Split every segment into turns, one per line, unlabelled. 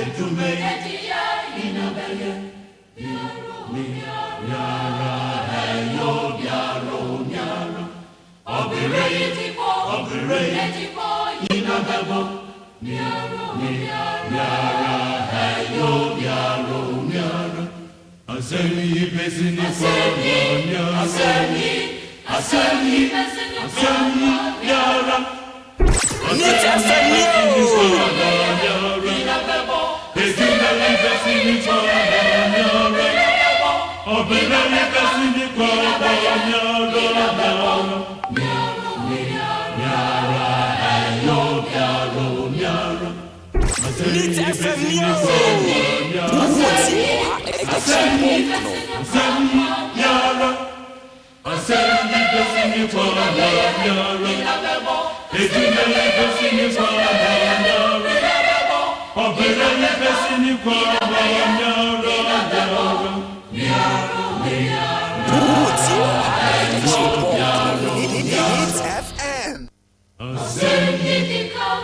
ejume etia inabeye miara heyo miara obire inabebo miara heyo miara asemi besini asemi miara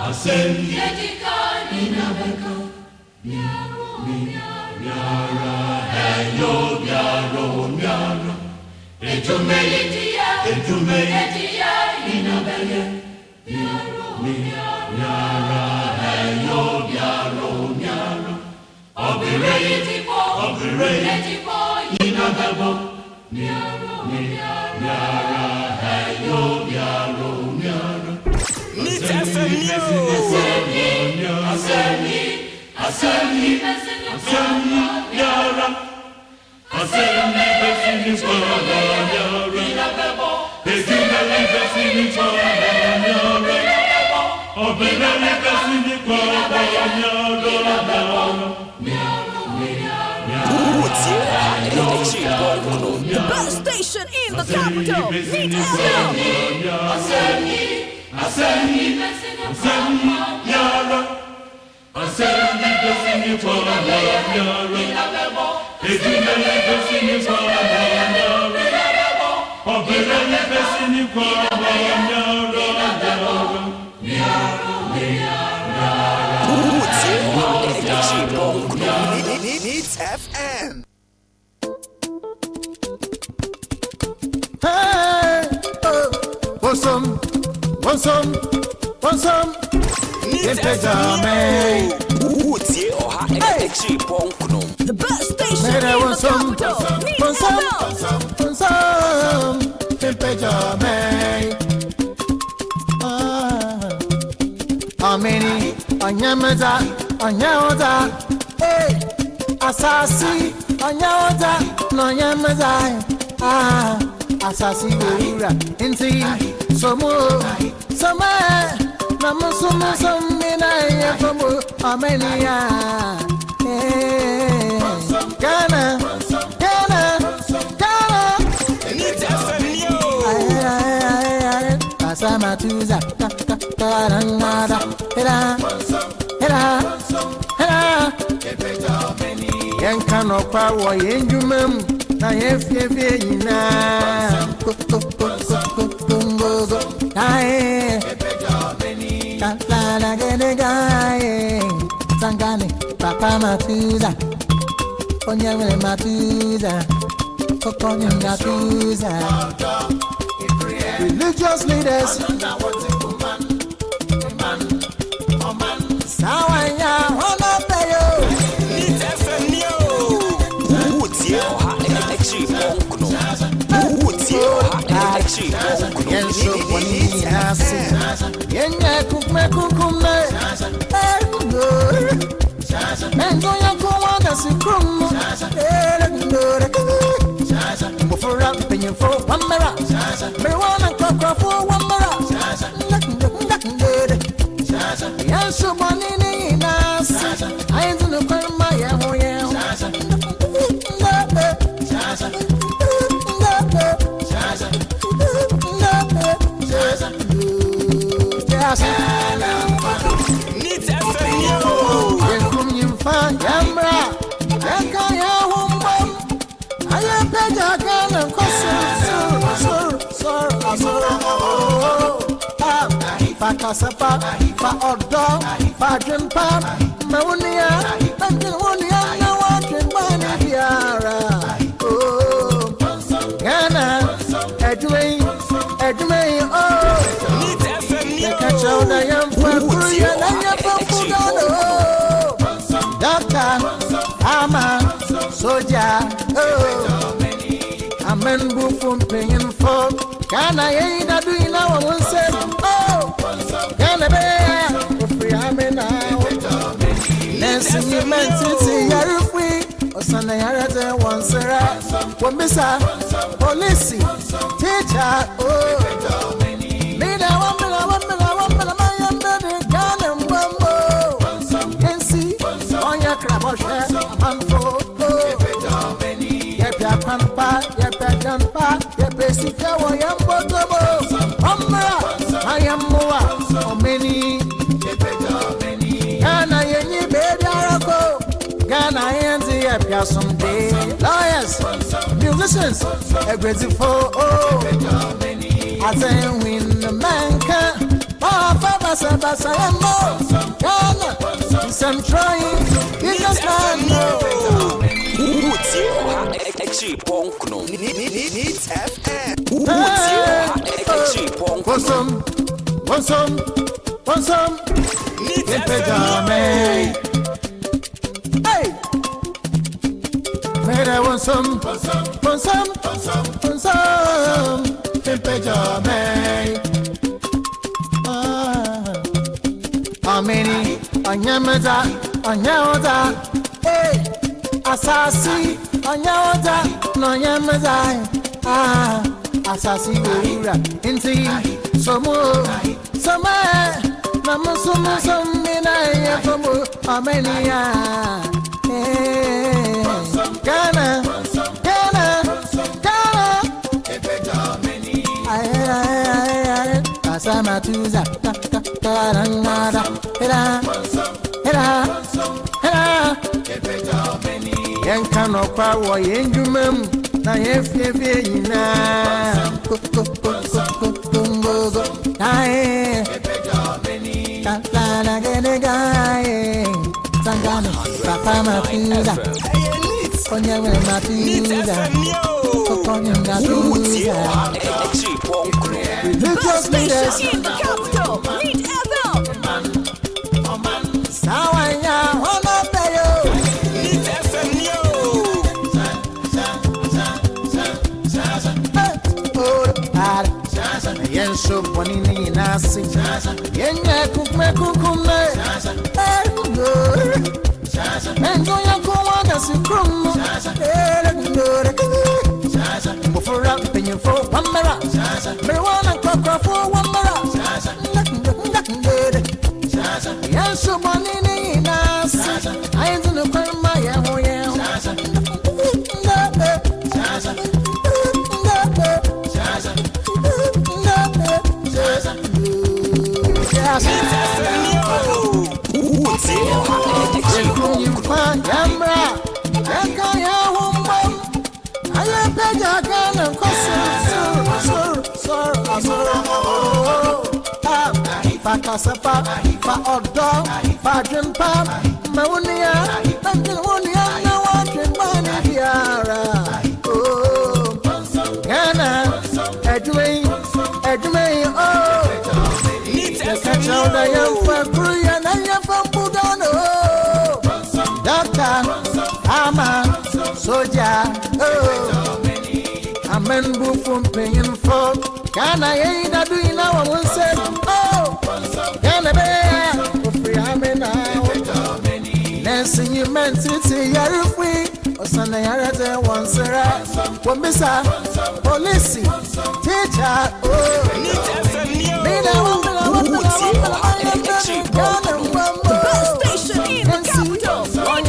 ASEM YIDIKA inabeko miara heyo miara ejume etia inabeye miara heyo miara obire inabebo miara heyo miara Asemi miara asemi besini miara ezimele besini miara obelele besini
The best station in the capital.
Asemi miara asemi besini miara ezimele besini miara obelele besini
FM.
Hey, want some,
The best station in the capital.
Ameni, anyamaza, anyaoza, asasi, anyaoza, no anyamaza, asasi wura, inti, somo, sama, namusumu somina yafomu, amenia, Ghana, Asama tuza, nada, hera. Yanka no power yenjumem na yefie yina. Aye, kala gene gaye, sangani papa matuza, onyamele matuza, kokonye matuza. Religious leaders, Sawanya, hono peyo. Yenso boni nasi, yenye kukume, mengo yanko wanda sikumu, Mufura penye fo wamera, marijuana kwa fo wamera, Yenso boni nasi, ain't no kwema ya hoye. Fa kasapa, fa odo, fa jumpa, maunia. Duncan won the other watching money Diara. Oh, Ghana, Edway, oh, the catch out the young family and I am from Pudano. Doctor, Ama, Soldier, oh, a man who from paying for. Can I ain't doing our one said, oh, can I be free? I'm in now. Let's see you meant to see your free. Or Sunday, I read one, sir. One missa, police, teacher, oh, me now, one, my young baby, gun and bumbo. Can see on your crab or share, man for, oh, yep, grandpa, yep, grandpa, yep, basic, I am bottom, Umbra, I am more, or many. Ghana, you baby, Ghana, and the someday. Lawyers, musicians, a grateful, oh, I say, win the man can. Oh, Papa, I am more. Ghana, I'm trying, you just can't know.
Needs FM.
Want some, Need pajama. Hey, man, I want some, Need pajama. How many? Anyamaza, hey, Asasi, Anyamaza, no Yamaza, Asasi, Inti, Somo, Namusumu, Mina, Yafamu, Armenia, Ghana, Asama Tuza, Karangada, Hera, Yankano power, Yengumum, Nayefina, Congo, Aye, Katlana, Genegae, Sangano, Papa Matuza, Konya Matuza, Konya Matuza.
Best station in the capital. Need FM.
Sawanya, Hono Peyo.
Need FM yo.
Yen so bonini nasi. Yen kukume. Enjo ya kuwanga si krumu. Mufura penye fo wamera. Marijuana kokra fo wamera. Yen so bonini nasi. Ayen zinu kwema ya hoye. Fakasapa, fa odo, fa jumpa, maunia, tangilunia, na watching money diara. Oh, Ghana, Edway, oh, the catch out the young family and I am from Pudano. Doctor, Ama, Soldier, oh, a man who from paying for. Can I ain't doing our one said, oh, can I be free? I'm in now. Let's see you meant to see your free. Or Sunday, I read one, sir. One missa, police, teacher, oh,
The best station in the capital. Need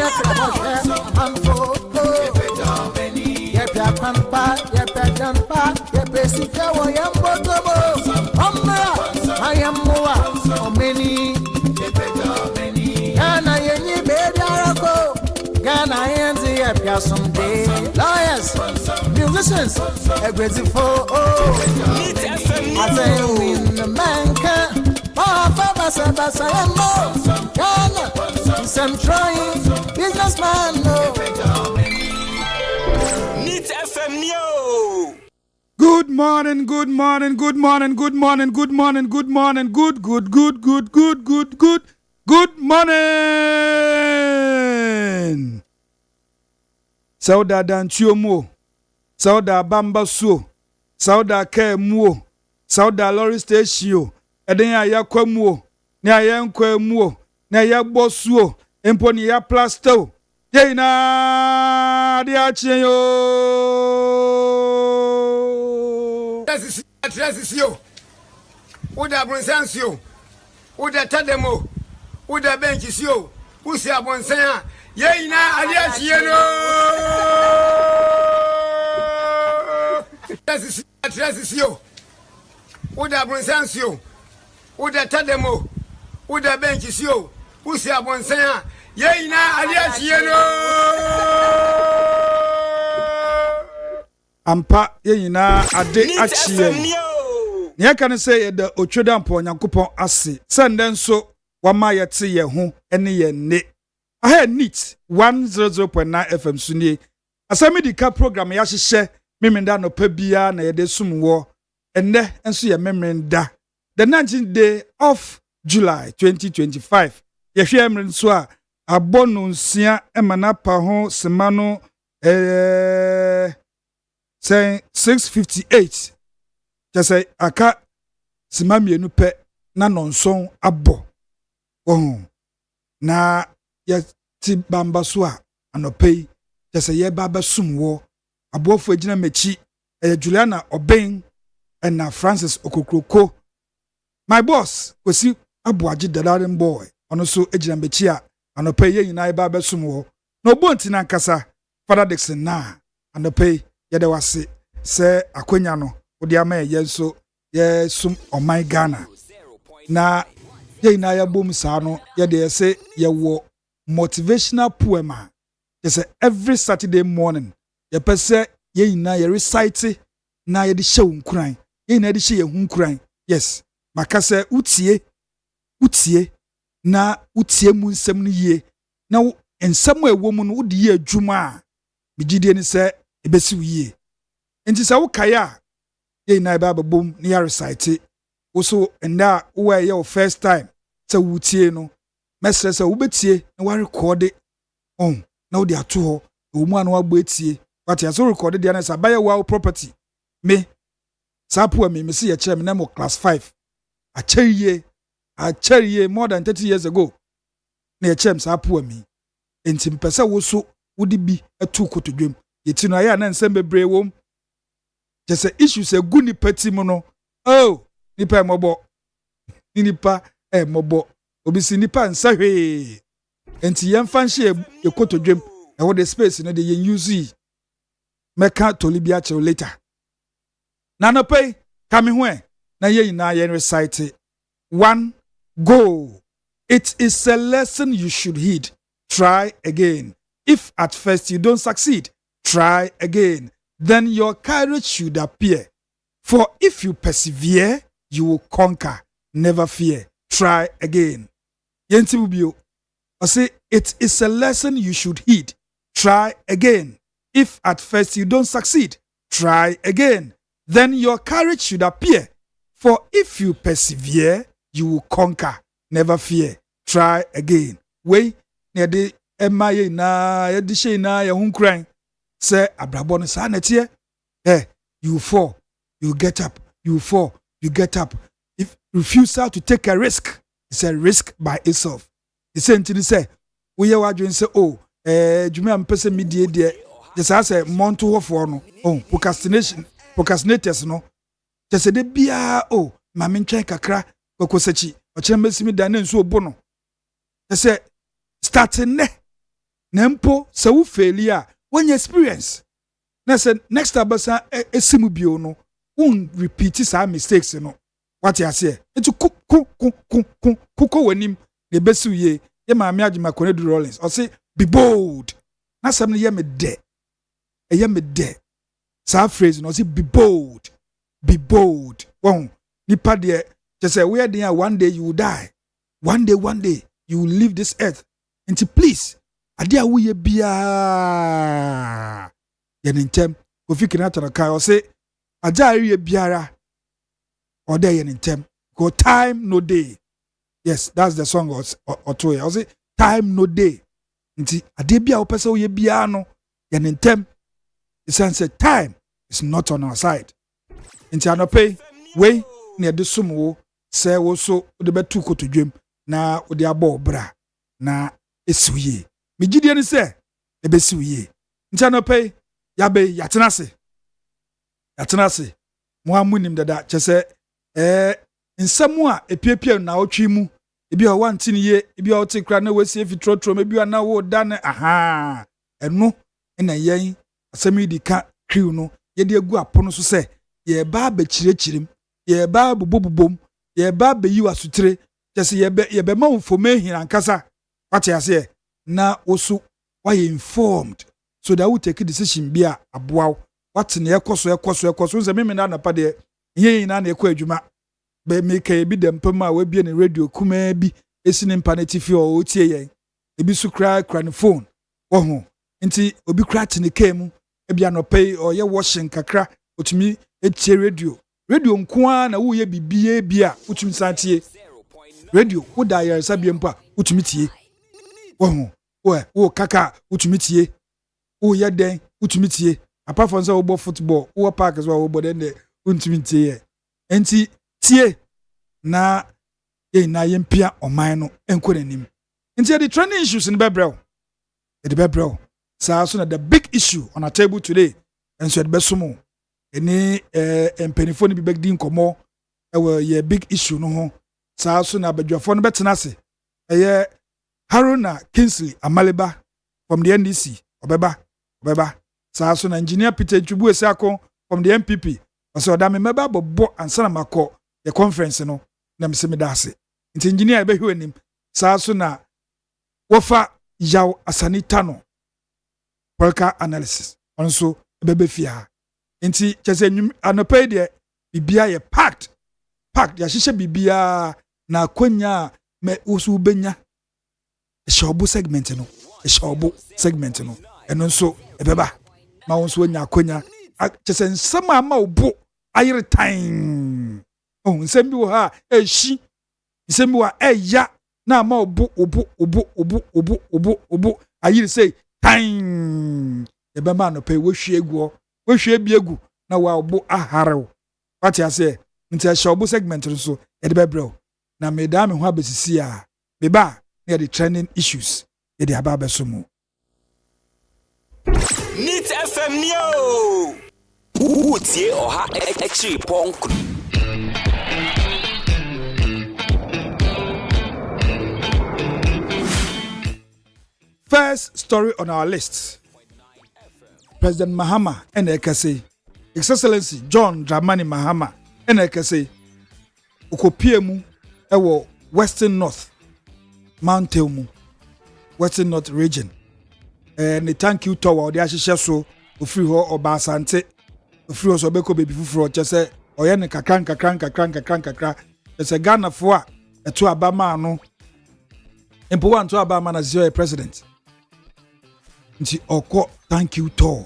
I am more, many. Ghana, you baby, Ghana, and the someday. Lawyers, musicians, a grateful, oh, I say, win the man can. Oh, Papa, I am more. Ghana, I'm trying,
morning, good morning, good morning, good morning, good morning, good morning, good morning. Sauda danchuo mu, sauda bamba suo, sauda ke mu, sauda lorry station, eden ya kwa mu, ne ya nkwa mu, ne ya bosuo, empo ni ya plasto. Ye na di ache yo.
Trasisio. Uda bronsansio. Uda tademo. Uda benchisio. Usi abonsanya. Ye na adi ache yo. Trasisio. Uda bronsansio. Uda tademo. Uda benchisio. Usi abonsanya. Ye na adi ache yo.
Ampa ye nyina ade achie ne aka ne se ye da otweda mpo Nyankopon ase sende nso wama ye te ye ho ene ye ne aha neat 100.9 FM sunie ASEM YIDIKA program ya hyehye memenda no pa bia na ye de sumwo enne nso ye memenda the 19th day of July 2025 ye hwe emre nso a abono nsia emana pa ho semano say 6:58 just say aka simamienu pe na nonson abo na ya ti bamba so a anopei just say ye baba sumwo abofo agina mechi Juliana Oben and na Francis Okokroko my boss kwesi aboaje dadaren boy ono so agina mechi a anopei ye nyina baba sumwo no bonti na nkasa Father Dixon na anopei yede wase se akonya no odi ama ye nso ye sum omai Ghana na ye ina ya bom sa no yede se ye wo motivational poem say every Saturday morning ye pese ye ina ye recite na ye de hye unkuran ye ina de hye ye hunkuran yes makase utie na utie mu nsem no ye na ensem a ewo mu no odi ye adwuma a bigidie ni se ebesi wiye enti sa wokaya ye na ba babom ni ya recite wo so enda wo ye your first time sa wutie no mesre sa wo betie na wa record on na wo de ato ho wo mu anu agbo etie what ya so record de na sa buy wow property me sapo me se ye kire me na mo class 5 a cheriye more than 30 years ago na ye kire me sapo me enti mpese wo so wo de bi atu kotodwem yetino aya na nsem bebre wom just say issues a good nipati mu no oh nipa mobo nipa mobo obisi nipa nsahwe enti yemfa nhye ekotodwem e wo the space no de yen use meka tolibia che later na no pay kame ho na ye na yen recite one go it is a lesson you should heed try again if at first you don't succeed try again then your courage should appear. For if you persevere, you will conquer. Never fear. Try again. Yenti bubio. I say it is a lesson you should heed. Try again. If at first you don't succeed, try again. Then your courage should appear. For if you persevere, you will conquer. Never fear. Try again. Wey ne emaye na yedi she na ye hunkran. Say abrabon sa netie you fall you get up you fall you get up if refusal to take a risk it's a risk by itself the same thing say we hear wadwen say oh dwuma mpese medie de just say monto hofo no procrastinators no just de bia oh ma mentwen kakra kokosachi o kire mesimi dan na nso obo no say starting na mpo se wo failure when you experience na say next abasa esimu bio no won repeat sa mistakes no what you say it kuko wanim na besu ye ma me agima Konedu Rollins or say be bold na sam ye me de sa phrase no say be bold won nipa de just say we are one day you will die one day you will leave this earth and please adia wo ye bia ye ntem Kofi Kinata na kai o say Ajari biara or day in tem. Go time no day. Yes, that's the song or two. I say time no day. Nti ade bia opese ye bia no ye ntem. The sense time is not on our side. Nti anope we na de sumwo se wo so de betu kotodwem na wo de abo bra na esiwie. Migidie ni se ebesiwie. Nti anope yabe yatenase. Yatenase. Mo amunim dada chese nsɛm a epiepie na otwi mu ebi a wanti ne ye ebi a wote kra na wasi fitrotro ebi a na wo da ne aha eno na yen asɛm yidika crew no ye de agu apono so sɛ ye ba ba kirekirim ye ba bobobom ye ba ba yi wasutire kyese ye be ma mfoma hina nkasa wate ase na osu why informed so that we take a decision bi a aboa wate ne ekoso nse me na anapa de ye na na ekɔ adwuma be make e bi dem pam a we bi ne radio kuma bi esi ne mpanetifi o otie yen ebi su kra ne phone wo ho nti obi kra tene kemu ebi anopai o ye washing kakra otumi etie radio nko na wo ye bibie bi a otumi santie radio wo da yer sabie mpa otumi tie wo ho wo kaka otumi tie wo ye den otumi tie apart from say wo football wo park as well wo bo den otumi tie enti tie na ye na yempia oman no enko nanim nti the trending issues in bebrel so na the big issue on our table today and so the besomo any empenifo ni bi begdi nkomo ye big issue no ho so na badwafo no betenase Haruna Kingsley Amaliba from the NDC obeba so na engineer Peter Chubu Esiako from the MPP so da me meba bobo ansana makọ the conference no na mse me dase nti engineer be hwenim so na wofa yaw asanita no political analysis onso bebe fia nti chese anopai de bibia ye packed ya hihye bibia na akonya me usu benya shobu segment no eno nso ebeba ma wonso nya akonya chese nsama ma obo ayire time nsem bi wo ha ehyi nsem bi wa eya na ma obo ayire say time ebema no pe wohwie bi egu na wa obo aharew wati ase nti shobu segment nso e de bebrel na me da me ho abesisi a beba na the trending issues e de aba besomu
Nit FM Neo. Utie oha extra punk.
First story on our list. President Mahama NKC, His Excellency John Dramani Mahama NKC, Ukopiemu ewo Western North Mountain Western North region. Ne thank you to wa de ahihye so ofiri ho Obasante ofiri so beko bebi fufuro chese oye ne kakran chese Ghana fo a eto abama no empo wan to abama na zero president nti oko thank you to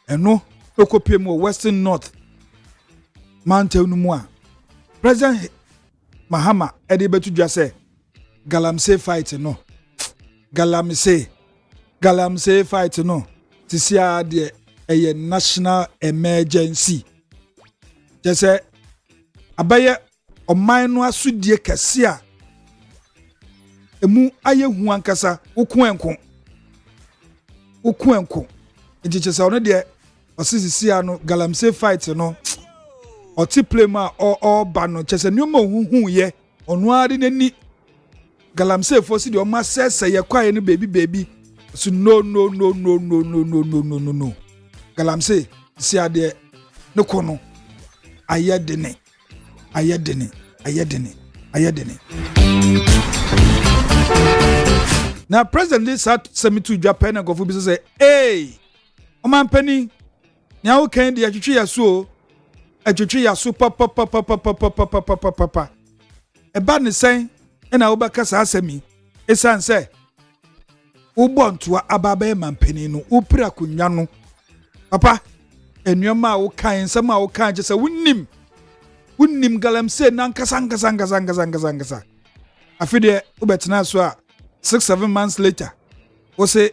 eno okopie mu Western North Mountain mu a President Mahama ede betu dwa se galamsey fight no galamsey fight no tisia de a national emergency jese abaye oman no asudie kase a emu aye hu ankasa okuenko enti jese ono de osisisia no galamsey fight no oti plema o ba no jese nyoma huhu ye ono ade nani galamsey fo si de o ma sese ye kwaye no baby so no galamsey si ade ne kono ayedene na president this semitu Japan and go for business say hey o man pani nya wo kan de atwetwe yaso papa e ba ne sen e na wo ba kasa asemi esan say wo bontoa ababa e man pani no wo pira kunwa no papa enyoma wo kan nsɛm a wo kan kyɛ sɛ wunnim galamsey nankasa afide ubetena so a 6-7 months later wo say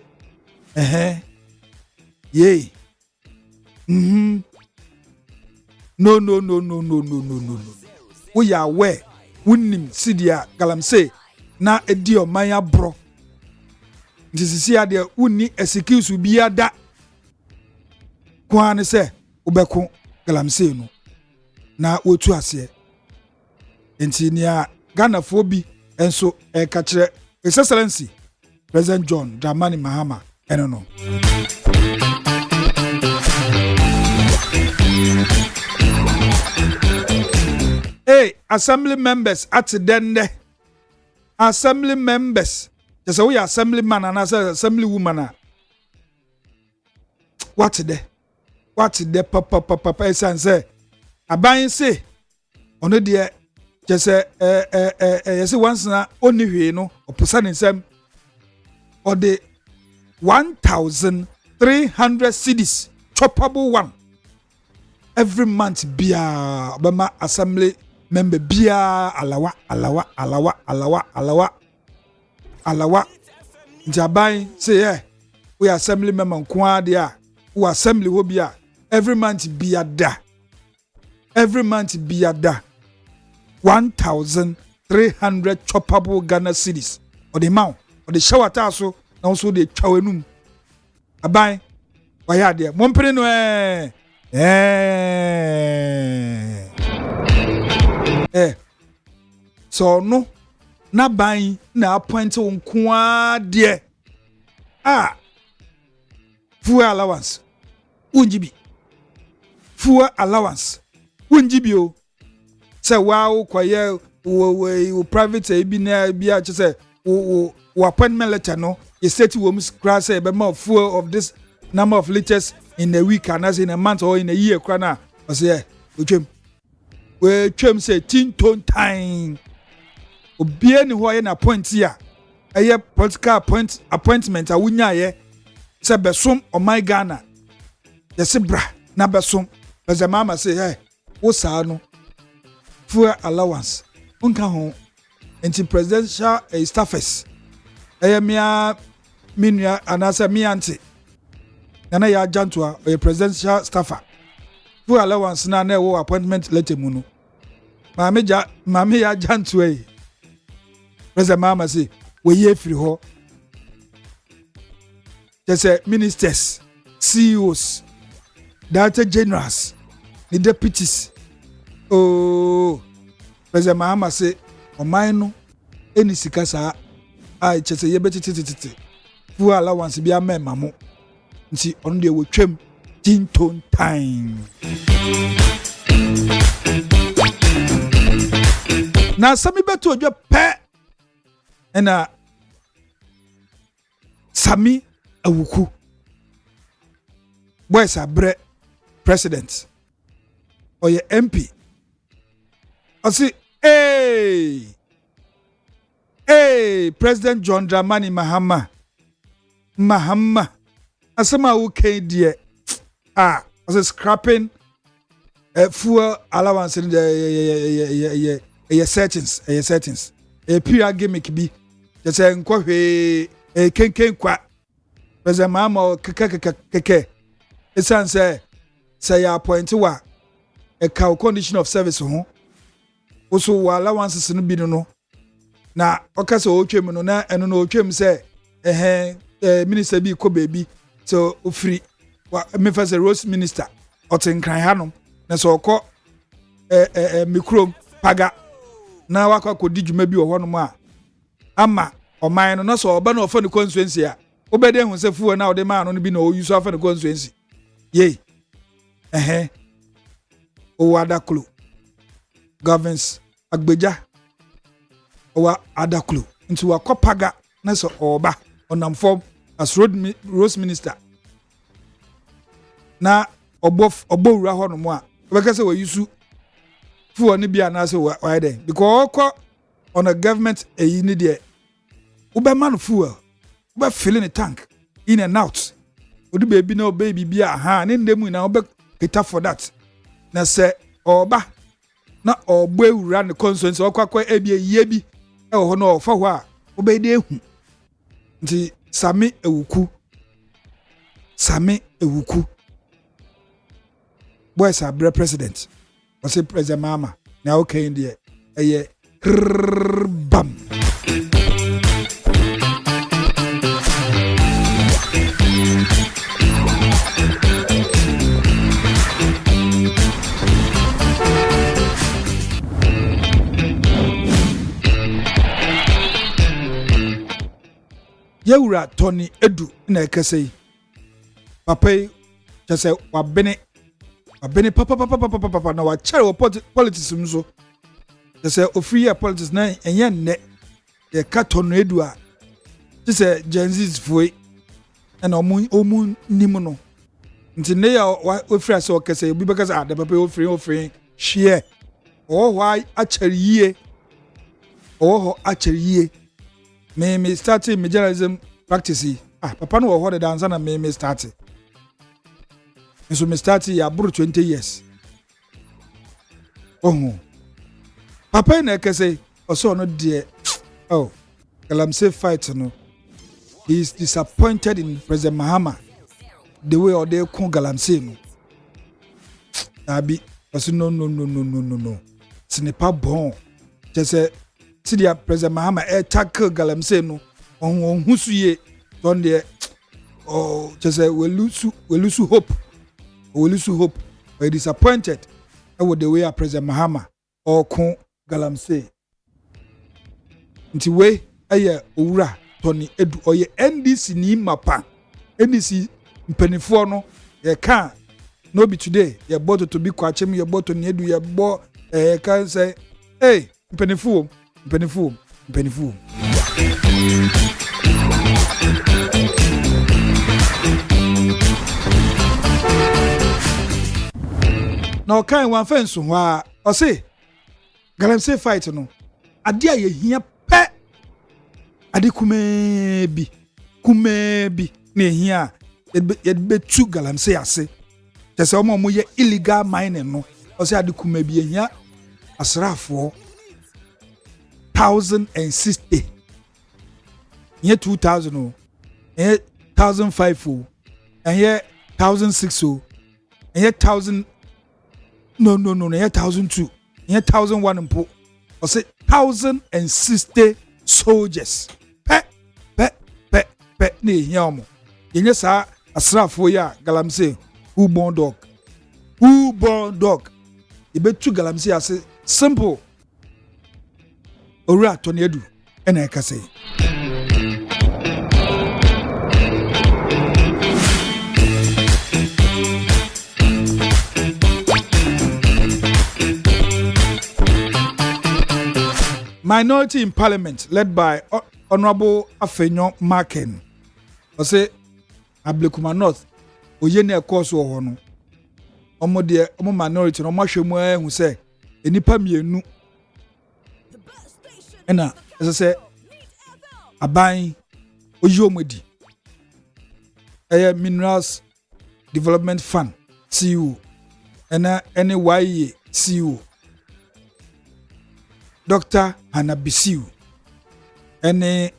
yay no we are aware wunnim sidia galamsey na edi oman abro ntisisi ade wunni excuse bia da kwane se ubeko galamsey no na wotu ase enti nia Ghana fo bi enso ka kire His Excellency President John Dramani Mahama eno no assembly members at dende assembly members just we assembly man and assembly woman what the papa say aban say ono de just yes once na oni hwe no oposa ne nsam or the 1,300 cedis choppable one every month bia obama assembly member bia alawa njaban say we assembly member nko ade a we assembly ho bia every month bia da 1,300 choppable Ghana cedis or the amount or the shower taso na also the chawenum aban waya de mompere no so no na ban na appoint nko ade fuel allowance unjibi fuel allowance unjibi o say wow kwaye wo private bi na bia che say wo appointment letter no you say to wo class say be more fuel of this number of liters in a week and as in a month or in a year kwana o say we twem say 10 ton time obi ani ho ye na point here eye political appointment a wunya ye say besom o my Ghana yes bra na besom as a mama say hey wo sa no fuel allowance unka ho anti presidential staffers mia minua anasa mi anti na ya ajanto a presidential staffer fuel allowance na wo appointment letter mu no mame ya ajanto president mama say we ye free ho just ministers CEOs director generals the deputies President Mahama say oman no eni sika saa ai chese ye betitititi fuel allowance bia mema mo nti ono de wotwam tinton time na sami beto odwo pe na sami awuku boys abre president oye MP I say, President John Dramani Mahama. Asema okay dear. I was scrapping fuel allowance in the settings. Pure gimmick be. Just saying, ken kwa. President Mahama keke. It's say ya point wa a cow condition of service home. Also allowances no bi no na okase otwem no na eno no otwem say minister bi ko baby so ofiri me fa say Rose minister otenkran hanom na so okọ mikrom paga na wakọ kodi dwuma bi wo honom a ama oman no na so oba na ofa ne constituency a obede hu say fuo na ode ma no bi na o use ofa ne constituency ye o wada klo governs agbeja owa adaklu into wakopaga na so oba onam form as Rose minister na obowura ho no mo a obeka se we use fuo ne bia na se why there because on a government ni there ubema no fuel ube fill in the tank in and out odi baby na baby bia ha ne ndemu na cater for that na say oba na ogbo ewura ne constituency okwakwa ebi eyiye bi e wo no ofa ho a obedi ehu nti Sami Ewuku boys are president or say President Mama now okay in there eye bam Yewura Tony Edu na ekese papa just say wabene papa na wa chere politics mzo just say ofri politics na enye nne ye ka Tony Edu a just say Gen Z foi na omu nimu no nti ne ya ofri ase okese obi bekase ade papa ofri share oh achere yie me started my journalism practice. Papa no hold dance na me started. So me started ya buru 20 years. Oh. Papa na kese also no dear. Oh. Galamsey fight no. He is disappointed in President Mahama. The way or they con Galamsey no. Abi also no. Sinepa bon. Just say see the President Mahama tackle Galamsey no on husuye don there just say we lose hope we're disappointed with the way President Mahama or con Galamsey nti we owura Tony Edu oye NDC ni mapa NDC mpanifo no ye kan no be today ye bought to be kwachem ye bought Tony Edu ye bo can say hey mpanifo na okan wan fence ho a o say Galamsey fight no ade a ye hia pe ade kumebi na hia ye be tu Galamsey ase tese omo ye illegal mining no o say ade kumebi ye hia asrafo 1060 year 2000 oh year 1005 oh and year 1006 oh and year 1000 no year 1002 year 1001 mpo or say 1060 soldiers pe ne hiamo yenye sa asrafo ya Galamsey who born dog e betu Galamsey ase simple owura Tony Edu ena ekase minority in parliament led by Honorable Afenyo Maken o say Ablekuma North oye na ekoso ho no omo minority no mo hwemu ehu say enipa mienu ena say aban oyi omodi minerals development fund CEO ena NYE CEO Dr. Hanabisiu ene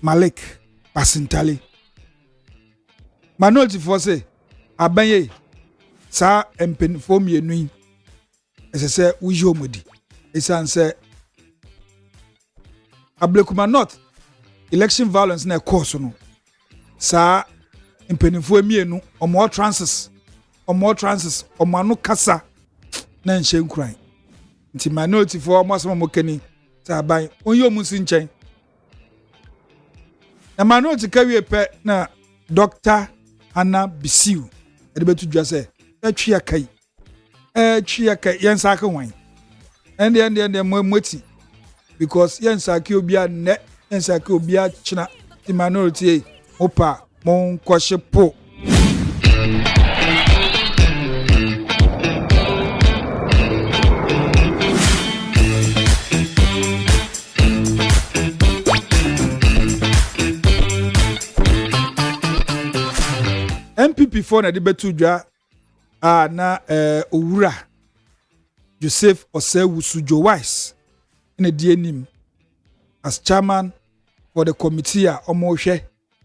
Malik Pasintali minority for say abanye sa empen for mienu say oyi omodi esan say Ablekuma North election violence na course no sa impenifo mienu omo trances omo anu kasa na nhye nkran nti minority for omo asema mokani sa ban onyo musi nchen na minority kawie pe na Dr. Hannah Bisiu edebetu dwa se atwia kai yensa ka wan ende mweti because yensa obia ne yensa obia china the minority opa mon kwashe po MPP for na de betu dwa na owura Joseph Osewusujo Wise in a DNM as chairman for the committee omo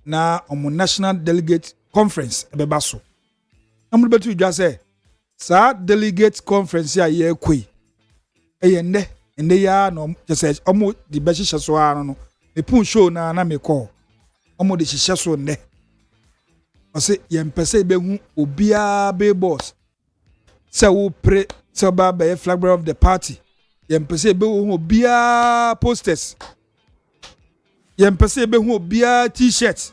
na omo national delegate conference ebebaso. Amu betu dwa say sa delegate conference ya ye kwi eyende ende ya no just omo di be hihye so ara no me pun show na me call omo de hihye so nde ose ye mpese be hu obia be boss se wo pre se ba be flag bearer of the party ye mpese be hu obia posters ye mpese be hu obia t-shirt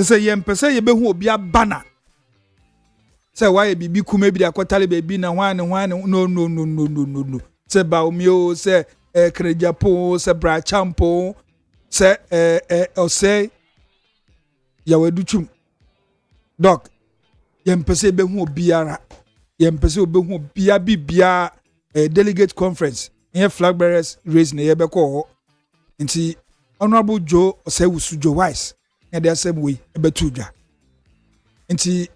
se ye mpese ye be hu obia banner se why bibi kuma bi akotale baby na hwan no se ba omio se krejapo se bra champo se ose ya waduchum doc ye mpese be hu obiara ye mpese be hu obia bibia delegate conference in flag bearers race na ye be ko nti honorable Joe Osewusujo Wise na the ASEM we ebetu dwa nti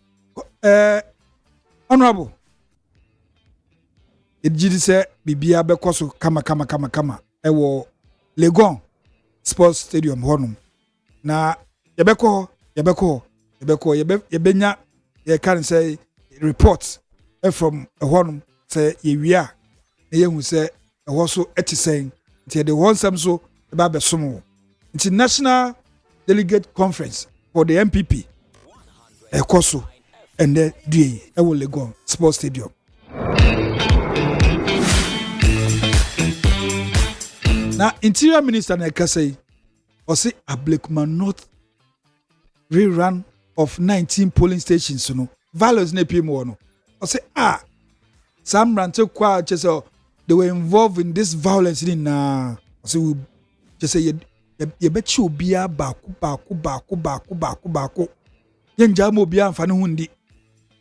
honorable ejidi se bibia be koso kama ewo Legon Sports Stadium honum na yebeko yebenya ye can say report from honum say yewia na yehu say ewo so etisen nti the one sam so ba be somo international delegate conference for the MPP ekoso and then do ewo Legon Sports Stadium. Now, Interior Minister Nekasei say Ablekuma North rerun of 19 polling stations. No violence ne pimo no. Say some rancho kwa chese they were involved in this violence in na. Say we just say ye bet you bia baku. Yen jamo bia mfani hundi.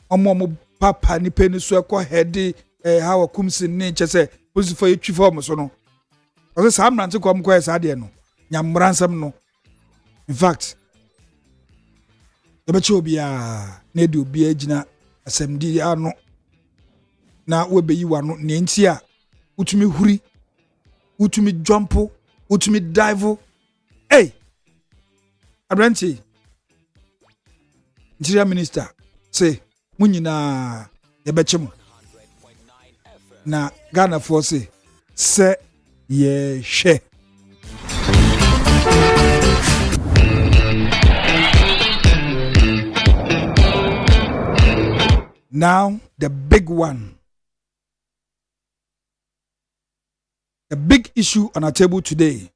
Omo papa ni peni so ekọ head how kumsin ni chese police for you form so no. Ose sam rante kom kwa esa de no nyamransam no in fact ebechi obia na de obia agina asemdi ano na webeyi wano ne nti a utumi huri utumi jump utumi dive abranti Interior Minister say munyina ebechi mo na Ghana force say yeah, she. Now the big one. The big issue on our table today.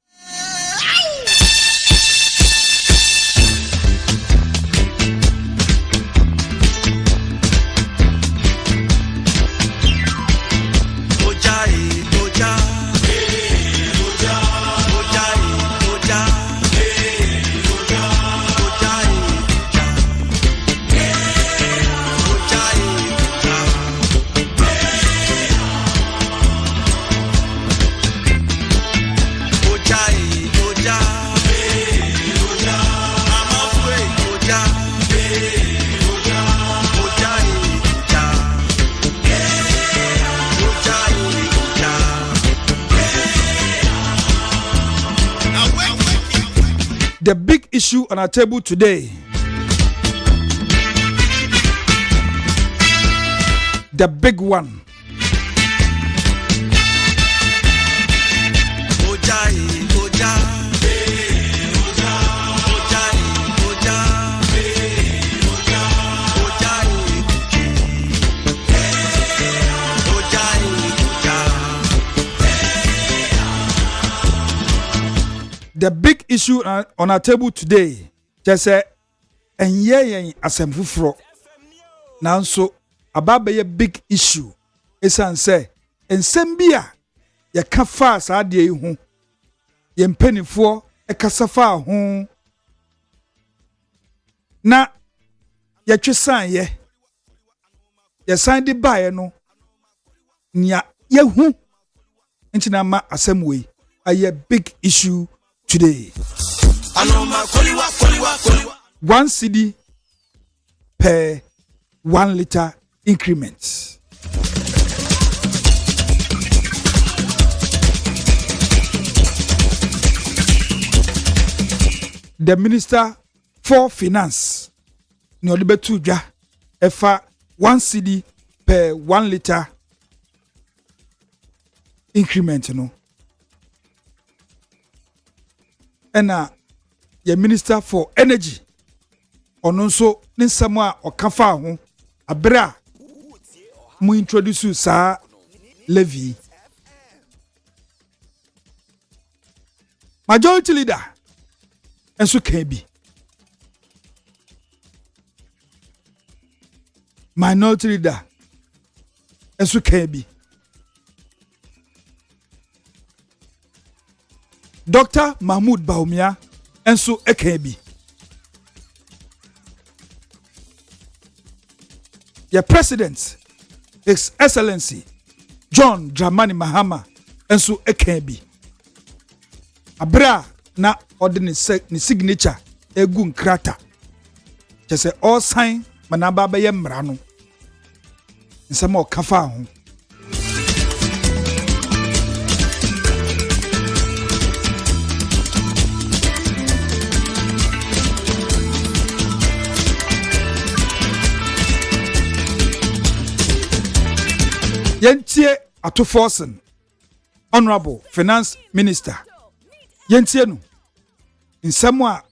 The big issue on our table today. The big one. The big issue on our table today, just say, and ye asem fufro. Now so about be a big issue. Esan say, and sembia ye ka fa sa de hu. Ye mpanifo e kasafa hu. Na ye twesan ye. Ye san de bae no. Nya ye hu. Nti na ma asem we a big issue today. 1 cedi per 1 liter increment. The Minister for Finance no de betu dwa efa 1 cedi per 1 liter increment no. Ena the Minister for Energy ono nso ne nsam a okafa ho abra mu introduce sa levy. Majority leader enso kan bi, minority leader enso kan bi, Dr. Mahmoud Bawumia enso kan bi, your president His Excellency John Dramani Mahama enso kan bi. Abra na ordinary ni signature egu nkrata chese all sign manaba ba ye mra no nsema okafa ho. Yentie Atuforsen, Honorable Finance Minister, yentie no nsɛm a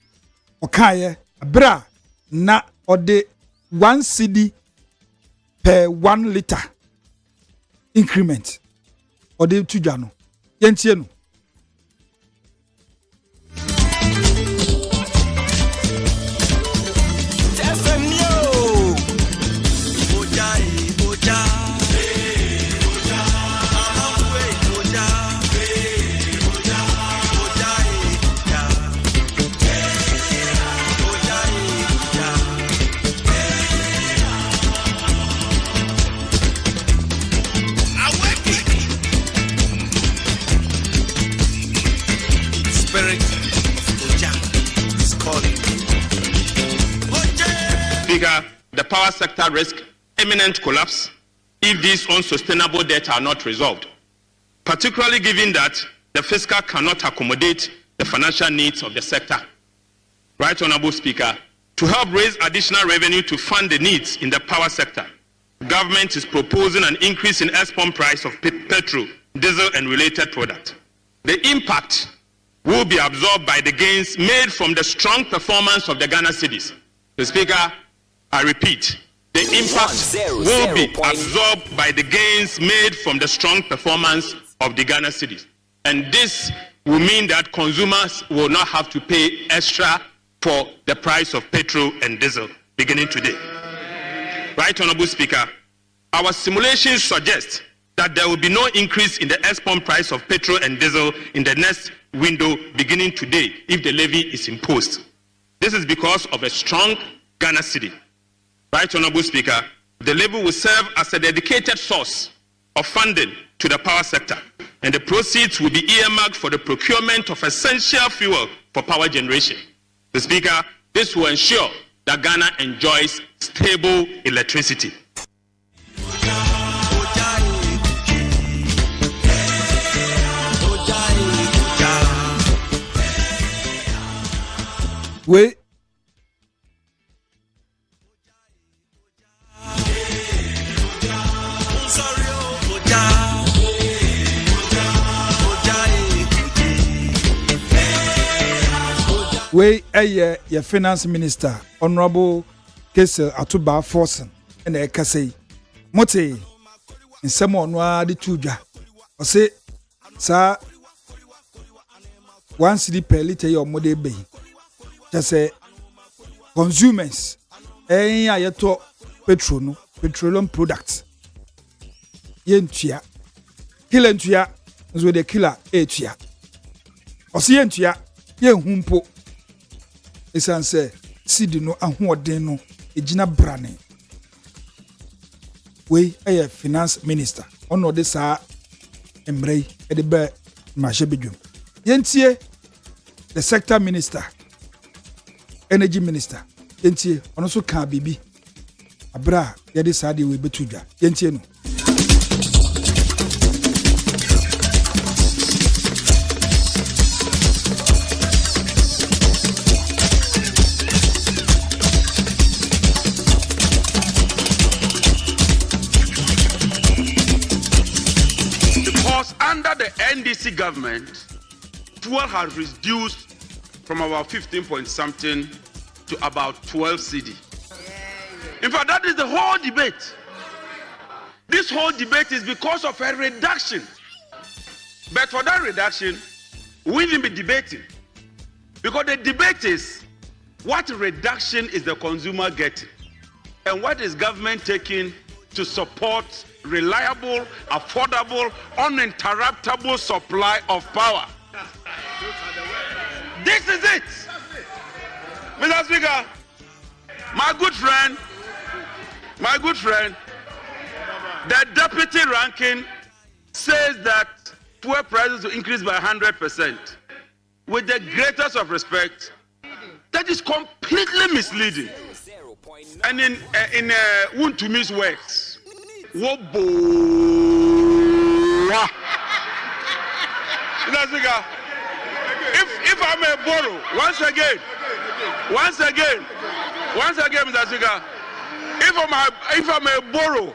ɔkaeɛ abra na ɔde 1 cedi per 1 liter increment ɔde tudwa no yentie no.
The power sector risks imminent collapse if these unsustainable debts are not resolved, particularly given that the fiscal cannot accommodate the financial needs of the sector. Right, Honorable Speaker, to help raise additional revenue to fund the needs in the power sector, government is proposing an increase in export price of petrol, diesel and related products. The impact will be absorbed by the gains made from the strong performance of the Ghana cedis. The Speaker, I repeat, the impact will be absorbed by the gains made from the strong performance of the Ghana cedis. And this will mean that consumers will not have to pay extra for the price of petrol and diesel beginning today. Right, Honorable Speaker, our simulations suggest that there will be no increase in the export price of petrol and diesel in the next window beginning today if the levy is imposed. This is because of a strong Ghana cedi. Right, Honorable Speaker, the levy will serve as a dedicated source of funding to the power sector, and the proceeds will be earmarked for the procurement of essential fuel for power generation. The Speaker, this will ensure that Ghana enjoys stable electricity.
We your finance minister, Honorable Kesel Atuba Forsen, and a Kase Mote in someone the tuja. Or say, sir, 1 cedi per liter your mode bay. Just say consumers, ayato petroleum products. Yentia, killentia, as with the killer etia. Or see yentia, yen humpo. Esan say sidi no ahoɔden no ejina brane we finance minister ono de saa emrei e de be mahye bedwum yentie the sector minister energy minister yentie ono so ka bibi abra yede saade we betudwa yentie no.
Under the NDC government, fuel has reduced from about 15 point something to about 12 cedi. In fact, that is the whole debate. This whole debate is because of a reduction. But for that reduction, we will be debating. Because the debate is, what reduction is the consumer getting? And what is government taking to support reliable, affordable, uninterruptible supply of power? This is it. Mr. Speaker, my good friend, the deputy ranking says that fuel prices will increase by 100%. With the greatest of respect, that is completely misleading. And in Wuntumi's words, Wobo. If I may borrow, once again, Mr. Speaker, if I may borrow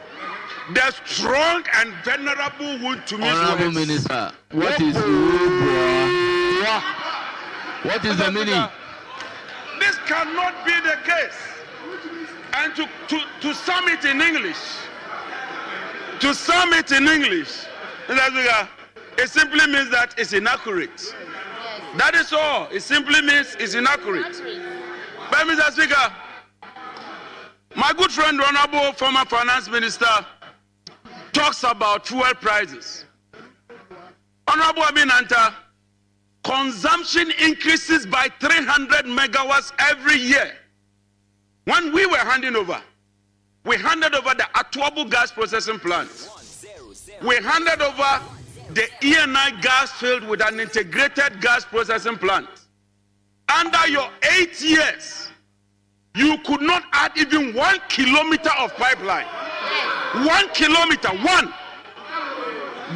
the strong and venerable Wuntumi's
Honorable
words.
Minister, what is Wobo? What is the meaning?
This cannot be the case. And to sum it in English, it simply means that it's inaccurate. That is all. It simply means it's inaccurate. But Mr. Speaker, my good friend, Honorable former Finance Minister, talks about fuel prices. Honorable Aminanta, consumption increases by 300 megawatts every year. When we were handing over, we handed over the Atwabu gas processing plant. We handed over the ENI gas field with an integrated gas processing plant. Under your 8 years, you could not add even 1 kilometer of pipeline. 1 kilometer, one.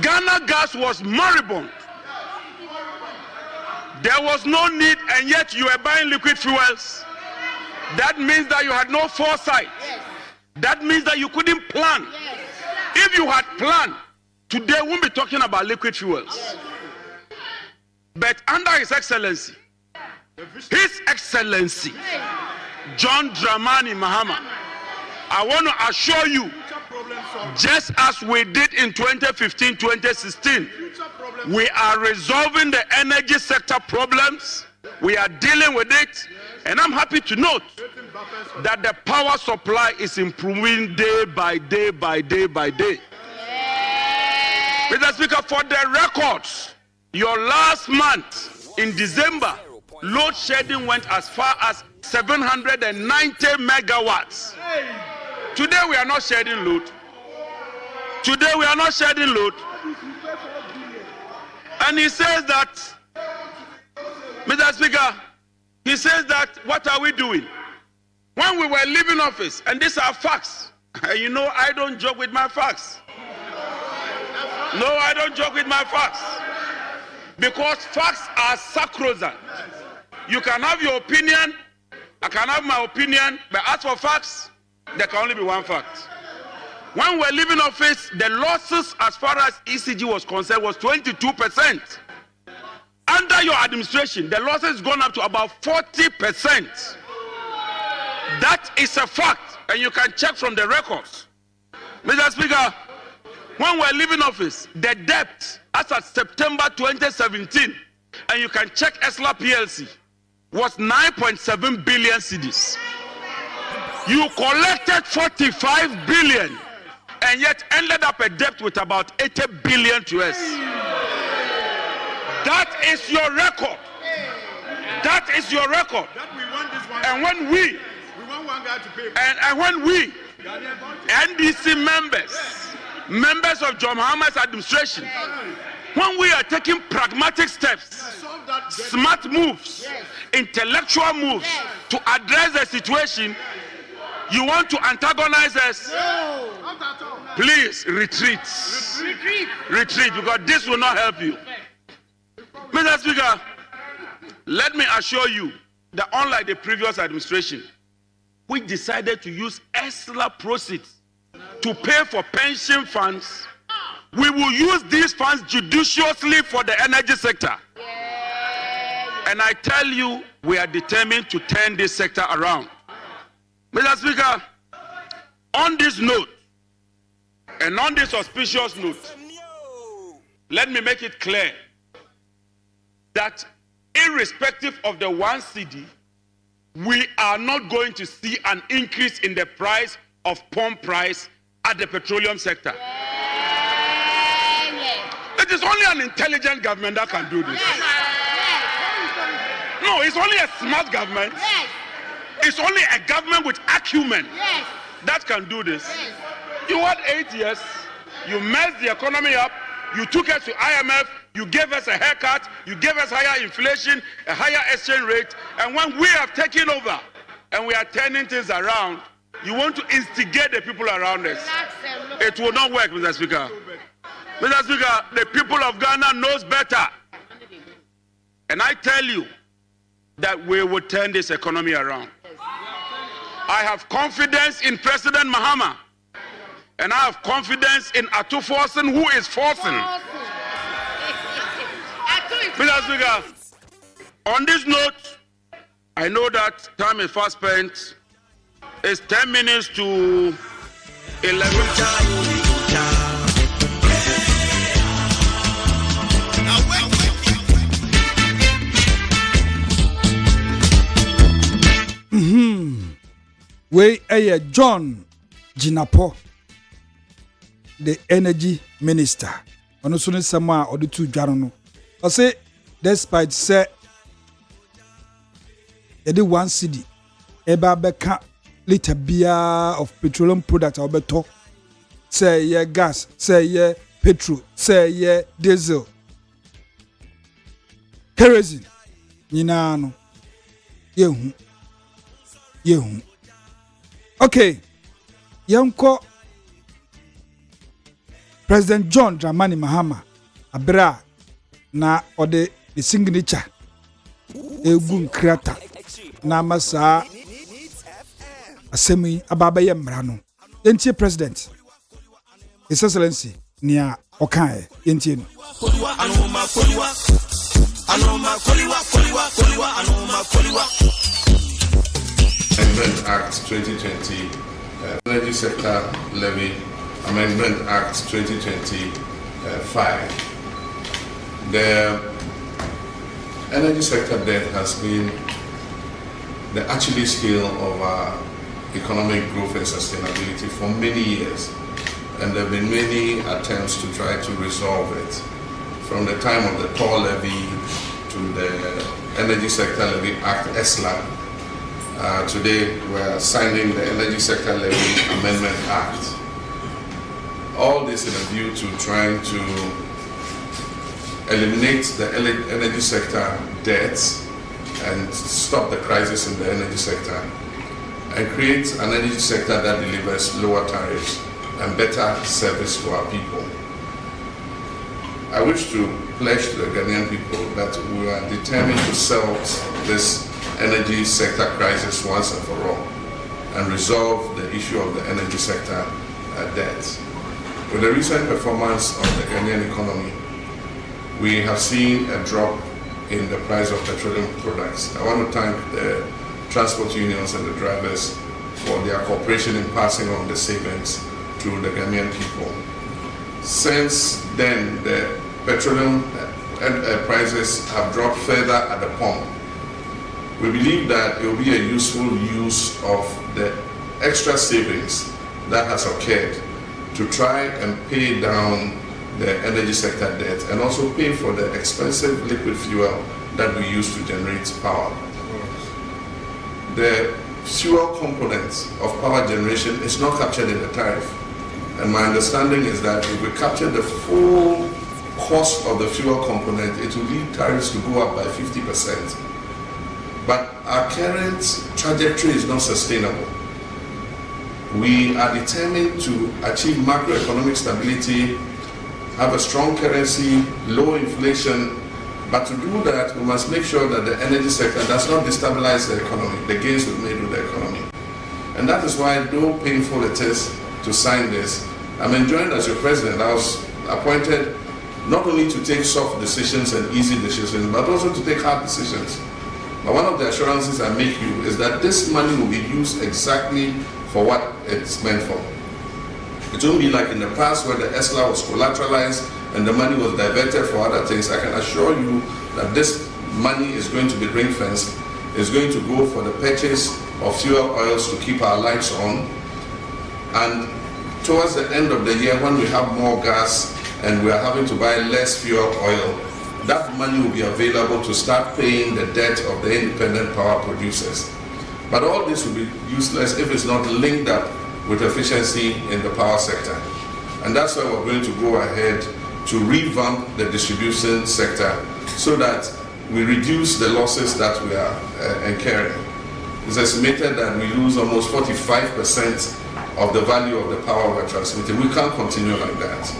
Ghana gas was moribund. There was no need, and yet you were buying liquid fuels. That means that you had no foresight. Yes. That means that you couldn't plan. Yes. If you had planned, today we won't be talking about liquid fuels. Yes. But under His Excellency, John Dramani Mahama, I want to assure you, just as we did in 2015-2016, we are resolving the energy sector problems. We are dealing with it. And I'm happy to note that the power supply is improving day by day by day by day. Mr. Speaker, for the records, your last month in December, load shedding went as far as 790 megawatts. Today we are not shedding load. And he says that, Mr. Speaker, he says that, what are we doing? When we were leaving office, and these are facts, you know I don't joke with my facts. No, I don't joke with my facts. Because facts are sacrosanct. You can have your opinion, I can have my opinion, but as for facts, there can only be one fact. When we were leaving office, the losses as far as ECG was concerned was 22%. Under your administration, the losses has gone up to about 40%. That is a fact, and you can check from the records. Mr. Speaker, when we were leaving office, the debt as of September 2017, and you can check ESLA PLC, was 9.7 billion cedis. You collected 45 billion, and yet ended up a debt with about 80 billion to us. That is your record. That is your record. And when we NDC members of John Mahama's administration, when we are taking pragmatic steps smart moves, intellectual moves to address the situation, you want to antagonize us? No. Please retreat. Retreat, because this will not help you. Mr. Speaker, let me assure you that unlike the previous administration, which decided to use extra proceeds to pay for pension funds, we will use these funds judiciously for the energy sector. And I tell you, we are determined to turn this sector around. Mr. Speaker, on this note, and on this auspicious note, let me make it clear that irrespective of the 1 cedi, we are not going to see an increase in the price of pump price at the petroleum sector. It is only an intelligent government that can do this. No, it's only a smart government. It's only a government with acumen that can do this. You had 8 years, you messed the economy up, you took us to IMF, you gave us a haircut, you gave us higher inflation, a higher exchange rate, and when we have taken over and we are turning things around, you want to instigate the people around us. It will not work, Mr. Speaker. Mr. Speaker, the people of Ghana knows better. And I tell you that we will turn this economy around. I have confidence in President Mahama. And I have confidence in Atu Forcing, who is forcing. Mr. Speaker, on this note, I know that time is fast spent. It's 10 minutes to 11.
We John Jinapo, the energy minister. Ono so ne sama odi tu dwaro no. O say despite say the 1 cedi eba beka liter bia of petroleum product obeto, say ye gas, say ye petrol, say ye diesel, kerosene nyina no yehu. Okay, yanko President John Dramani Mahama abra na ode the signature egun krata na masa asemi ababa ye mra no yentie president His Excellency nia okan yentie no
Amendment Act 2020, Energy Sector Levy Amendment Act 2025. The energy sector debt has been the Achilles heel of our economic growth and sustainability for many years, and there have been many attempts to try to resolve it. From the time of the toll levy to the Energy Sector Levy Act (ESLA). Today we are signing the Energy Sector Levy Amendment Act. All this in a view to trying to eliminate the energy sector debts and stop the crisis in the energy sector and create an energy sector that delivers lower tariffs and better service to our people. I wish to pledge to the Ghanaian people that we are determined to solve this energy sector crisis once and for all and resolve the issue of the energy sector debt. With the recent performance of the Ghanaian economy, we have seen a drop in the price of petroleum products. I want to thank the transport unions and the drivers for their cooperation in passing on the savings to the Ghanaian people. Since then, the petroleum prices have dropped further at the pump. We believe that it will be a useful use of the extra savings that has occurred to try and pay down the energy sector debt and also pay for the expensive liquid fuel that we use to generate power. The fuel component of power generation is not captured in the tariff. And my understanding is that if we capture the full cost of the fuel component, it will lead tariffs to go up by 50%. But our current trajectory is not sustainable. We are determined to achieve macroeconomic stability, have a strong currency, low inflation, but to do that, we must make sure that the energy sector does not destabilize the economy, the gains we've made with the economy. And that is why, though painful it is to sign this, I'm enjoying as your president. I was appointed not only to take soft decisions and easy decisions, but also to take hard decisions. But one of the assurances I make you is that this money will be used exactly for what it's meant for. It won't be like in the past where the ESLA was collateralized and the money was diverted for other things. I can assure you that this money is going to be ring-fenced. It's going to go for the purchase of fuel oils to keep our lights on. And towards the end of the year, when we have more gas and we are having to buy less fuel oil, that money will be available to start paying the debt of the independent power producers. But all this will be useless if it's not linked up with efficiency in the power sector. And that's why we're going to go ahead to revamp the distribution sector so that we reduce the losses that we are incurring. It's estimated that we lose almost 45% of the value of the power we're transmitting. We can't continue like that.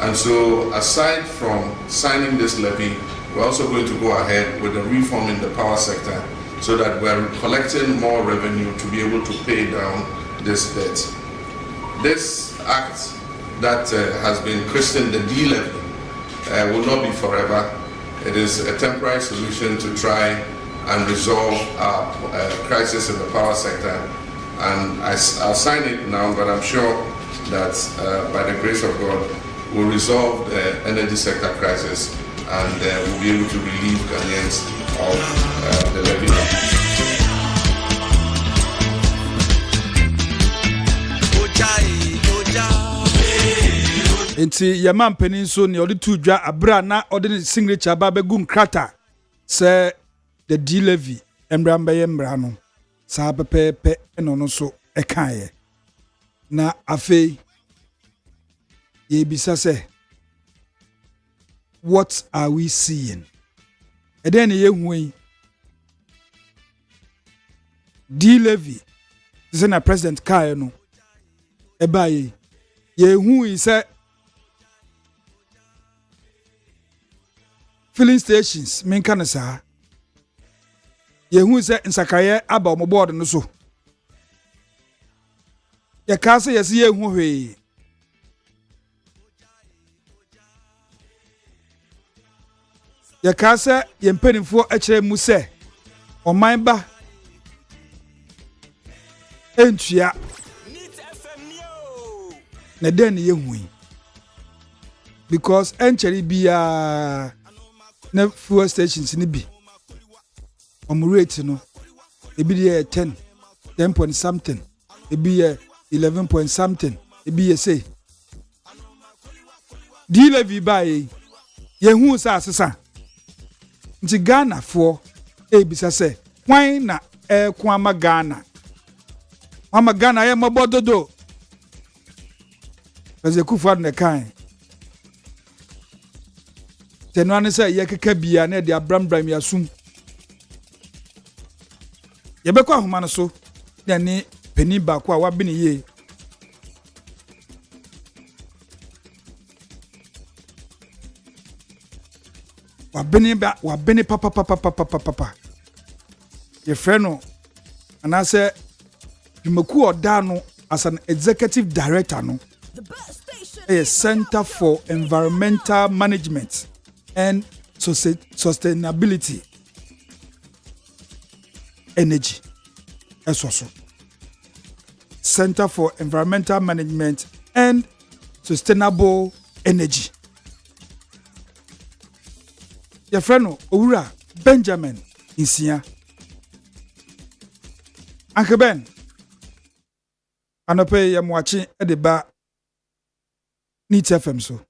And so, aside from signing this levy, we're also going to go ahead with the reform in the power sector so that we're collecting more revenue to be able to pay down this debt. This act that has been christened the D-levy will not be forever. It is a temporary solution to try and resolve our crisis in the power sector. And I'll sign it now, but I'm sure that by the grace of God, we'll resolve the energy sector crisis and we'll be able to relieve Ghanaians of the levy.
Enti yama mpanin so ne odi tu dwa abra na odi ne signature ba begu nkrata se the D levy embramba ye mbra no sa pepepe eno no so ekaye na afei ye bisa se what are we seeing eden ye huyi D levy is na president kai no ebaye ye huyi se filling stations menka na saa ye hu se nsakaye aba o board no so ye ka se ye se ye hu hwe ye ka se ye mpanimfo akire mu se oman ba entua na den ye hu because encheri bia na fuel stations ni bi rate no ebi dey 10 point something ebi 11 point something ebi say di levy buy ye hu sa asesa nti Ghana for ebisa say why na ko ama Ghana ye mabododo as Kufuor na kan tenwane say ye keka bia na de abrambram yasum ye bekọ ahoma no so na ne pani ba ko a wabene ye wabene papa ye freno ana say Jumaku Oda no as an executive director no a Center for Environmental Management and Sustainability Energy SOSO Center for Environmental Management and Sustainable Energy your friend Owura Benjamin Insia Uncle Ben anope ya mwachi edeba Neat FM so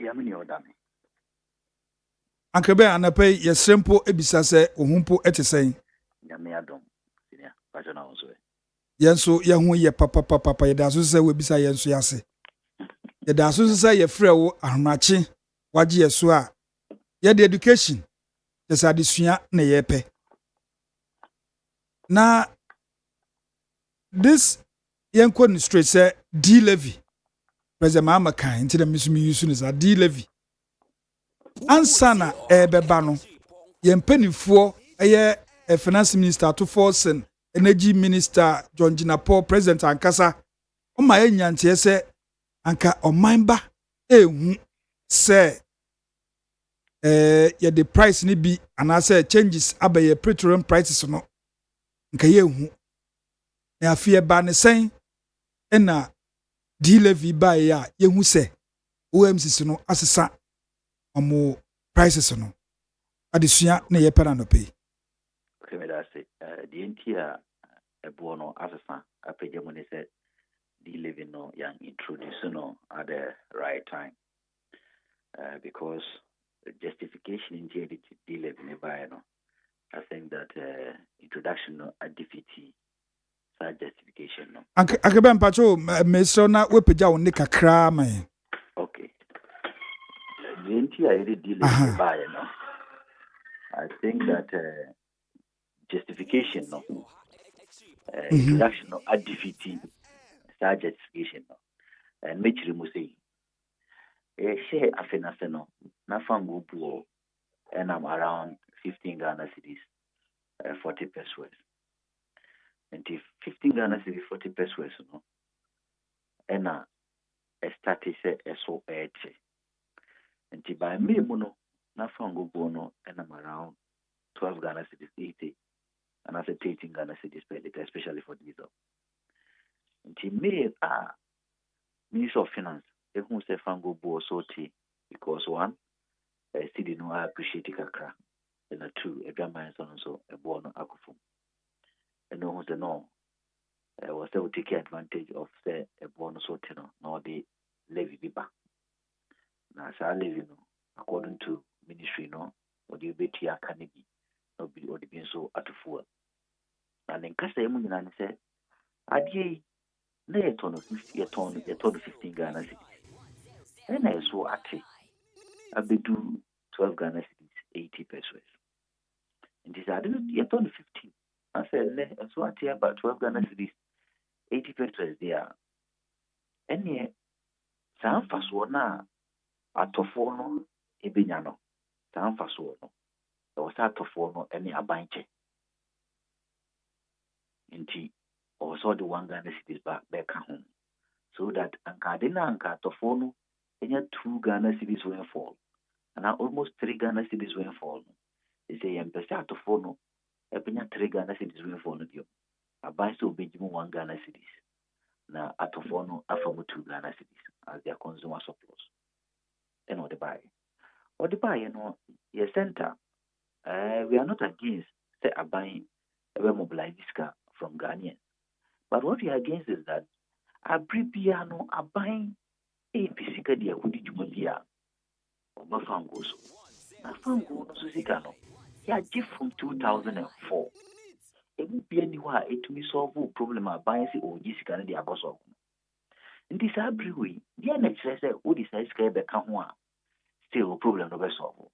Yamini Odame
Uncle Ben anope ya sempo ebisa se ohumpo etesen
Yami adom senior passion also
yenso ya hu ye papa ye da so se we bisa yenso yase ye da so se ye frɛ wo ahmachi wagye so a the education just adesua na yepe na this yenko ni straight say D levy president Mahama kan nti na misumi use ni D levy ansa na ebeba no yempanifo eye finance minister to force and energy minister John Jinapor president ankasa o ma enyantie se anka omanba ehu se the price ni bi anase changes abaye petroleum prices no nka ye hu na afie ba ne sen na D levy ba ya ye hu se OMCC no asesa omo prices no adesua na ye pera no pay.
Okay, me that say the entire ebo no asesa apeje mo ne say D levy no yang introduce no at the right time because the justification in the D levy ne buy no. I think that introduction no a defeat that justification no.
Akebe mpacho meso na wepeja wo ne kakra man.
Okay. The entire D levy buy no. I think that justification no. Introduction no a defeat that justification no. And make you say share afinase no na fango buo and I'm around 15 Ghana cedis 40 pesos. And if 15 Ghana cedis 40 pesos no and a started say so and by me no na fango buo no and I'm around 12 Ghana cedis 80 and I said 18 Ghana cedis per liter, especially for diesel. And me Minister of Finance who say fango buo so tea because one still no I appreciate it kakra. And a two, a grandma and so a born akufum. And no was the no. I was able to take advantage of say a born so tino, nor the levy biba. Now, so I live, according to ministry, no, or the betia canigi, no be or the being so at full. And in Casamun and said, I ye, nay, a ton of 15 Ghana cities. And I saw at it. I be do 12 Ghana cities, 80 pesos. And this I didn't yet on 15. I said, so I tell about 12 Ghana cedis, 80 pesos there. And yet, some fast one at Tofono, Ebignano, some fast one. There was at Tofono, any abanche. And tea, also the 1 Ghana cedis back home. So that Ankadina and Tofono, and yet 2 Ghana cedis will fall. And now almost 3 Ghana cedis will fall. They say, I'm to phone. I bring 3 Ghana cedis will fall. I buy so big 1 Ghana cedis. Now, at a phone, I from 2 Ghana cedis as their consumer surplus. And what they buy. What they buy, your center, we are not against, say, a buying a mobilize this car from Ghanaians. But what we are against is that a pre-piano are buying a physical deal with the or Bafangos. Nafango, Susicano. Yeah, just from 2004. It would be anywhere to me solve a problem of buying or Jessica and the Agoso. In this way, the NHS would decide to get still a problem of a solve.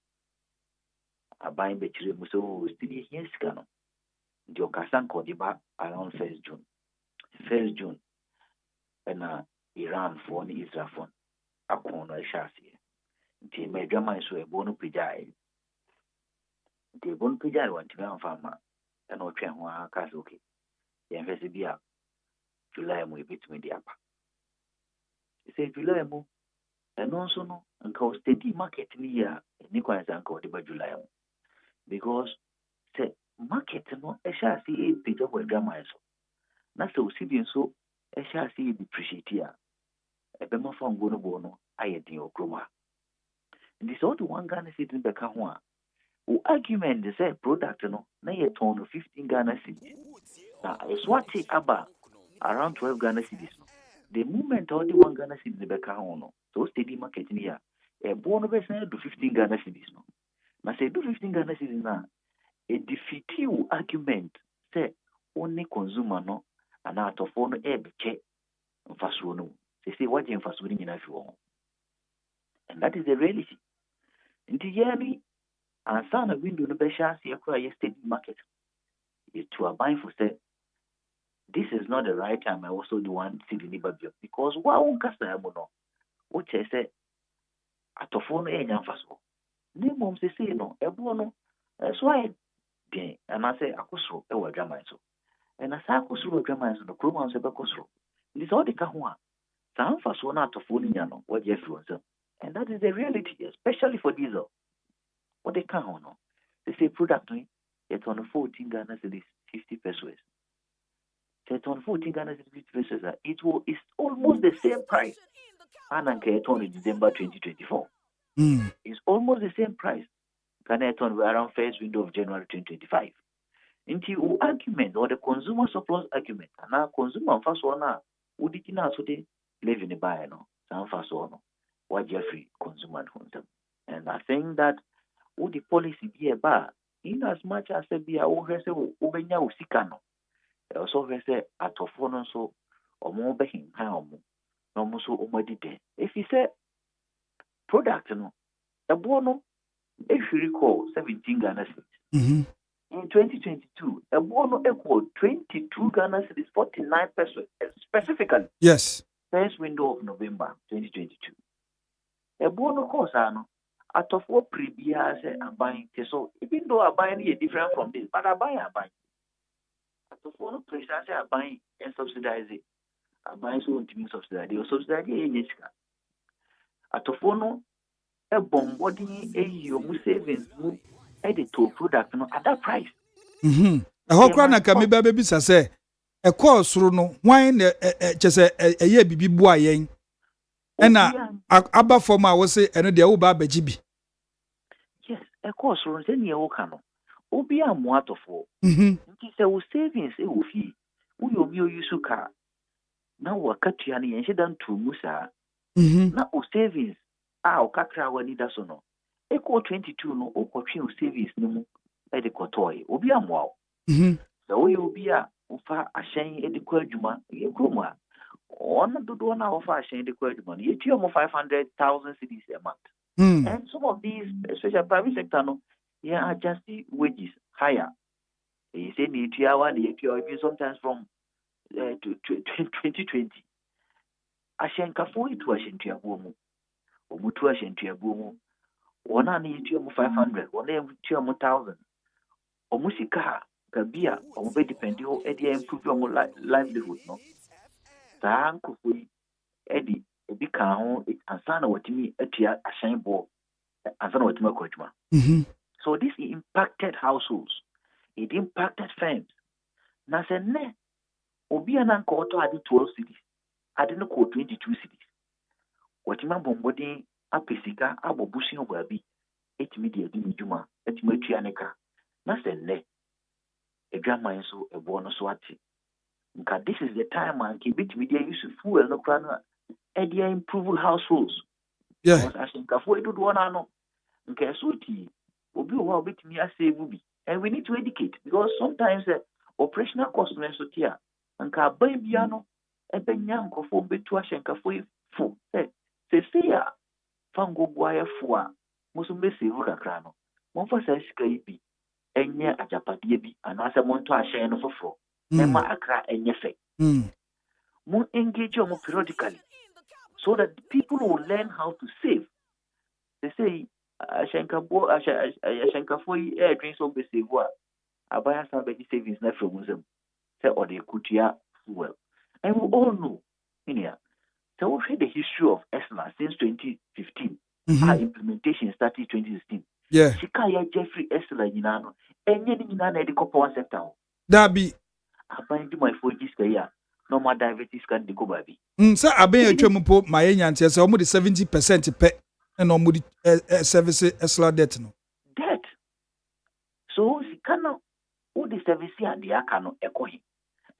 A buying battery was so still here scano. The Okasan called the back around 1st June. 1st June, and Iran phone Israel phone. A corner chassis. The major man so a bono pijai. The bon pijai want to be on farmer. And no train one okay. The Invesibia July will beat me the upper. He said July mo and also no and cause steady market near Nicholas and called the July because the market no I shall see a picture with grandma so. Not so see so I shall see depreciate here. A bema from Bono I had your chroma. And this all the 1 Ghana city in the Kahua. Who argument the same product no na ye ton 15 Ghana cedis. Now it's what take about around 12 Ghana cedis. The moment all the 1 Ghana cedis be ka ho no. So steady market ni ya. E bo no be say do 15 Ghana cedis no. Na say do 15 Ghana cedis na a defeat you argument say only consumer no and out of no e be che mfaso no. They say what you mfaso ni na fi wo. And that is the reality. Nti yɛni ansa na window no bɛhyɛ aseɛ kora yɛ steady market. To a buying for say this is not the right time. I also do want to see the neighbor because what won't cast a mono. What I say at a phone a young fast. Name mom say no, a bono. That's why and I say Akosro, a word drama so. And I say Akosro drama so the crew on Sebakosro. This all the Kahua. Some fast one out of phone in Yano, what Jeff was. And that is the reality, especially for diesel. What they can't know. They say product it's on 14 Ghana cities, 50 pesos. It's on 14 Ghana cities, 50 pesos. It's almost the same price. And on December 2024. It's almost the same price. Can I turn around first window of January 2025? Into argument or the consumer surplus argument. And now consumer first one now would it now so they live in the buy no some first one what Jeffrey consumer them. And I think that would the policy be a bar in as much as they be a over Ubenya Usikano. Also say at of one so or more behin how no more so umodide. If you say product no a bono if you recall 17 Ghana cedis. In 2022, a bono equaled 22 Ghana cedis 49 pesos specifically.
Yes.
First window of November 2022. A bono course out of what previous I'm buying. So even though I'm buying is different from this, but I'm buying. Out of one place I'm buying and subsidize it. I'm buying so to be subsidized. Or subsidize it. Out of one a bomb body a you savings to product no at that price.
Ehokra na ka me ba bisa say e course ro no wan na chese eye bibi bua yen na aba form a wo se eno de wo ba baji bi.
Yes, a course ro se ne wo ka no obi amu atofo nti se wo savings e wo fi wo yo mi oyusu ka na wo katua ne yen hyedan tu mu sa na o savings o kakra wani da so no Eco 22 no okotwe service no mu e de kotoy obi amwa so we obi a ufa ahyen e de ko adwuma e kroma on dodo na ufa ahyen e de ko adwuma no yetu mo 500,000 cedis a month and some of these especially private sector no are just wages higher you say ni yetu awa ni yetu even sometimes from 2020 ahyen kafo itu ahyen tuabo mu omutu ahyen tuabo mu one on you 500, one you 1,000. Omusika, Gabia, or be depending on Eddie improve your livelihood, no? Sanko, Eddie, a big car, and son what me a tear a shine ball, and son what my coachman. So this impacted households, it impacted firms. Now, said, ne, Obi and Uncle I did 12 cities, I didn't quote 22 cities. What my bombarding. Apesika abo bushi no babi etimi di juma etimi tuaneka na se ne edwama enso ebo no so ati nka this is the time man ke bitimi di use fuel no kra no e dey improve households because asinka fo edu do na no nka so ti obi o bitimi asave bi and we need to educate because sometimes operational cost no so tia nka ban bia no e benya nkofo betu asinka fo fu se ya fango boya fua musu mesi kakra no mo fa sa sika yi bi enye ajapade bi anase mo nto ahyen no foforo ema akra enye fe mo engage mo periodically so that people will learn how to save. They say ashenka for yi drink so be save wa abaya sa be savings na from musem say or the kutia fuel and we all know so we read the history of ESLA since 2015. Our implementation started 2016.
Yeah.
Shikaya Jeffrey ESLA yinano. Enye ni yinana ediko power sector.
Dabi.
Abandi my 4G scale. No more diabetes can go baby.
Sir, aben atwam po maye nyantia say omo de 70% pe na omo de service ESLA debt no.
Debt. So sikana o the service and the akano ekohi.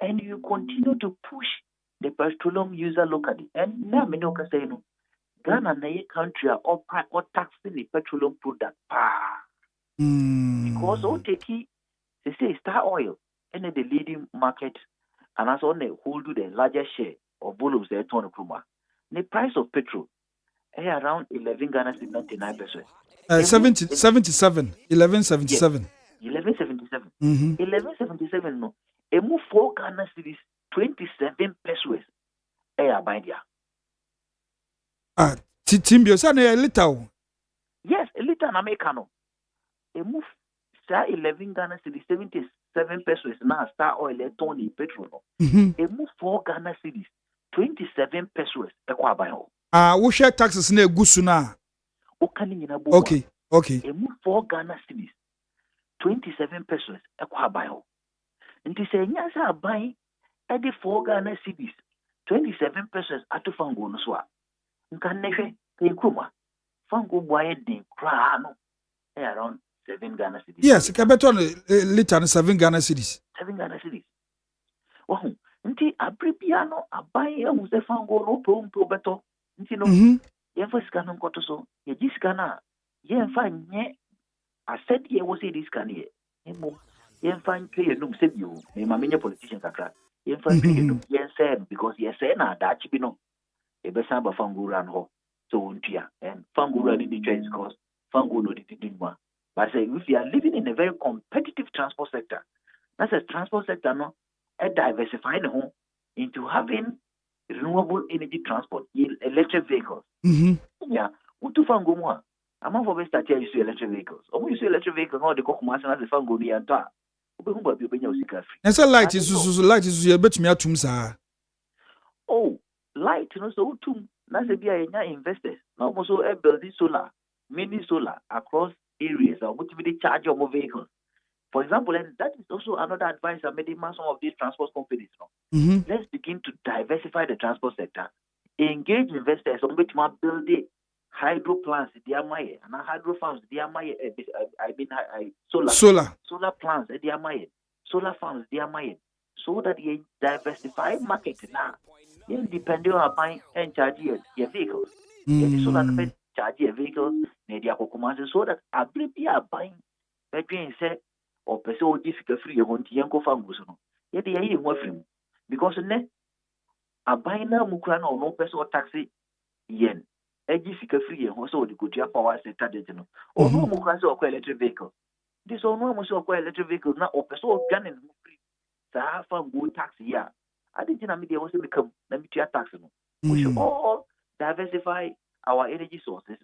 And you continue to push the petroleum user locally. And now many can say no. Ghana na ye country or taxing the petroleum product. Because all take they say Star Oil and the leading market and as on the hold the largest share of volumes they turn kruma. The price of petrol around 11 Ghana 99 pesos.
77, 1177.
1177.
Mm-hmm.
1177 no. Emu 4 Ghana cedis 27 pesos. Abandia.
Timbio sa na little.
Yes, a little Americano. Emu 11 Ghana cedis 77 pesos na Star Oil Tony petrol. Emu 4 Ghana cedis 27 pesos. Ekwabayo.
We share taxes na egusu na. Okay.
Emu 4 Ghana cedis 27 pesos. Ekwabayo. Nti se nyasa abai edi 4 Ghana cedis 27 pesos atufango no so a. Nka nehwe kekruma. Fango boye din kra no. Around 7 Ghana cedis.
Yes, kabeto liter 7 Ghana cedis.
7 Ghana cedis. Wahu. Nti abripiano abai ehu se fango no pro beto. Nti no. Yemfa sika no nkoto so. Ye sika na yemfa nye ased ye wo se dis kan ye. Emo yemfa nke ye num se bio. Me ma menye politician kakra. Yemfa nke ye num yense because yese na da chibi no. Ebesa ba fango ran ho. So untia and fango ran the trains cost. Fango no di nwa. But say if you are living in a very competitive transport sector, that's a transport sector no diversifying home into having renewable energy transport, electric vehicles. Yeah, utu fango mo. Ama for best use electric vehicles. Omo use electric vehicles no de kokuma na the fango ni anta. Obehumba bi obenya osika free.
And so light is you betumi atum sa.
Oh, light no so utum na se bia enya investors. Na almost so building solar, mini solar across areas or motivate charge of vehicles. For example, and that is also another advice I'm making some of these transport companies. No? Let's begin to diversify the transport sector. Engage investors on which man build hydro plants, and hydro farms, solar plants, solar farms, so that you diversify market now. You depending on buying and charge your vehicles. Solar charge your vehicles, so that every are buying between say or person difficult free you want yanko fangus no. Yet they are more free because ne a buying now mukrana or no person taxi yen. Difficult free and also the good power sector no. Or no mukrasa or electric vehicle. This or no must or electric vehicles now or person gunning free. So have fun good taxi here. I didn't know media was become tax no. We should all diversify our energy sources,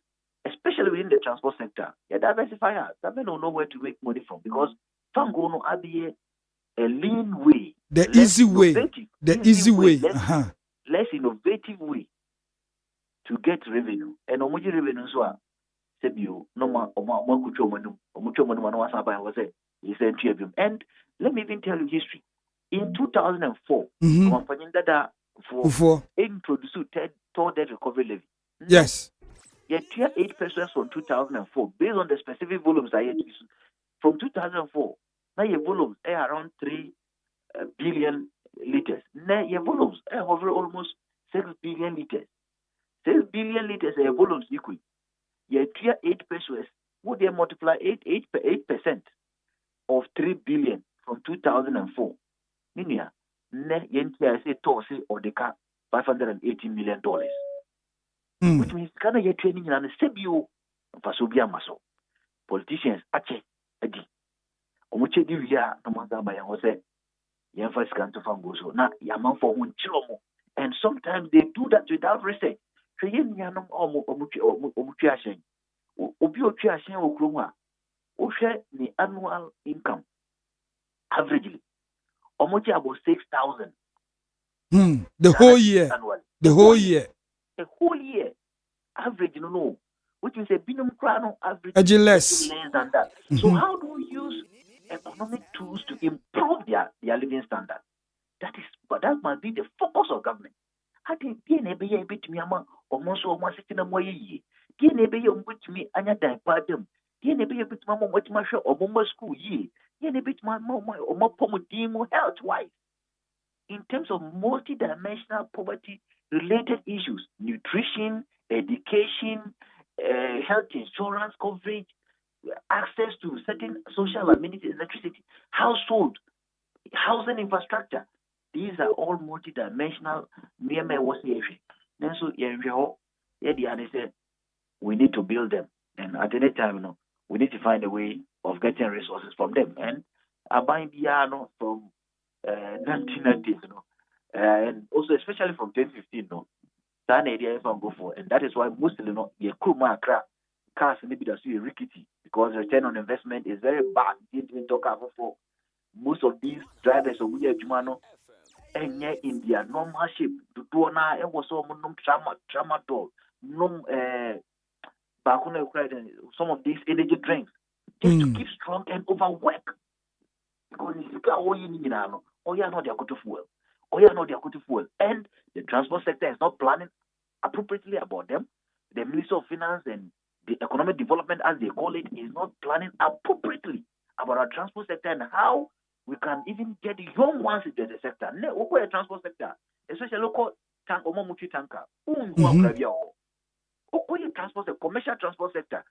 especially within the transport sector. Yeah, diversify us. That men don't know where to make money from because fango no be a lean way.
The easy way. The easy way.
Less innovative way to get revenue. And omuji revenue so sebio no ma kucho manum. Omucho manum no asaba was say he said and let me even tell you history. In 2004, for introduced third debt recovery levy.
Yes.
Yet 8 pesos from 2004, based on the specific volumes I had from 2004. Now your volumes are around 3 billion liters. Now your volumes are over almost 6 billion liters. 6 billion liters are volumes equal. Yet 8 pesos would they multiply 8% of 3 billion from 2004. Meaning, ne yentia say tosi or the car $580 million. Which means kana ye training in an sebio fasobia maso. Politicians ache edi. Omuche di wia no manga ba yan say yan first can to fango so na yaman for hun chilomo. And sometimes they do that without research. So yen yanom omuche ashen. Obi ochi ashen okroma. Ohwe ni annual income averagely almost about 6,000.
The whole year.
Annually.
The whole year.
A whole year. Average, no. Which is a binum crown average
less
than that. So how do we use economic tools to improve their living standard? That must be the focus of government. I think DNA a bit me almost 16 more ye. DNA which me anya diapadem. DNA a bit mamma what my show or bomber school ye. DNA bit my mama or more pomodimo health wise. In terms of multidimensional poverty related issues, nutrition, education, health insurance coverage, access to certain social amenities, electricity, household, housing infrastructure. These are all multidimensional. So we need to build them. And at any time, we need to find a way of getting resources from them. And I buy piano from 1990s, and also especially from 2015, that area if I go for, and that is why mostly, you cars maybe that's really rickety because return on investment is very bad. Didn't even talk about for most of these drivers of we Jumano and yet in their normal shape to do now and was so tramadol, some of these energy drinks just to keep strong and overwork. Because it's all you need now, or you're not going to fuel, or you're not going to fuel. And the transport sector is not planning appropriately about them. The Ministry of Finance and the economic development, as they call it, is not planning appropriately about our transport sector and how we can even get the young ones into the sector. Local transport sector, especially local tank or multi tanker, transport sector, commercial transport sector.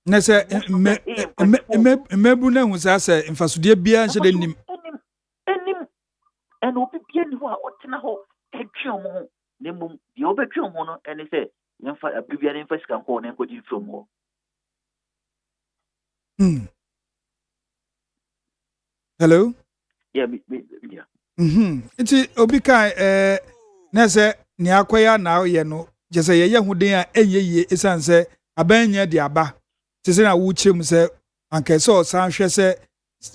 Na say mebu na hu sa say infasudie bia nche de nim
and obi bia ni ho a otena ho etwe mo ne mum die obetwe mo no ene say yemfa abibia ne mfa sika nko ne nkodi from ho
hello
yeah
iti obi kai na say ni akoya na ye no jese ye huden a eyeye esanse abanya di aba tese na wuchem se anka so san hwe se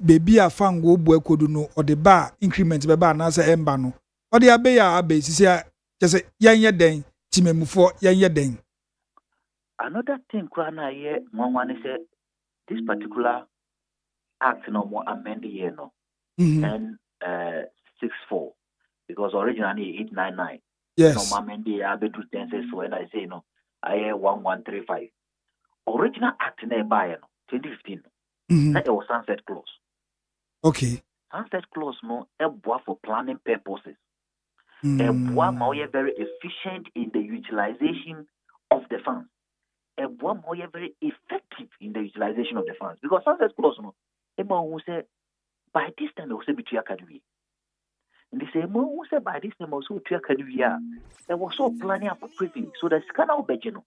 bebi afa ngo bu akodu no ode ba increment be ba na se emba no ode abe ya abe sisi a jese yanye den timemufo yanye den.
Another thing kra na ye nwanwane say this particular act no more amend here no and 64 because originally 899.
Yes.
No, Mamendi, I be to tenses when I say I 1135. Original act nearby 2015. That was sunset clause.
Okay.
Sunset clause a bois for planning purposes. A bois more very efficient in the utilization of the funds. A bois more very effective in the utilization of the funds. Because sunset clause who say by this time they will say between academy. And they say, "Mo, say by this time also to academia, there was so planning appropriately. So the scanner of Bejano,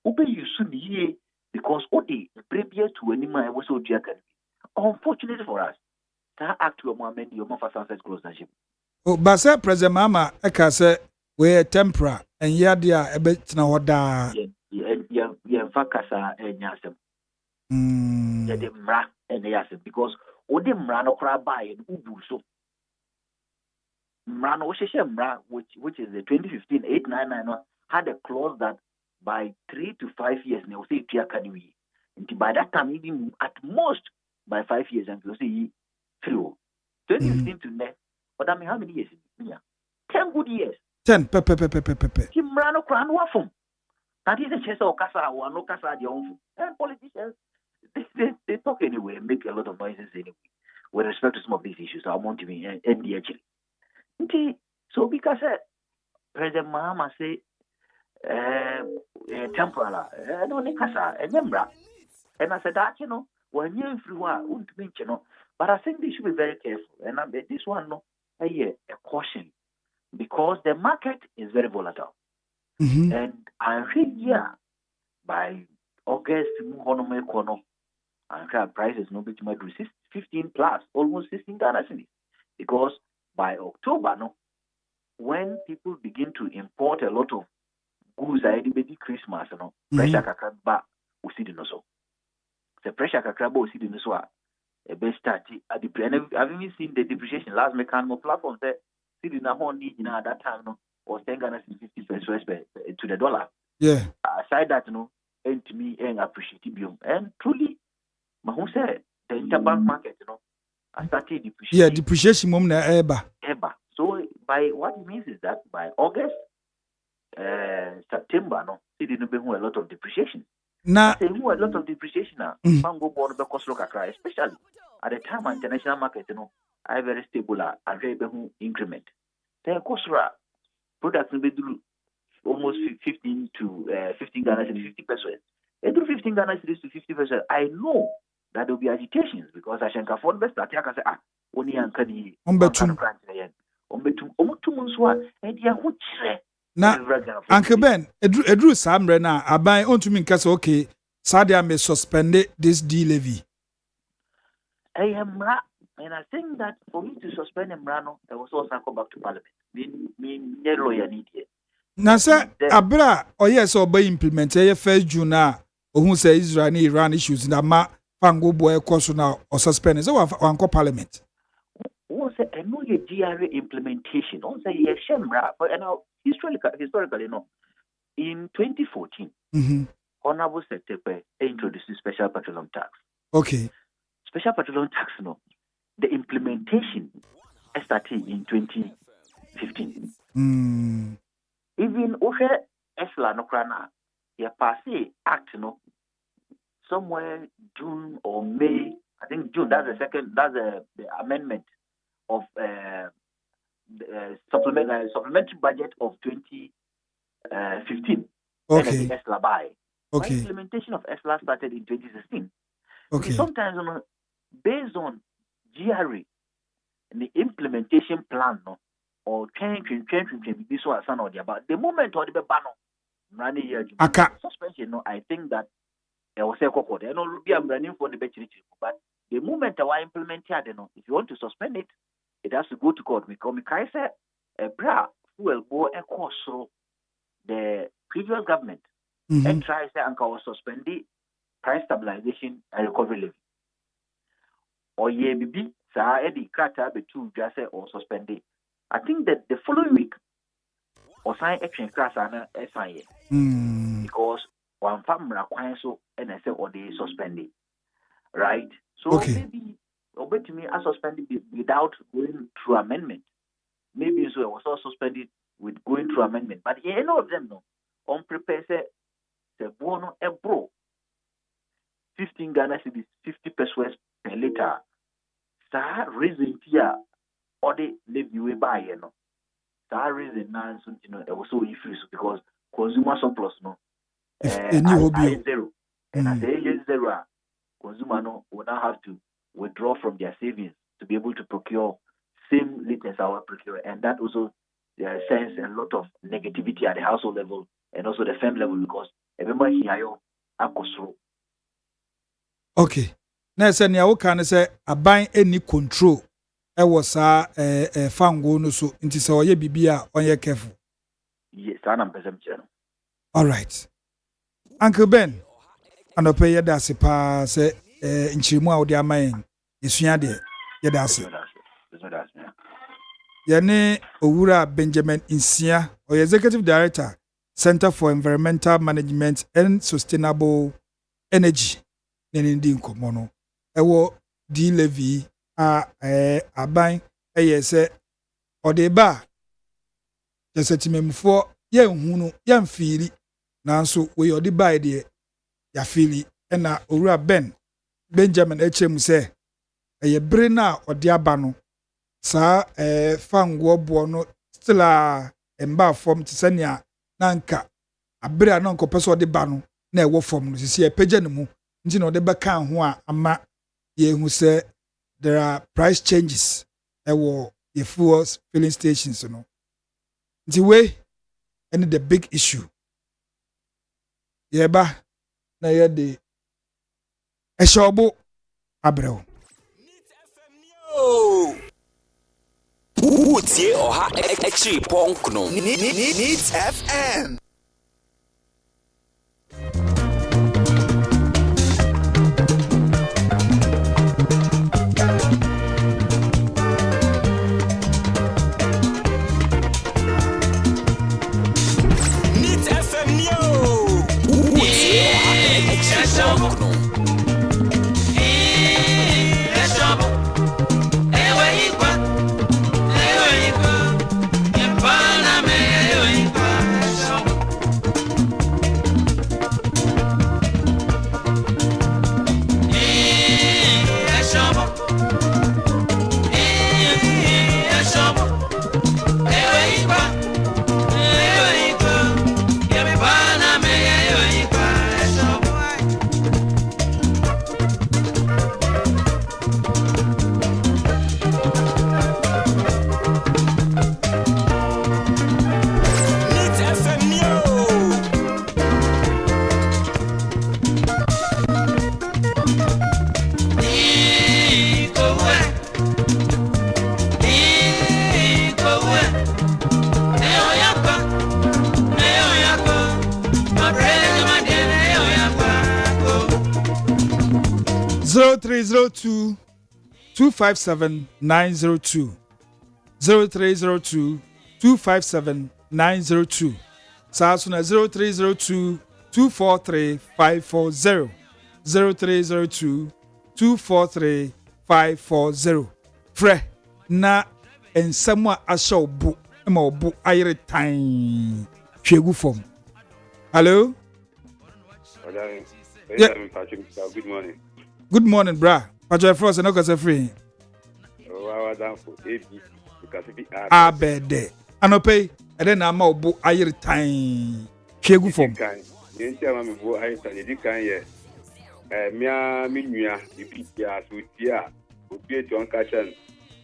open you soon here because what the previous to any man was so to academy. Unfortunately for us, that act to a moment your mother sunset close ship.
Oh, but say present mama, eka say we tempera and yadia a bit na wada.
Yeah, fakasa and yasem. Yeah, the mra and yasem because Odi mrano crab by and ubu so. Mrano Mra, which is the 2015 899 had a clause that by 3 to 5 years they will say academy. And by that time, even at most by 5 years, and you'll see 2015 to next. But I mean, how many years? Yeah, 10 good years.
10
Mrano Kran Wafum. That is a chess or Casa or no Casa de Onfu. And politicians, they talk anyway and make a lot of noises anyway with respect to some of these issues. I want to be NDH. So because President Mahama say temporal, I don't need casa, and I said that when you're free, won't mention but I think they should be very careful. And this one, a caution because the market is very volatile. And I read by August, and prices no bit might 15 plus, almost 16 Ghana cedis because by October, when people begin to import a lot of goods, I did Christmas, pressure kakraba usidi no so. The pressure kakraba usidi no so. A best start at the I've even seen the depreciation last mechanical platform that sidi na honey at that time was 10 Ghana 50 pesos to the dollar.
Yeah.
Aside that, and to me and appreciate it. And truly, Mahu said the interbank market, I started depreciation.
Yeah, depreciation mom na eba.
So by what it means is that by August, September, it didn't be a lot of depreciation.
Now,
a lot of depreciation now. Mango board the cost look especially at the time international market, I very stable at increment. The cost products will be almost 15 to 15 Ghana cedis, 50 pesos. They do 15 Ghana cedis to 50 pesos. I know that there will be agitations because I can afford best that I can say, only Ankani, Ombetum, and they are
na Uncle Ben edru samre na aban ontumi nka say okay sadia may suspend this D levy.
And I think that for me to suspend Mrano, I was also come back to Parliament. Mean lawyer need here.
Na say abra oyes obey implement first June na ohun say Israel and Iran issues na ma fango boy course na or suspend so wan ko Parliament.
Who say I know your GRA implementation. Who say yes shemra but historically no. In 2014, Honorable Secretary introduced special petroleum tax.
Okay.
Special petroleum tax no. The implementation started in 2015. Even Oshe Esla Nokrana, he passed act no somewhere June or May. I think June. That's the amendment of supplementary budget of 2015.
Okay.
Esla by.
Okay.
Implementation of Esla started in 2016.
Okay.
Sometimes based on GRA and the implementation plan no or change this one or the about the moment or the banner running here suspension no I think that there was a code and all be I'm running for the better but the moment I implement here no if you want to suspend it it has to go to court because I say a bra fuel go a course so the previous government and try say and suspend the price stabilization and recovery levy. Or ye bibi sa edi krata be two just or suspended. I think that the following week or sign action class ana SIA because one family requires so and I say or they suspended. Right? So maybe or bet me I suspended without going through amendment. Maybe so I was also suspended with going through amendment. But any of them no on prepare say the bono e bro 15 Ghana cedis 50 pesos per liter. That reason here, or the levy we buy, no. That reason now, it was so ifree because consumer surplus, no. Zero. And as zero, consumer no will now have to withdraw from their savings to be able to procure same liters our procure, and that also there sense a lot of negativity at the household level and also the firm level because everybody here akosro.
Okay. Na say nia wo kan say aban any control e was fango no so nti say oye bibia onye careful.
Yes, I'm person channel.
All right. Uncle Ben anope ye da se pa say nchirimu a wo de aman esua de ye da se. Ye ne owura Benjamin Insia or executive director Center for Environmental Management and Sustainable Energy nenindi nkomo no ewo D levy aban se odeba jesetimemfo ye hunu ye mfiri nanso we odeba de ya fili na owura Benjamin echem se bere na ode aba no sa fango bo no still emba form tisania nanka abere na nko peso ode ba no na ewo form no sisi pagya ne mu nti no de beka ho a ama ye hu say there are price changes ewo the fuel filling stations no nti we and the big issue ye ba na ye de eshobo abreo
Utie oha extra punk no Needs FM.
0302 257 902 0302 257 902 Sasuna 0302 243 540 0302 243 540 Fre na ensamwa asha obu ma obu ayire tan hwegu fom. Hello?
Yeah. Good morning.
Good morning, bra. Pacho Frost no kase free.
Oh, I was down for AB because it
Abede. Anope, and then I'm obu ayire tan hwegu fom.
Yenta ma me bo ayi tan di kan ye. Mia minua ibia so dia obi eto an kachan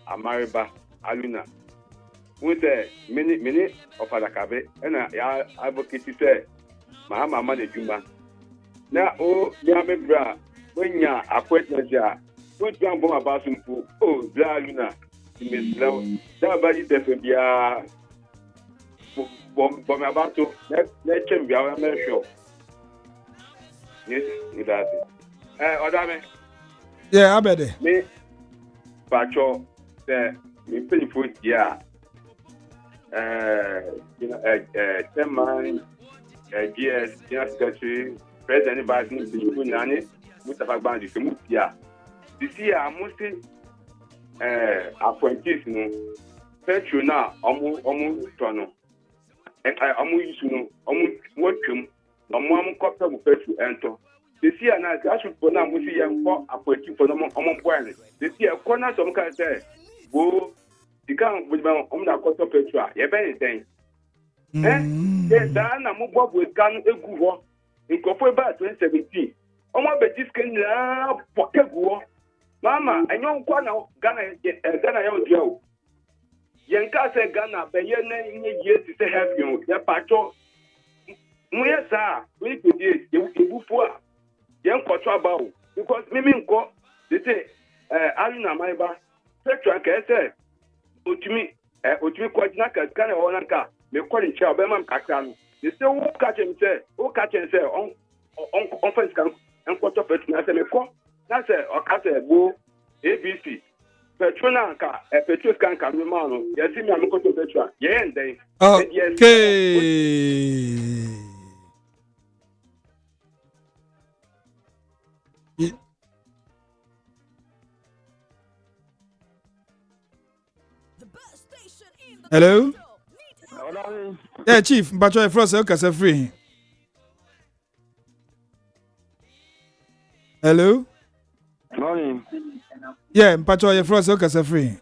amariba aluna. Wode mini ofada kabe na ya advocate say mama de juma. Na o ya me bra wenya appointment ya. Wo jam bo abasumpu o bra aluna. Imesla da ba di defendia bom abato na chembia wa me show. Yes, good afternoon. Odame.
Yeah, Abede.
Me Pacho me pay for ya. 10 man GS secretary president Basin Bunani Mustafa Bandi Kemutia. This year I must say appointees no petro na omu tono. Omu use no omu wotwem omu kopta bu petro ento. This year na grassroots for now we see young appointing for them on point. This year corner some can say go the can with my na quarter petrol ye be anything. Yes, na mo bob with can egu ho. In kofo ba 2017. Omo be diskin na pokegu. Mama, enyo kwa na Ghana ya odio. Yen ka say Ghana be ye na nye ye ti say help you. Ya pacho mu ye sa we could dey ebufu a yen control about because mimi nko they say aluna maiba petrol ka say otumi kwajina ka kana wona nka me kwali cha be mam kakra no they say wo catch him say on face kan enkoto petrol na say me ko na say o ka say go ABC petrol na nka petrol kan kan me ma no ye see me am koto petrol ye ndey
okay. Hello? Yeah, Chief, but your first okay, free. Hello?
Morning.
Yeah, but your first okay, free.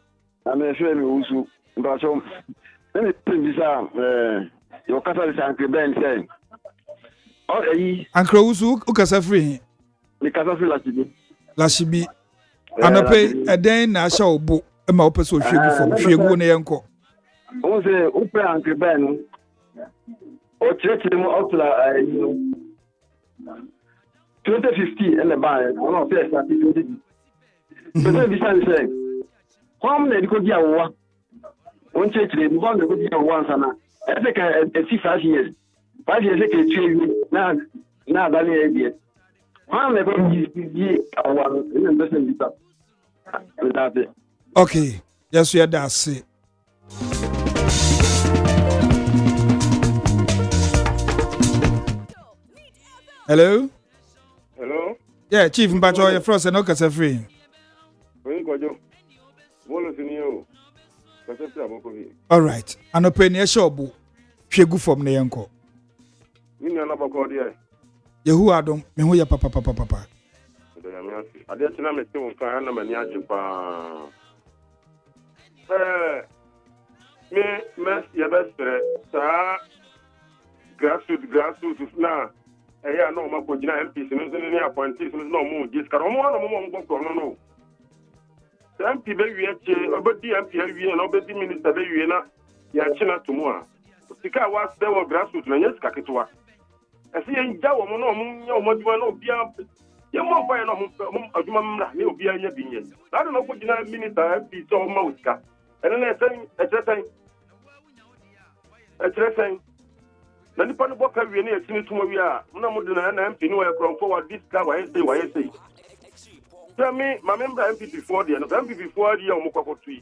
I'm a friend who's but so many things your castle is Uncle Ben saying. Oh,
Uncle Usu, okay, free.
The castle
Lashibi. Anope, a day na show book, a mouth so she go near uncle.
On say Upe Uncle Ben or church them up to 2050 and the buy. I don't say that 20. But then we say, how many could you have one church? They move on the good year once and I think I see 5 years. 5 years, I can change now that idea. How many could you have one in the business without it?
Okay, yes, we are that. Hello?
Hello?
Yeah, Chief Mbacho, your first and okay, free. All right. An opinion shop. She go from the uncle. Yehu Adam, me who ya papa.
I didn't know me to find a mania. Me, your best friend, grassroots is now. I know my Pojina MPs and any appointees no more. This can no. The MP baby, about the MP, and about the minister, baby, and Yachina to more. Sika was there were grassroots, and yes, Kaktua. I see in Jawa, no, Motivational, your mobile, no, be a opinion. I don't know what minister MP so Mosca. And then I say, na nipa no boka wie na yetini tuma wi a na mo de na MP no e kron forward this guy why say tell me, my member MP4 there, no MP4 there, Omukako tree.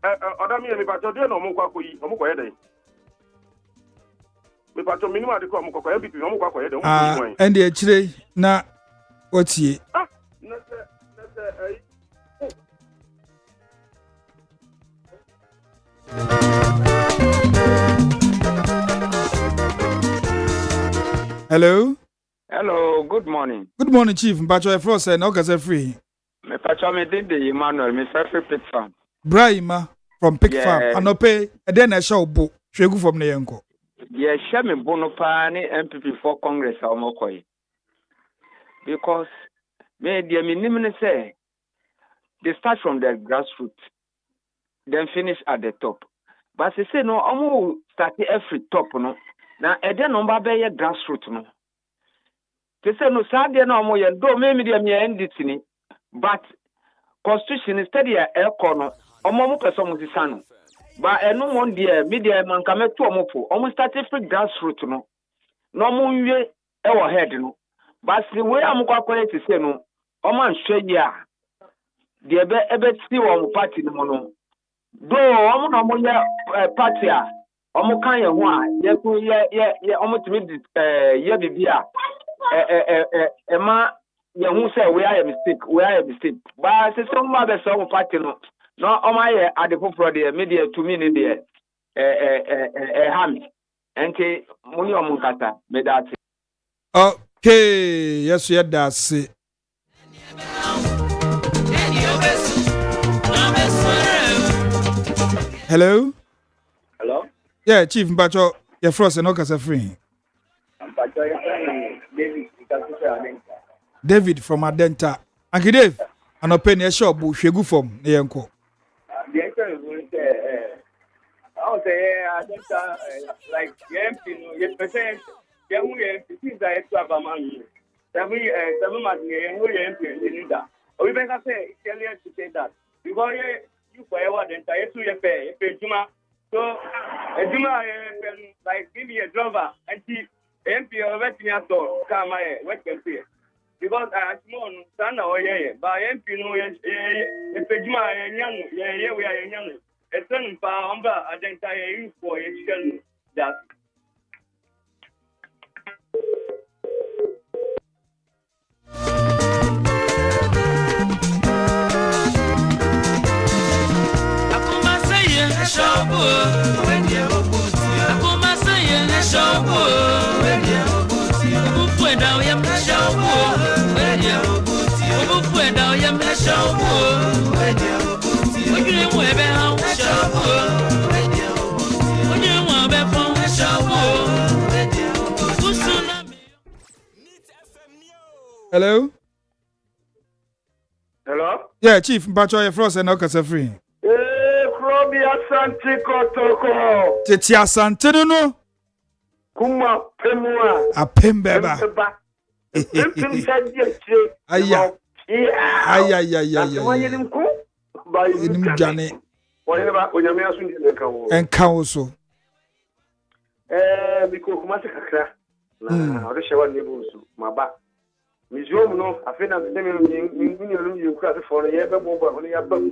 Odame and Pato, there, no Mukako, Omuko. Me Pato minimum to come Omukako, MP, Omukako,
and the actually, na what's ye? Hello.
Hello, good morning.
Good morning, Chief. Mpacho Frost and Okaze Free.
Me pacho me did the Emmanuel, me selfie Pig Farm.
Brahima from Pig Farm. Anope, and then I shall book. Shegu from the uncle.
Yeah, share me bonopani MPP for Congress or Mokoi. Because me dear minimum say they start from the grassroots, then finish at the top. But they say no, I'm start every top no. Now, I don't know about grassroots no. They say no, Saturday no more. Do maybe they may end it in, but constitution is steady air corner. Omo person musi sano. But no one dear media man come to omopo. Almost started from grassroots no. No more we our head no. But the way I'm going to say no. Oman Australia. The ebe see one party no no. Do omo no more party a. Omo kan ye ho a ye omo timi ye bibia ma ye hu say we are mistake ba se so ma be so party no omo ye adefofro de media to me ne de ham enti muni omo kata me that.
Okay, yes you that's it. Hello.
Hello.
Yeah, Chief Mpacho, your Frost and Okaze Free. David from Adenta. Uncle Dave, an opinion shop, Shegu from the uncle.
The answer is I would say, Adenta, like, yes, percent, young MP, I have a man. 7 months, you that. Or even I say, tell you to say that. Because you forever, then I have to pay Juma. So, like, give me a driver and see MP or veterinary store, come what can pay. Because I small son or by MP no, if a Juma young, we are young. A son for Umber, I didn't tell you for a that.
Hello.
Hello.
Yeah, Chief Mpacho, your Frost and Okaze Free. Titi asante no
kuma pemua
apembeba aya inim jane
onyame aso ndi nkawo
enkawo so
biko kuma se kakra na ode shewa nebo so maba miziom no afena ndemi yukura se foro ye bebo bo no ya bam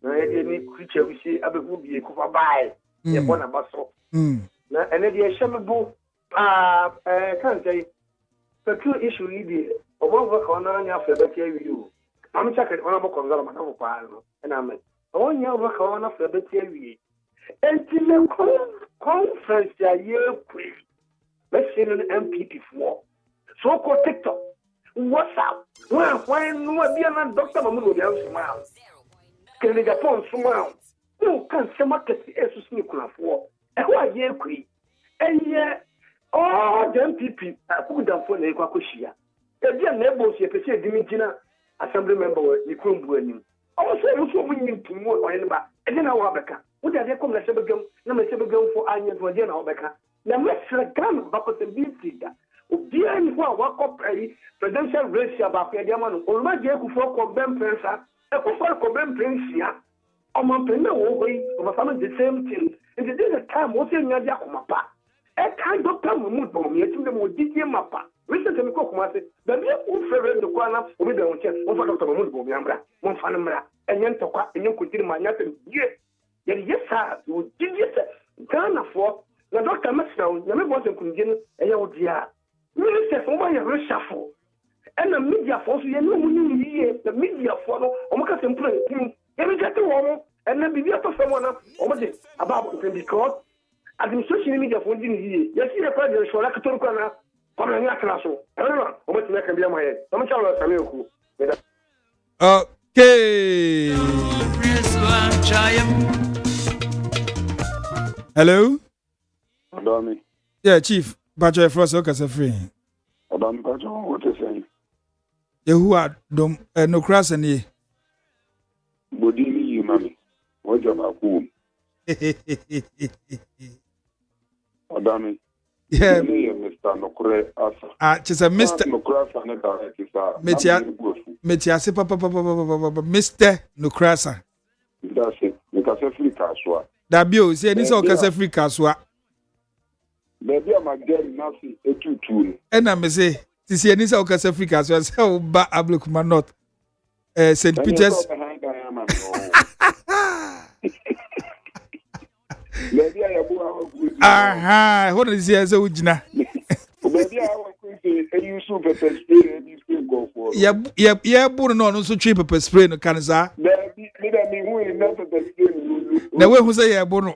na ye ni creature we see abefu bie ko bae ye bona baso na ene de shembu kan say petrol issue yi di obo ko na anya fa be tie wi o am chaka ona bo konzala ma na bo pa no na me onya bo ko na fa be tie wi entile conference ya ye kwi let's say an MPP for so ko TikTok WhatsApp when no be na doctor mamu no dey smile kene Japan smile no kan se market esu sini kunafo e ho aye kwi eye the MPP akudamfo na ekwa koshia e dia na ebo si epese edimi gina assembly member ni krombu anim o so no so munyi ntumu o ne ba e dia na wa beka wo dia de kom na sebegam na me sebegam fo anya do dia na wa beka na mesra gan ba ko se bidida obi ani ho a wakoprai presidential race ba ko dia ma no o ma je ku fo ko bem prensa e ko fo ko bem prensia o ma penne wo go yi o ba sama the same thing and this is the time wo se nya dia ko mapa e kan doctor mu do me etim de mo didi mapa recently me ko kuma se da me wo fere de kwa na obi da wonche mo fa Dr. Mahmoud bo mi amra mo fa no mra enye ntokwa enye kutiri ma nya se ye yesa wo yesa Ghana for na Dr. Masina na me bo se kunje enye wo dia minister for my reshuffle and the media force you know money the media for no omoka sempro you get one and then be to someone omoje about because administration media for din here you see the president show like to na come na class so no omoje na kan bi am here I'm tell you sami oku
okay hello
Adami.
Yeah, Chief. Bajo Frost Okasa free.
Adami Bajo, what is saying?
Yehua dom no cross and ye.
Bodini you mami. What you about whom? Adami.
Yeah.
Mr. Nokure Asa.
Ah, just a Mr.
Nokure Asa ne director.
Metia papa Mr. Nokrasa.
That's it. Because free kaswa.
Da bio say ni say okasa free kaswa.
Baby am again nasi etutu.
Ena me say tisi ni say okasa free kaswa say o ba Ablekuma North. St. Peter's.
Baby ayabu
aha, what is here say ujina.
Baby ayabu say you super spray and you go for.
Yeah, buru no so twi pepper spray no kan za.
Baby, me who is not pepper spray.
Na we hu say yeah buru.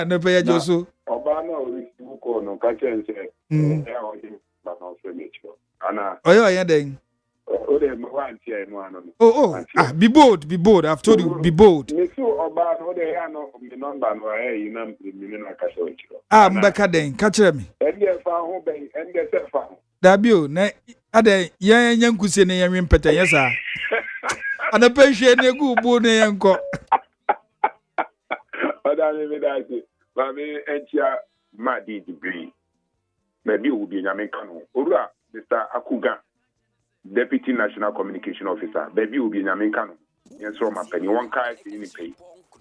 No pay Josu.
Obana ori buko no ka chen se. Ya o di ba no se mecho. Ana.
Oyo ya den.
O de mo wan ti enu ano.
Be bold. I've told you, be bold.
Me so Obana o de ya no me number no you na me na ka se ochiro.
Mbeka den, ka kire me.
Ende fa ho ben, ende se fa.
Dabio na ade yan yankusie ne yan peta yesa. Ana pehwe ne gu bu ne yanko.
Adani me dace. Ba me entia ma di degree. Maybe will be Nyamen Kanu. Ora, Mr. Akuga, Deputy National Communication Officer. Maybe will be Nyamen Kanu. Yes, so my penny one car in pay.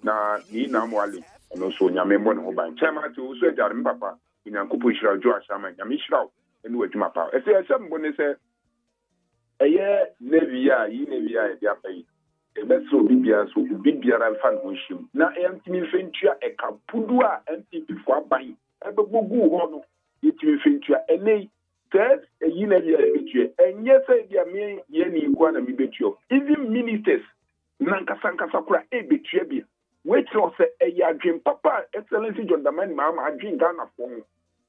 Na ni na mwali. And also Nyamen Bon Hoban. Chairman to so Jarim Papa. In Ankupu Shra Joa Shaman, Yamishra, and what my power. If there's some bonus, a year, Nevia, Yenevia, their pay. A vessel Bibia, so Bibia and Fan Wishim. Now, empty Fincher, a Capudua, empty before buying. Ever go on. It will feature a nay, says a Yenevia, and yes, I mean, Yenny, one of me betray. Even ministers, Nanka Sanka Sakura, a betray. Wait till say a ya dream, Papa, Excellency John the man, Mamma, I drink Ghana phone.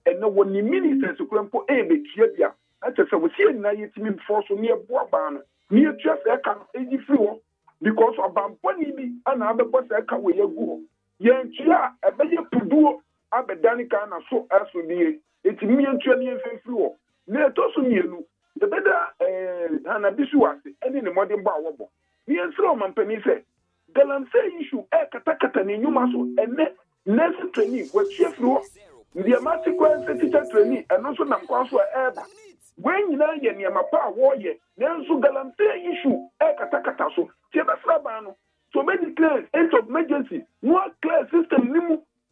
And no one ministers who can put a betray. That's a we see now it's me force near Boaban, near just a can 83 because of Bamponi and other boss I can where you go. Yankia, a better Pudu, Abedanica, and so as we be. It's me and Jenny and Fenfluo. Near Tosumielu, the better Hannah Bisuas, and in the modern Bawabo. Me and Sloman Penny said, Galan say issue, Katakatan in Yumaso, and Nelson training was cheerful. The Amatic teacher training, and also Namquaso Eba. When you know Yamapa warrior, Nelson Galan say issue, Katakataso, Tiaba Sabano. So many clears, end of emergency, more clear system,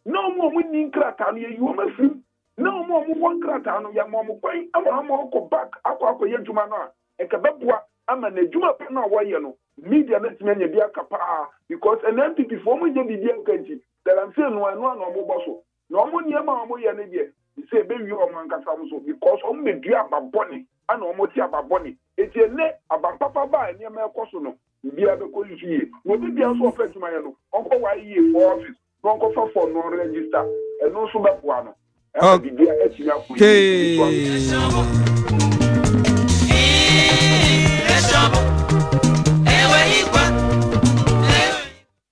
no more winning cratan, you are free. No more one cratan, your mom, I'm more back, Aqua Yajumana, and Kababua, I'm an Ejuma Pena Wayano, media let's many dear Capa, because an empty before me, the dear country, that I'm saying one or more. No one Yama Moyandia, you say, baby, you are Mancasamuso, because only dear Baboni, and Omotia Baboni. It's a net about Papa by near Melcosono, dear the College, will be also fetch my uncle, why ye for office, Uncle for no register, and no Subapuano.
Okay.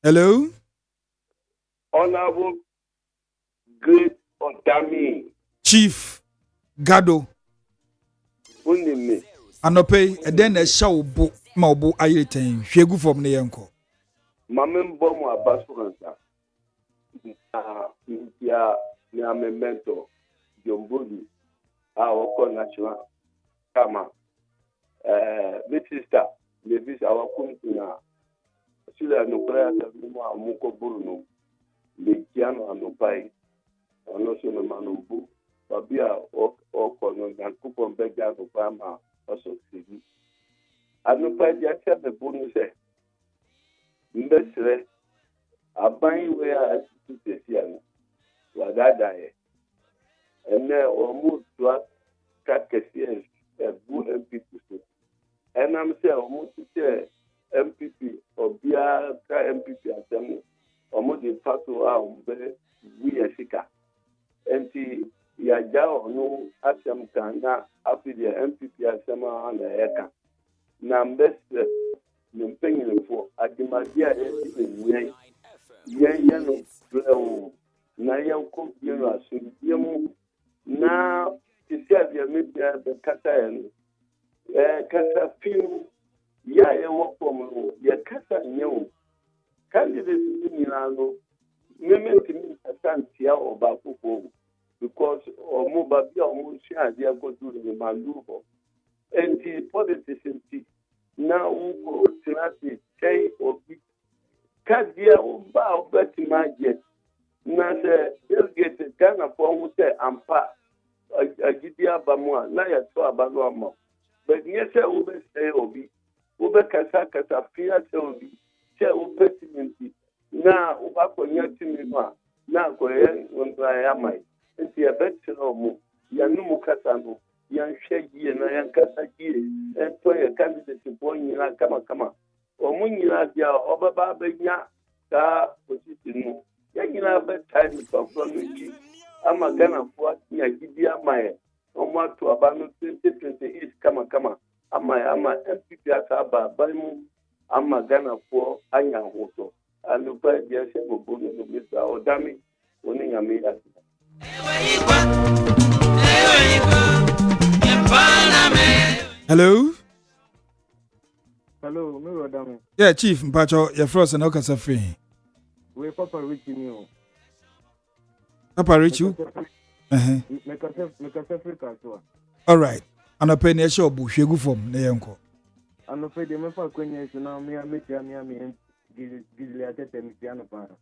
Hello.
Honorable Great Odame.
Chief Gado.
Unime.
Anope, and then a show book, Maubu Ayeten, Shegu from the uncle.
Mamma Bomo Abasuranta. Yeah. Ni amemento Jombodi our national kama big sister the visa our kuntina sila no kra ta mo amuko buruno le kiano anopai ono so no manumbu babia o kono nyankopon bega no fama oso sigi anopai dia cha be bonu se mbesre aban we a tutesi ano wadada ye ene omu twa kakesi bu MPP so enam se omu tite MPP obia ka MPP asem omu de fato a ombe wi esika enti ya jao no asem kana afidi MPP asem na eka na mbese nyempengefo adimadia ye yen no breo na yanko bieno asodiemu na tisia bia media be kata en kata film ya ye wokom ya kata nyew candidates ni nano mementi mi asantia oba kuko because omo babia omo shia dia go do the maluho enti politics enti na uko tinati kei obi kadia oba obeti maje na se delegate kana for who say ampa agidia bamwa na ya to abano ama but nyese ube say obi ube kasa fia say obi say opportunity na uba konya timima na ko ye ndra ya mai nti ya betro mu ya numu kasa no yan hweye na yan kasa gie ento ye candidate nyina kama omunyina dia obaba benya ka position no yanyina be time for community ama Ghana for nya gidi amaye omo to abano 2028 kama ama MPP aka ba mu ama Ghana for anya hoto alupa dia se bobono no Mr. Odame oni nyame ya
Hello.
Hello, me Odame.
Yeah, Chief Mpacho, your frost and okasa free.
We Papa Rich you.
Papa Rich you?
Make a Africa so.
All right. And a penny a show bush you go from the uncle.
And no pay the me for kwenye so now me and gizli atete mi piano para.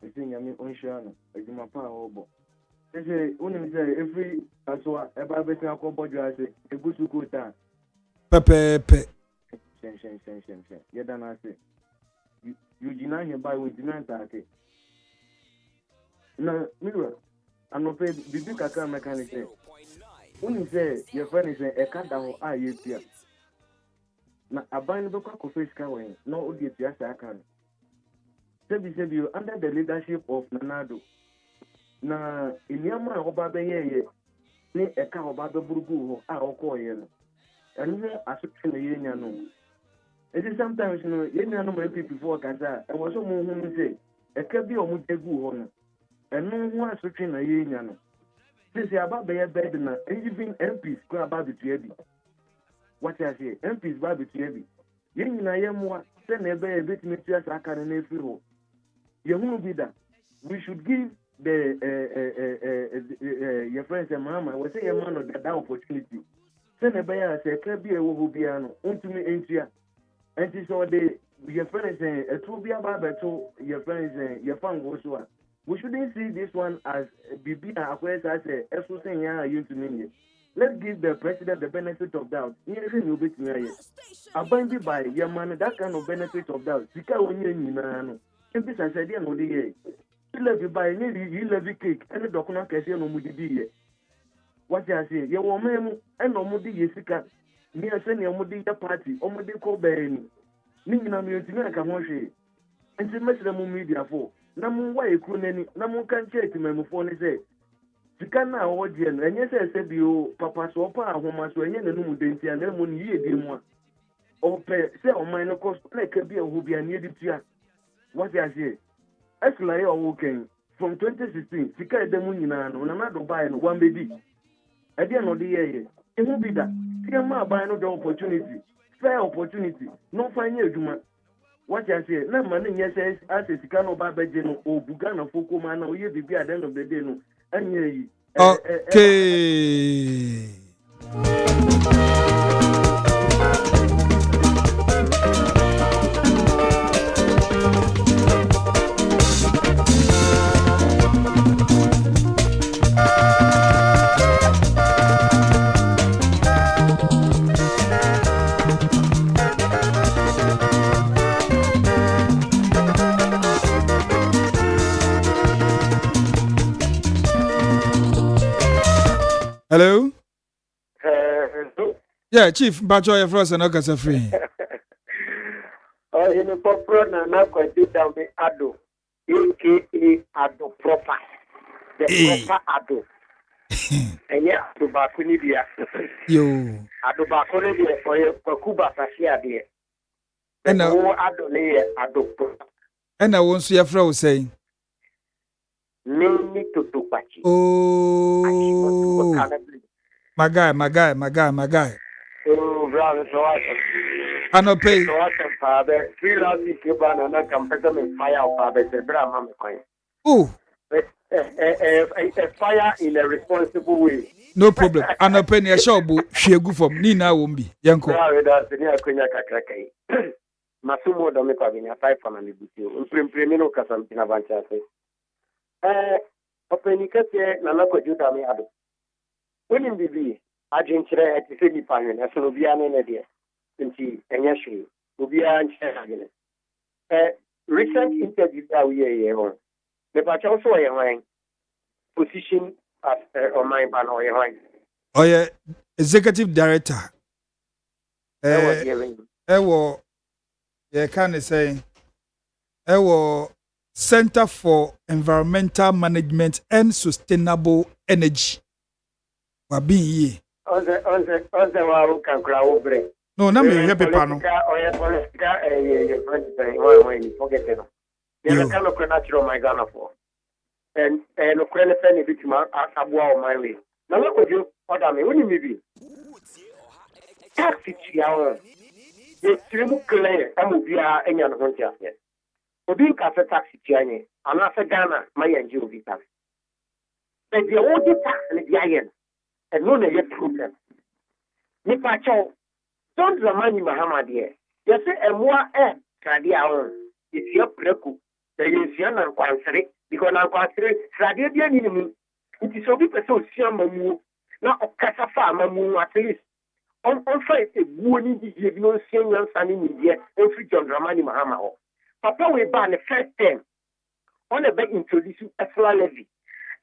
Isinya mi onshana, ejuma pa obo. Say uni say every aswa eba betin akobo jo ase egusu kota.
Pepe.
Shen. Yeda na say. You deny here by we deny that. Na mirror. And no pay bibi kaka mechanic say. Uni say your friend is a kanda ho a yepia. Na aban be kwa face ka wen no odi tia sa kan. Sebi under the leadership of Nanado. Na inyama oba be ye ni eka oba be burugu ho a okoye no. Enu asophe na yenya no. It is sometimes no yenya no my people for kasa e wo so mo hu say eka bi o mu tegu ho no. Enu hu asophe na yenya no. Sisi aba be ye bed na even MPs ko aba bitu bi. What I say MPs ba bitu bi. Yenyina yemwa se na ebe ebetimi tia sa aka na efi ho. Yehunu bi da. We should give the your friends and mama we say your man of that opportunity. Se na be ya se ka bi ewo ho bia no ontumi entia. Enti so the your friends a true bia ba beto your friends your fan go so a. We shouldn't see this one as bibi akwesa as eso sen ya yuntumi. Let's give the president the benefit of doubt. Anything you bet me abandoned by your man that kind of benefit of doubt. Sika onye nyina no. Empi said no dey here. You love buy you love cake and document kese no mudidi here. What I say, your woman and no mudi yesika. Me send your mudi party, or mudi ko beni. Ni na me ntimi aka ho hwe. Enti mesere mu media for. Na mu wa ekru nani, na mu kan check memufo ne say. Sika na odie no enye se bi o papa so pa ahoma so enye nanu mu denti na mu ni yie di mu a. O pe se o man no cost na ka bi ehu bi ani editua. What I say? Actually, from 2016, Sika Edemu Nina, no buy no one baby. At the end of the year, it will be that. Tiama buy no opportunity, fair opportunity, no final juma. What I say, no money, yes, as a Sikano Babajeno or Bugana Fukuma, or you be at the end of the day, no, and ye.
Okay. Hello?
Yeah,
Chief, Bacho, your first and Okasa free.
Oh, in a proper Nana KWADWO ODAME ADDO, aka ADDO proper. The proper ADDO. And yeah, to Bakunibia.
Yo.
ADDO Bakunibia for your Kuba Sasia, dear.
And now,
ADDO near ADDO proper.
And I want to your friend say,
Mimi to Tupachi.
Oh, my guy.
Oh, brother, so
I no pay.
So I can father, 3 last week, you ban and I can put them in fire of father, the Brahma coin.
Oh,
a fire in a responsible way.
No problem. I no pay near shop, she go from Nina won't be. Yanko.
That's the near Quina Kakraka. Masumo Domiko in a type from an ibutu. Imprimino Casantina Vanchase. OPANIN KWADWO ODAME ADDO. When in the B, Argentina at the city panel, as Novian in a dear. Nti enyashwe obi a nche recent interview that we are on the patch also a position as on my ban or
yeah, executive director ewo yeah can say ewo Center for Environmental Management and Sustainable Energy wabi ye
on the wa kan kra wo bre.
No, na me hear paper no.
Forget it. There's a kind of natural my Ghana for. And no credit any bit abua my way. Now look at you, Odame, when you maybe. Taxi hour. The trim clear, and will be any other one just yet. For being a taxi journey, I'm not a Ghana, my NGO tax. But the old tax and the iron, and no yet problem. Nipacho. Don't remind me, Muhammad. You say, and more Tradia, it's your preku. The Yusian and Quansary, because I'm Quansary, Tradia, the enemy. It is so people so Siamamu, not of Casafa, Mamu, at least. On fight a wounded, you know, senior son in India, and free John Ramani Muhammad. Papa will ban the first time. On a bed introducing a flat levy.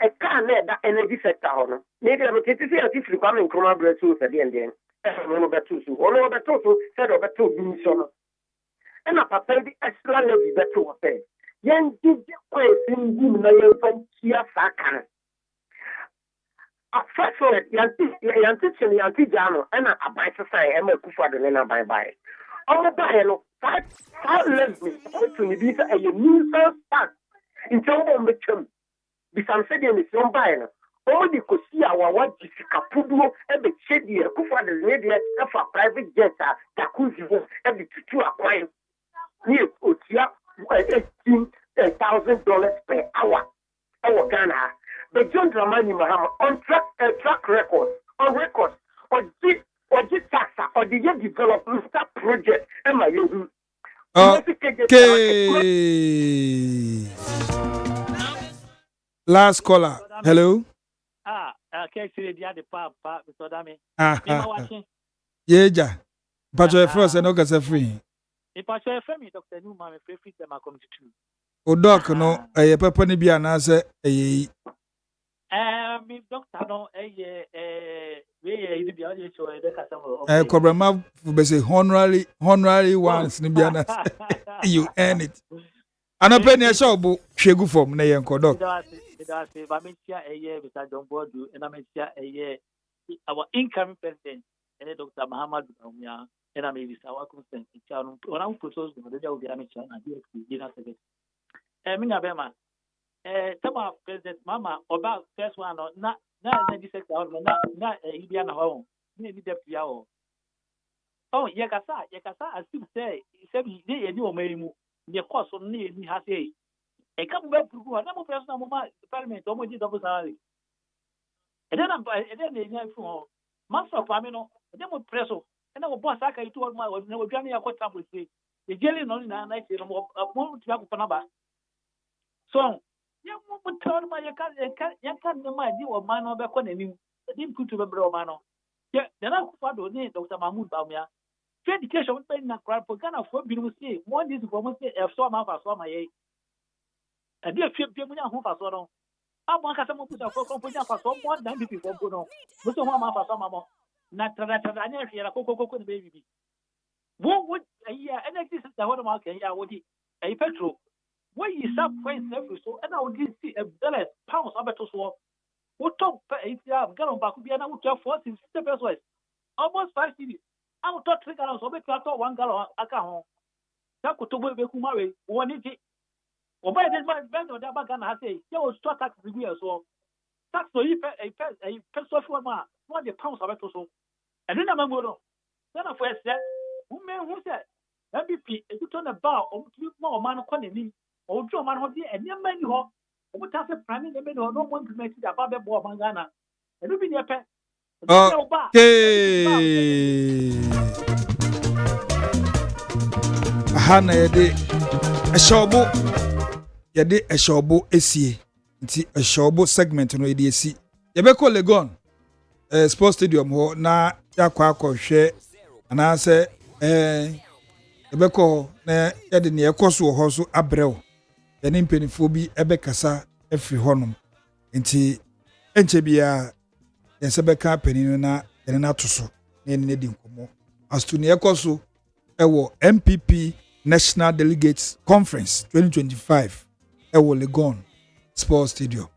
A car net that energy sector. Maybe I'm going to say, if you come in Chroma Bresu at the end. One over two, said over 2 billion. And a papa, the extra levy that you were saying. Yan did the question, you know, from Kia Sakan. At first, Yantijan, and a by society, and a Kufa the Lena by. All the dialogue, 5 lesbians, opportunities, and a new first part. In terms of the term, besides saying it's non buying. All the Kosia wa Jessica Pudu and the Chedi, Kufa the lady for private jet, Takuzi, and the two acquire near Otia $18,000 per hour. Our Ghana. The John Dramani Mahama on track record, or the taxa, or the year development project, and my
okay. Last caller. Hello.
Okay, so the other part, Mr. Odame.
Yeah, but your first and August free.
If I say for me, Dr. Newman, free them are coming to.
O doc, no, a pepper ni be an answer.
Me, Doctor, no,
Cobrama, who say honorary ones, Nibiana. You earn it. And a penny a shop, she go from Nayan Kodok.
A year with a John Bordu, and I'm a year our incoming president, and Dr. Muhammad Bumia, and I may be our consent. When I'm proposed, the will be a mission and dinner service. Minabema, Tama President Mama, about first one or not 96 hours, not Indian home, maybe the Piao. Oh, Yakasa, I still say, 7 days, and you may move. The course of need has a come back to go. Another person, Parliament, almost double salary. And then they for Master of Pamino, and then with Presso, and our boss, I told my was never Johnny. I got time with the jelly on the night, a moment to Panaba. So, you would tell my you can't know my deal of man over when you didn't put to the Bromano. Yeah, then I could name Dr. Mahmoud Bamia. Education would pay in a crowd for Ghana for being with me. One is for me, I saw my age. And dear Chip, you know, who I saw. I'm one customer put a company for someone than people go on. But so one for some amount. Not a cocoa baby. What would a year and this is the one market? Yeah, would he a petrol? Why you stop points every so and I would see a dollar pounds of better swap. What talk gallon back would be an out of 14 steps west. Almost 5 cities. I would talk 3 gallons of it to 1 gallon account. That could be Kumari, 180. Or by this man, Ben or Dabagan has a yellow store tax review as well. Tax to a pencil for one the pounds of it so. And then I'm going to. Then I first said, who said, MVP, if you turn a bar or more man of quantity, or draw man of the and your many hawk, or what has a prime in the middle of no one to make it above the board Mangana. And you be your pet.
Okay. Hana yede eshobo esie nti eshobo segment no yede esi yebeko Legon sports stadium ho na yakwa akọhwe anase yebeko na yede ne ekoso ho so abrew yene mpenifo bi ebekasa afri honum nti enche bia yesebeka paninu na yene na toso na yene di nkomo astu ne ekoso ewo MPP National Delegates Conference 2025 ewo Legon Sports Stadium.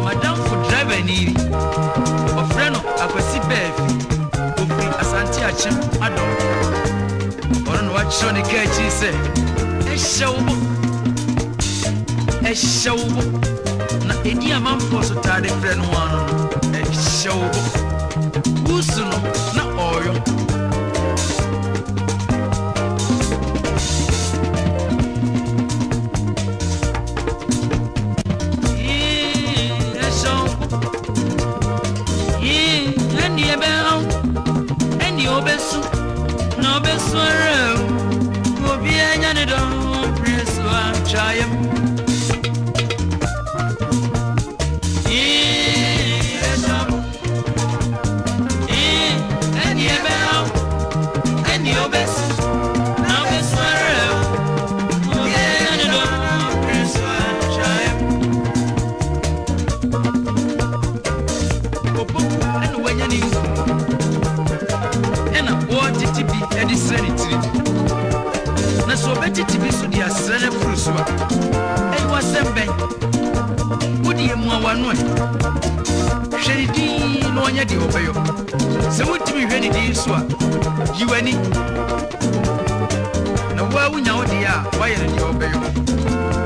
Madam for driver ni ofreno akwasi befi ofri asanti achim adom ono no wacho ne kachi se eshowo na edi amamfo so tade frɛ no ano eshowo usu no na oyo eni obesu na obesu ara obi anya ne do preso achayem na so beti tibi so dia sene frusua e wasembe wodi emu awano hwedi no anya di obeyo se wutimi hwedi di so a yiwani na wa wunya odi a waye ne di obeyo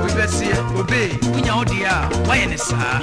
we besi obe wunya odi a waye ne saa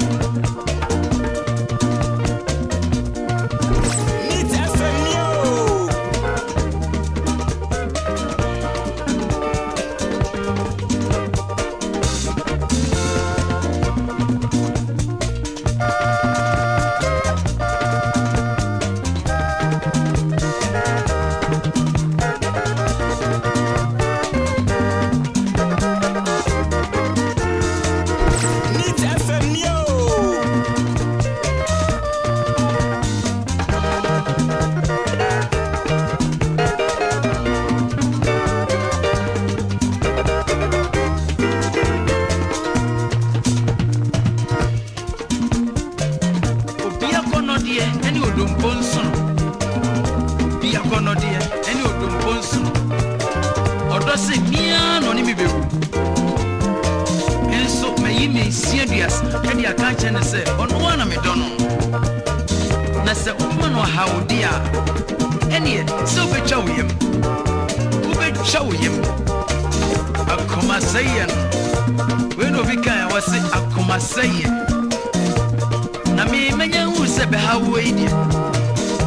na me menya hu se be hawo idi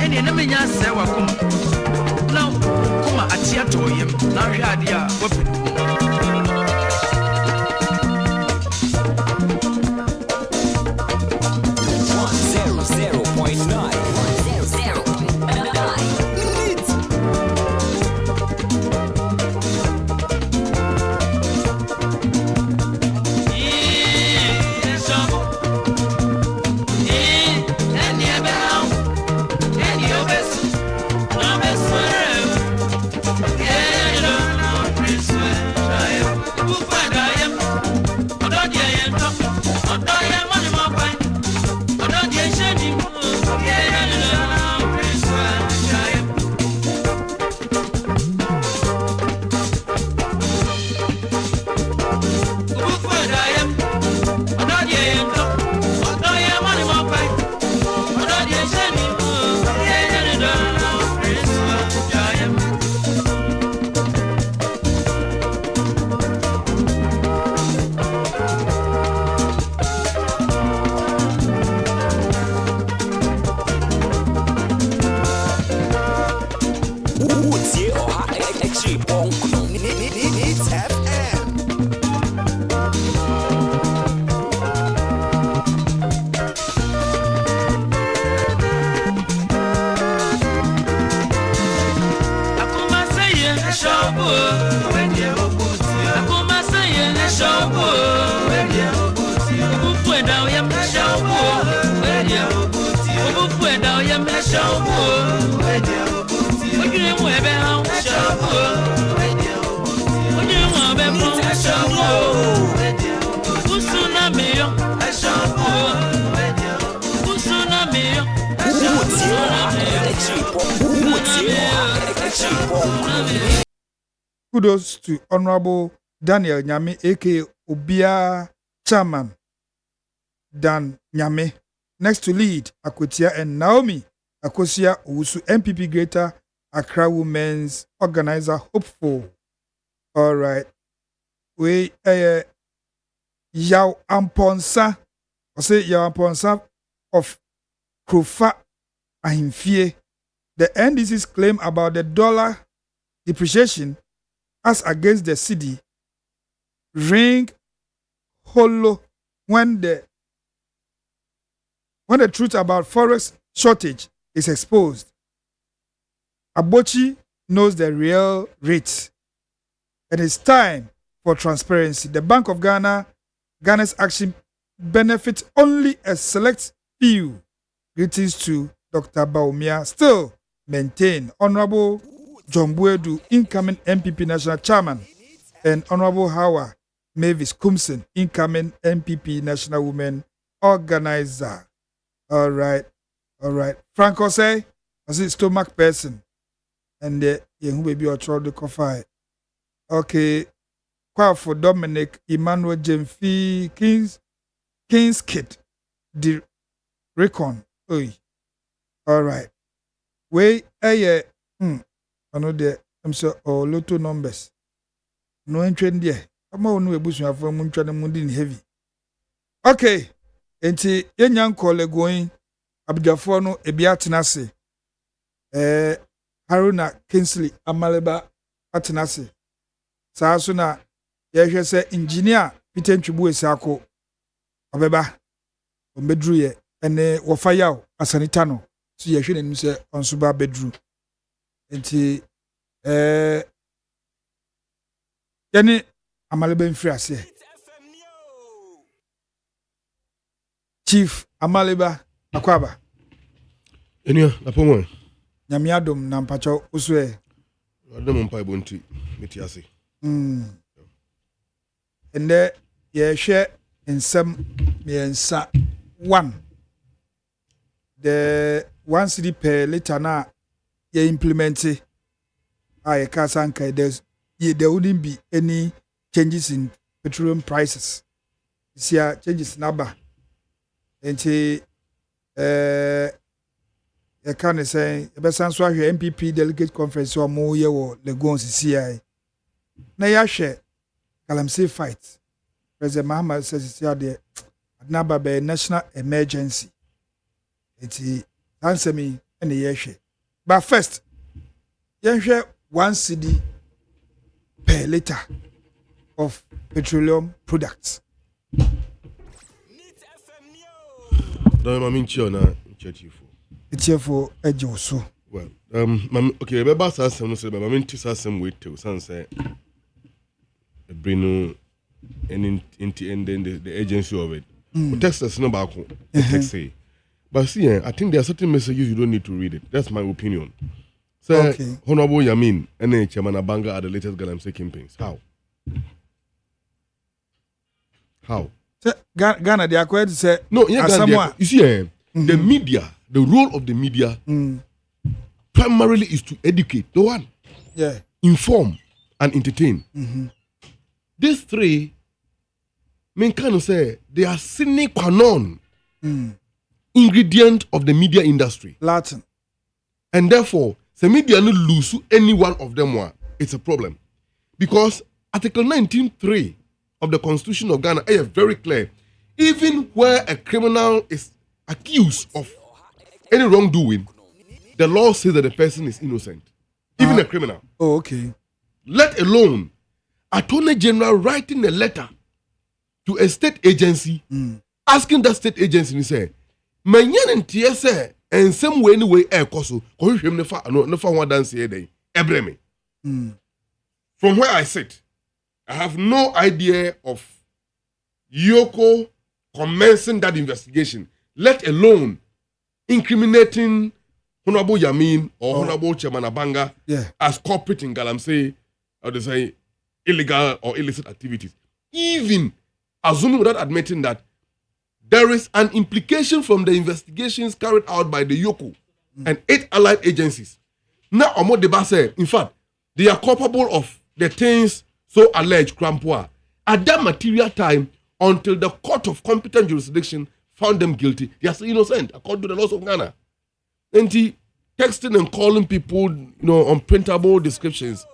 ene na menya se wa kum na kuma atia to yem na hwe ade a wafi Any of
Tie Oha Exi Ponkno. Needs FM.
Kudos to Honorable Daniel Nyame, aka Obia Chairman Dan Nyame. Next to lead, Akwetia and Naomi Akosia Owusu, MPP Greater Accra Women's Organizer, hopeful. All right. We Yaw Amponsa, I say Yaw Amponsa of Krofa Ahimfie. The NDC's claim about the dollar depreciation as against the cedi ring hollow when the truth about forex shortage is exposed. Abochi knows the real rate. It is time for transparency. The Bank of Ghana's action benefits only a select few. Greetings to Dr. Baumia. Still maintain Honorable John Buedu, incoming MPP National Chairman, and Honorable Howard Mavis Kumsen, incoming MPP National Women Organizer. All right. Franco say, as a stomach person, and the young baby or child the coffee. Okay. Kwa for Dominic Emmanuel Jemfi King's Kid, the Recon. Oi. All right. We I know there. I'm so lotto numbers. No entry there. I'm all no bush of mundi heavy. Okay. Enti yenyan call going Abjafo no ebiatenase. Haruna Kingsley Amaleba atenase. Saa so na yehwe se engineer Peter Ntwibu Esako obeba ombedru ye ene wo fayaw asanita no so yehwe nanim se onso ba bedru. Enti yani Amaleba mfiri ase Chief Amaleba akwaba
enia napomo
nyamiadom na mpacho uswe
adom mpa bonti meti ase
ende yehwe ensem miensa 1 the 1 cedi per liter na ye implement I kasanka there wouldn't be any changes in petroleum prices. See changes number. And you can say MPP delegate conference or more year or Legons CI. Na ya share Galamsey fight. President Mahama says there number by national emergency. It's answer me any year share. But first, you share 1 cedi per liter of petroleum products.
Don't mean na churchifo.
Churchifo ejoso.
Well, okay, beba sa asem no say baba menti sa asem wait to san say brino and the agency of it. Text us no back. Text say. But see, I think there are certain messages you don't need to read it. That's my opinion. So, okay. Honorable Yamin, and Chairman Abanga are the latest Galamsey campaigns. How?
Ghana, they are going to say
no. Yeah, Ghana, you see, the media, the role of the media, primarily is to educate. The one, inform and entertain. These three, men kind of say they are sine qua non ingredient of the media industry.
Latin,
and therefore. The media no lose any one of them one, it's a problem. Because Article 19.3 of the Constitution of Ghana is very clear. Even where a criminal is accused of any wrongdoing, the law says that the person is innocent. even a criminal.
Oh, okay.
Let alone Attorney General writing a letter to a state agency, asking that state agency to say, "Manyan and TSA and some way anyway air koso, ko hwem ne fa one dance here day, ebreme." From where I sit, I have no idea of Yoko commencing that investigation, let alone incriminating Honorable Yamin or Honorable Chairman Abanga as culprit in Galamsey, or they say illegal or illicit activities. Even assuming without admitting that there is an implication from the investigations carried out by the Yoko and 8 allied agencies. Now, Omo Deba say, in fact, they are culpable of the things so alleged, Krampua, at that material time until the court of competent jurisdiction found them guilty. They are still innocent, according to the laws of Ghana. And he texting and calling people, unprintable descriptions,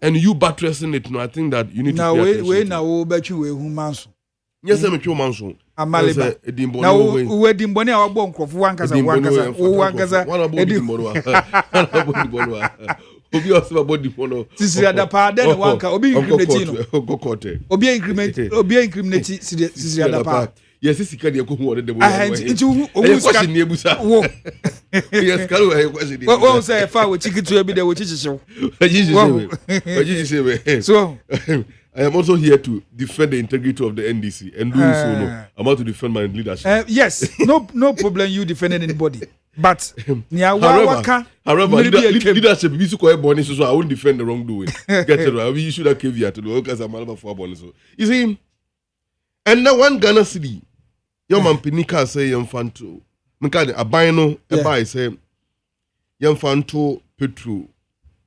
and you buttressing it. I think that you need to pay attention.
Now, bet you who manso.
Yes, I'm a true manso.
Amaleba. Now, we dimboni our bon for one casa.
Obi also about the phono.
Sisi adapa then wanka obi incriminate. Obi incriminate sisi adapa.
Yes, sisi kadi eko hu ode demo.
Nti owu ska
ni ebusa.
Wo.
Yes, kalu e question.
Wo say fa we chikitu ebi de wo chichichew. So
I am also here to defend the integrity of the NDC and doing so. No, I'm about to defend my leadership.
Yes, no problem. You defending anybody, but
however, leadership is so I won't defend the wrongdoing. Get it right? We issue that caveat to the because I'm all for so. You see, and now one Ghana city, your man Pinika say Yamfanto, Mekade Abino, Ebai say Yamfanto Petro,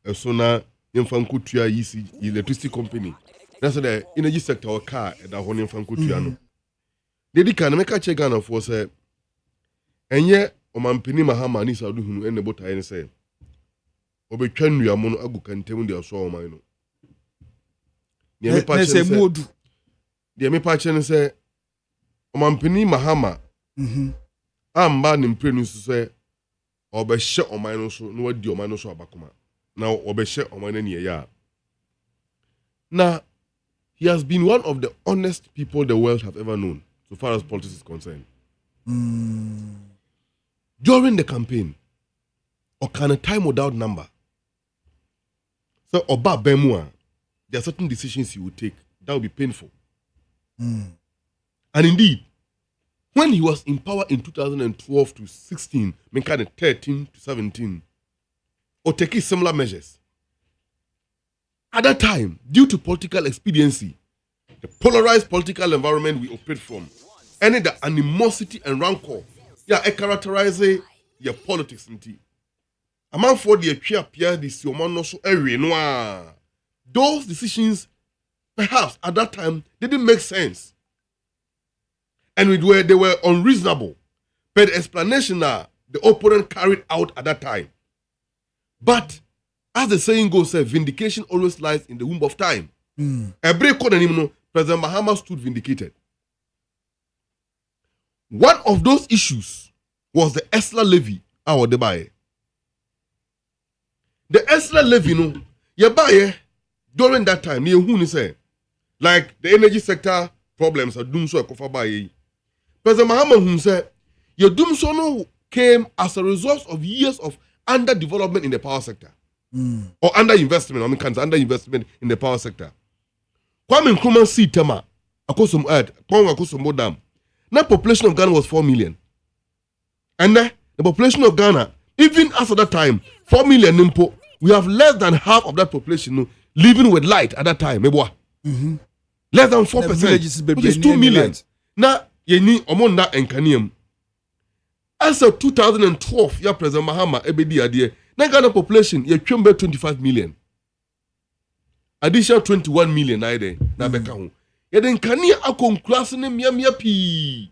a sona Yamfankutia Yisi electricity company. That's the energy sector or car at the Honian Francotiano. They can make a check on for say, and yet, Omampini Mahama Nisa do who end the boat and say, Obechan Yamono Agu can tell their soul mine. The Amipachen say, Omampini Mahama, I'm bad in prenuce to say, Obeshe or mine also, no what do mine also abacuma. Now, Obeshe or mine any ya. Now, he has been one of the honest people the world have ever known, so far as politics is concerned. During the campaign, or can a time without number? So, Oba Bemua, there are certain decisions he would take that would be painful. And indeed, when he was in power in 2012 to 16, kind of 13 to 17, or taking similar measures. At that time, due to political expediency, the polarized political environment we operate from, and the animosity and rancor, it characterizes your politics. A man for the Pierre the Siomano so noir. Those decisions, perhaps at that time, didn't make sense. And they were unreasonable. But the explanation the opponent carried out at that time. But as the saying goes, vindication always lies in the womb of time. Every corner, President Mahama stood vindicated. One of those issues was the Esla levy. The Esla levy, during that time, like the energy sector problems are doom so President Mahama said, your doom so came as a result of years of underdevelopment in the power sector. Or underinvestment, underinvestment in the power sector. Kwame Nkrumah see Tema, Akosom Dam. Now population of Ghana was 4 million. And the population of Ghana, even as at that time, 4 million nimpo, we have less than half of that population living with light at that time. Less than 4%, which is 2 million. Now, you need Omonda and Kanium. As of 2012, your President Mahama Ebedi Adie, now Ghana population, you came 25 million. Additional 21 million, na beka ho. Ya den kania akonklase ne miamia pi.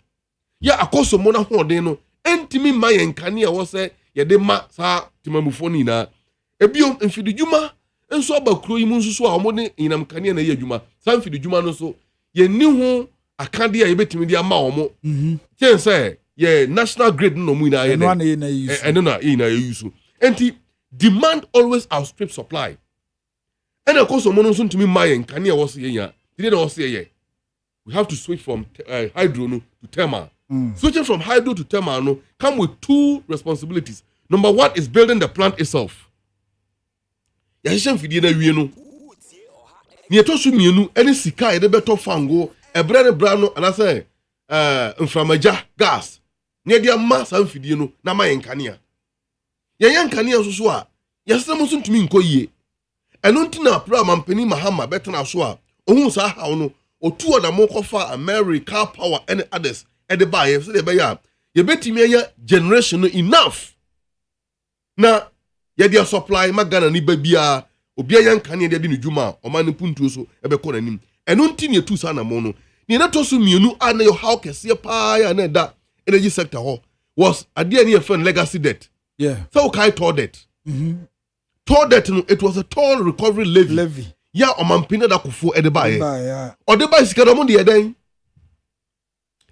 Ya akoso mona ho den no, entimi ma ye nkania wo se ye de ma sa timamufoni na. Ebio mfidujuma enso abakro yi munsusu a omone inam kania na ye adwuma. Sa mfidujuma no so ye ni ho akade a ye betimi de ama omo. Chen say ye national grid no mu na ye de. Eno na ye na ye yusu. Enti demand always outstrips supply. And of course, someone to me, Mayan, can you also say, we have to switch from hydro to thermal. Switching from hydro to thermal come with two responsibilities. Number one is building the plant itself. Yashem fidie na wie no. Ni etosu mienu eni sika ede beto fango ebre ne bra no anase inframaja gas. Ni dia ma san fidie no na ma yenkania. Yenkania so so a yasem so ntumi nko yie. Eno ntina pra mampeni mahama betena so a ohun sa hawo no otu odamo kofa America power and others ede ba ye se de be ya ye betimi anya generation no enough. Na ye dia supply magana ni babia obi anya nkane de ni dwuma o ma ne puntuo so ebe kɔ nanim eno nti ne tu sa na mo no ne na to so mienu ana yo how kese pa ya na da energy sector ho was ade ne fan legacy debt. So kai told debt. Told debt no, it was a toll recovery levy. Ya o mampina da kofo ede ba ye o de ba sika no mo de eden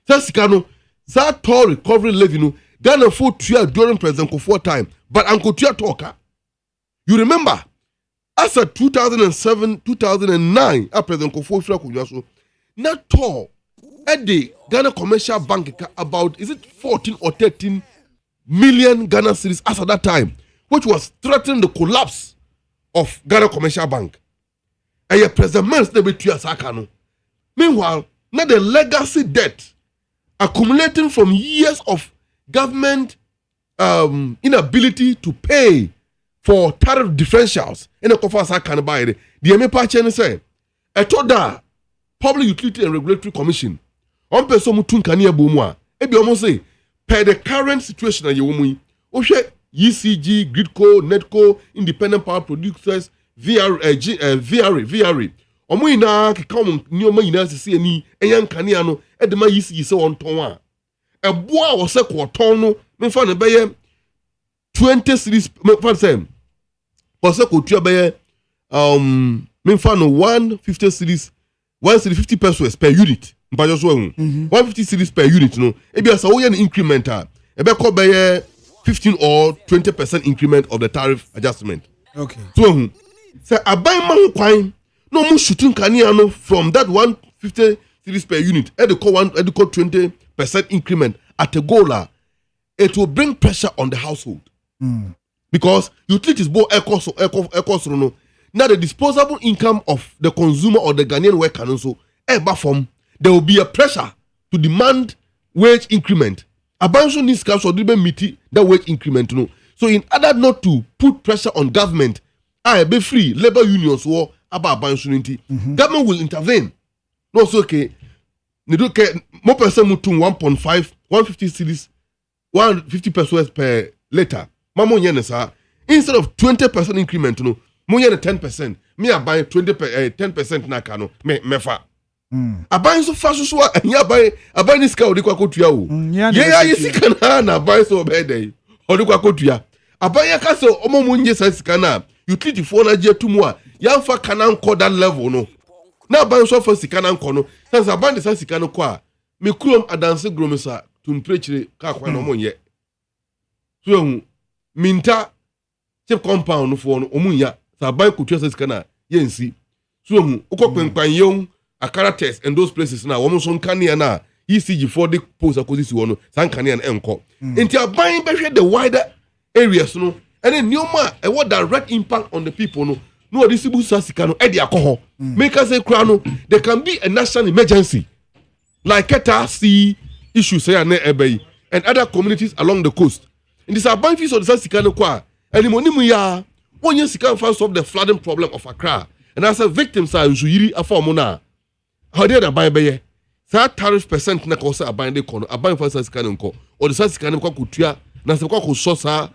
sa sika no sa toll recovery levy no Ghana for tua during President Kufuor time, but Uncle Tua talker. You remember, as a 2007, 2009, President Kufuor Kufuor, not tall at the Ghana Commercial Bank about, is it 14 or 13 million Ghana cedis as at that time, which was threatening the collapse of Ghana Commercial Bank. And your President Mens never Tua Sakano. Meanwhile, now the legacy debt accumulating from years of government inability to pay for tariff differentials in a conference can buy it. The MEPA chain say, I told that Public Utility and Regulatory Commission on person mutun kania bomwa. Ebi almost say, per the current situation at Yomui, Oshe ECG, Gridco, Netco, Independent Power Producers, VRA. Omu ina kikamu nyoma ina sisi ni enyan kania no edema ECG se on tonwa. A boy was a quarton, me found a bayer 20 cities, me found same. Was a couture bayer, me found 150 cities, 150 pesos per unit. But just 150 cities per unit, no. It be a Saoyan increment, a better bayer 15 or 20% increment of the tariff adjustment.
Okay.
So, I buy my coin, no more shooting caniano from that 150 cities per unit, at the 20% increment at a goal, it will bring pressure on the household. Because utilities both echoes no. Now the disposable income of the consumer or the Ghanaian worker also there will be a pressure to demand wage increment. Abanso needs cash or didn't meet that wage increment. No. So in order not to put pressure on government, I be free labor unions or about Abanso government will intervene. No, so okay. More person mutum 1.5, 150 cities, 150 pesos per letter. Mamo yene sa instead of 20% increment no, mo yene 10%. Me I buy 10% na kano mefa. Abuy so fast so anya buy this car odi kwa kotua o. Yeah, you can na buy so be dey. Odi kwa kotua. Abuy ya ka so omo mo nje sa sika na utility for na je tumu a ya fa kana nko that level no. Na ban so for sika na nko no sansa ban de sika no kwa a me krom adanse gromisa tumprechire ka kwa no monye so minta chip compound no for no omunya sa ban kutua sika na yensi so ukokwenpan yon akara test and those places na wo so nkania na ECG for the post akosisi wo no san kania na enko enti aban behwe the wider areas no and then nyoma e what direct impact on the people no this busa sika no e de akoho make us say kra no there can be a national emergency like Keta sea issues here na ebei and other communities along the coast in this aban fees of the sika no kwa animonimu ya wonye sika fan solve the flooding problem of Accra and as a victims are yiri afomo na how did aban beye that tariff percent na ko say aban de kono aban fan sika no nko or the sika no kwa kutua na se kwa ko so sa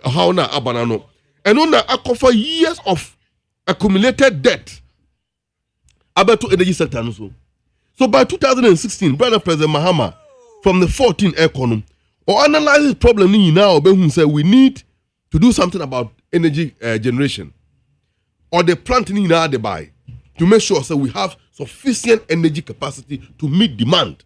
how na abana no and on na akofa years of accumulated debt about to energy sector no so by 2016 brother President Mahama from the 14 economy or analyze the problem now say we need to do something about energy generation or the plant now they buy to make sure so we have sufficient energy capacity to meet demand.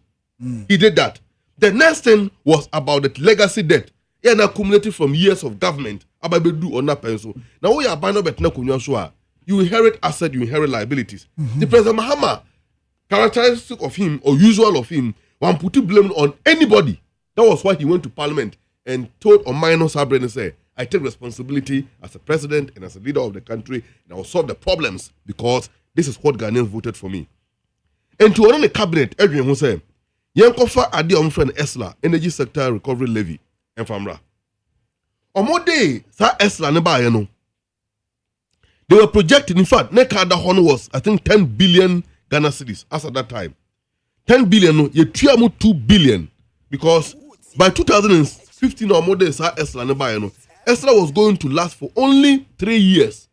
He did that. The next thing was about the legacy debt and accumulated from years of government ababedu on that pencil. Now we are buying bet na kunwa so you inherit asset, you inherit liabilities. The President Mahama, characteristic of him or usual of him, one put blame on anybody. That was why he went to Parliament and told Omaino Sabre and say, I take responsibility as a president and as a leader of the country, and I will solve the problems because this is what Ghanaians voted for me. And to run the cabinet, Adrian who say, Yankofa Adi Omfren Esla, Energy Sector Recovery Levy, and Famra. Omode, Sa Esla Neba Yano. They were projected, in fact, Nekada Hon was, I think, 10 billion Ghana cedis as at that time. 10 billion, you 2 billion. Because by 2015, Omode Sa Esla Neba Yano. Esla was going to last for only 3 years.